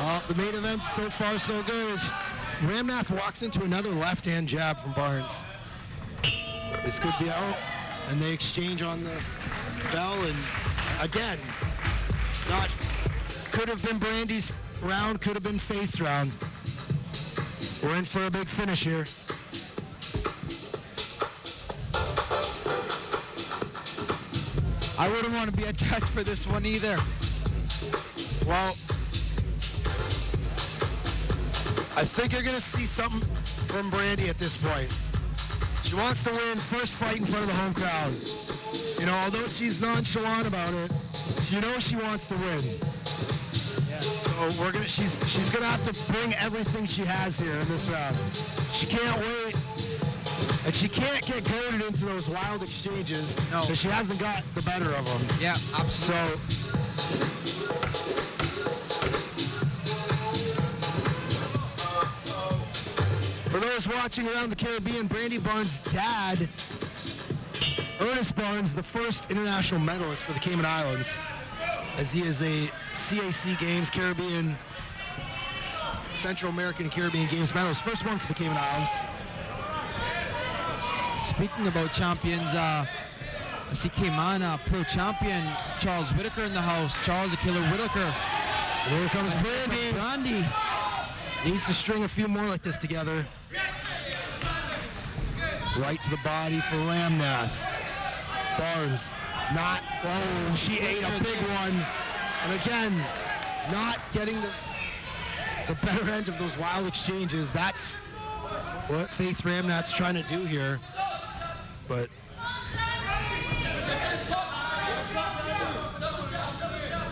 Well, the main event so far so good as Ramnath walks into another left-hand jab from Barnes. This could be out, and they exchange on the bell, and again, could have been Brandy's round, could have been Faith's round. We're in for a big finish here. I wouldn't want to be a judge for this one either. Well, I think you're going to see something from Brandy at this point. She wants to win first fight in front of the home crowd. You know, although she's nonchalant about it, she knows she wants to win. So she's gonna have to bring everything she has here in this round. She can't wait, and she can't get goaded into those wild exchanges because she hasn't got the better of them. Yeah, absolutely. For those watching around the Caribbean, Brandy Barnes' dad, Ernest Barnes, the first international medalist for the Cayman Islands, as he is a CAC Games, Caribbean, Central American and Caribbean Games medalist. First one for the Cayman Islands. Speaking about champions, I see Cayman pro champion Charles Whitaker in the house. Charles the Killer Whitaker. Here comes Brandy. Brandy needs to string a few more like this together. Right to the body for Ramnath. Barnes, she ate a big one. And again, not getting the better end of those wild exchanges. That's what Faith Ramnath's trying to do here. But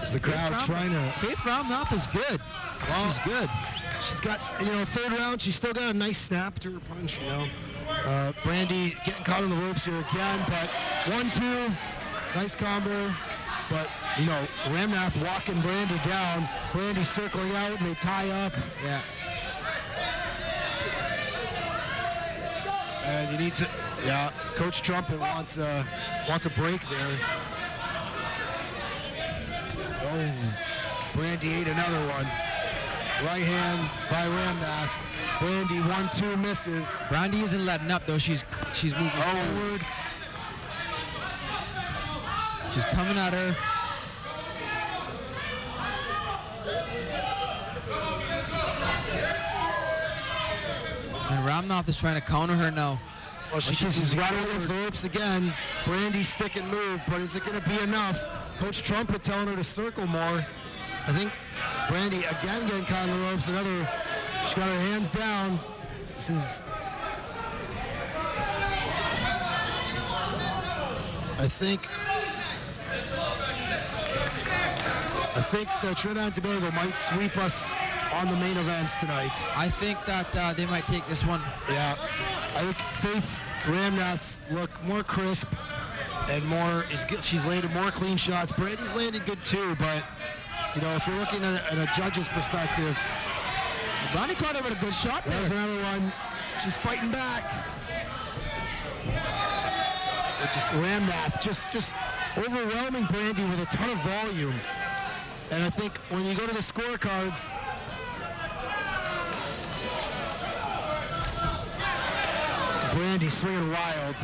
is the crowd trying to... Faith Ramnath is good. Well, she's good. She's got, third round, she's still got a nice snap to her punch, Brandy getting caught on the ropes here again, but 1-2, nice combo. But, Ramnath walking Brandy down. Brandy circling out, and they tie up. Yeah. And you need to, Coach Trumpet wants a break there. Oh, Brandy ate another one. Right hand by Ramnath. Brandy 1-2 misses. Brandy isn't letting up though. She's moving forward. She's coming at her. And Ramnath is trying to counter her now. Well, she's got her against the ropes again. Brandy stick and move, but is it going to be enough? Coach Trumpet telling her to circle more. I think Brandy again getting caught on the ropes. She's got her hands down. This is... I think the Trinidad and Tobago might sweep us on the main events tonight. I think that they might take this one. Yeah. I think Faith Ramnath's look more crisp and she's landed more clean shots. Brandy's landed good too, but if you're looking at a judge's perspective, Brandy caught her with a good shot there. There's another one. She's fighting back. Ramnath just overwhelming Brandy with a ton of volume. And I think when you go to the scorecards, Brandy swinging wild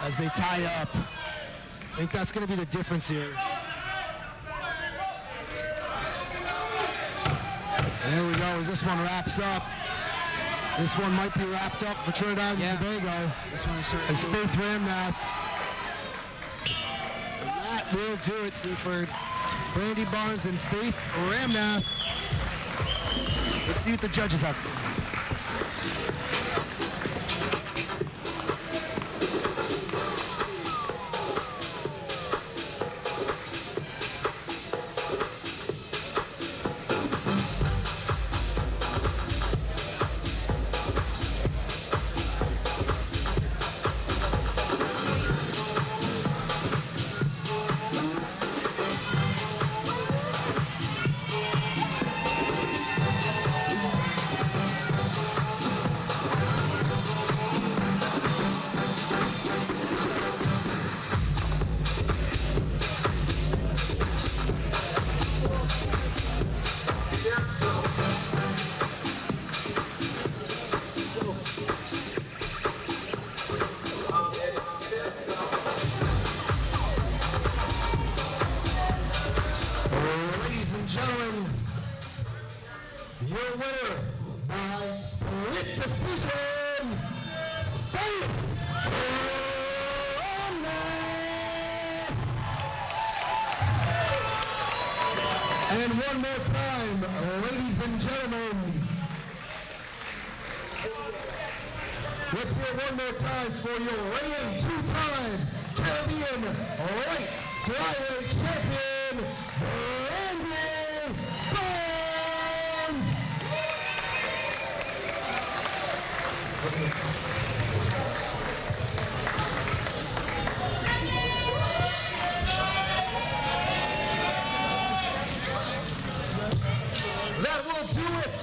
as they tie up. I think that's going to be the difference here. And there we go, as this one wraps up. This one might be wrapped up for Trinidad and Tobago. This one is certainly as Faith Ramnath. And that will do it, Seaford. Brandy Barnes and Faith Ramnath. Let's see what the judges have to say. your winner by split decision, Faith Ramnath. And one more time, ladies and gentlemen, let's hear one more time for your reigning two-time Caribbean Light Flyweight Champion, Brandy Barnes. That will do it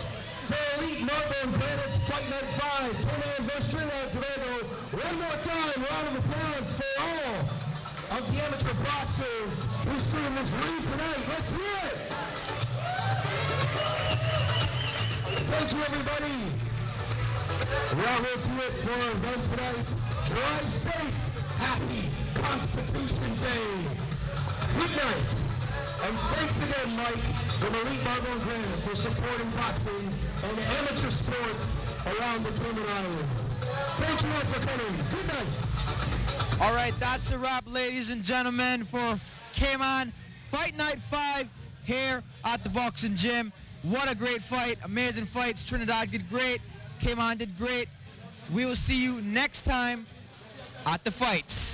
for Elite Marble and Granite's Fight Night 5, Cayman vs. Trinidad and Tobago. One more time, round of applause for all of the amateur boxers who stood in this ring tonight. Let's hear it! Thank you, everybody. That will do it for our event tonight. Drive safe. Happy Constitution Day. Good night. And thanks again, Mike, from Elite Marble and Granite for supporting boxing and amateur sports around the Cayman Islands. Thank you all for coming. Good night. All right, that's a wrap, ladies and gentlemen, for Cayman Fight Night 5 here at the boxing gym. What a great fight. Amazing fights. Trinidad did great. Cayman did great. We will see you next time at the fights.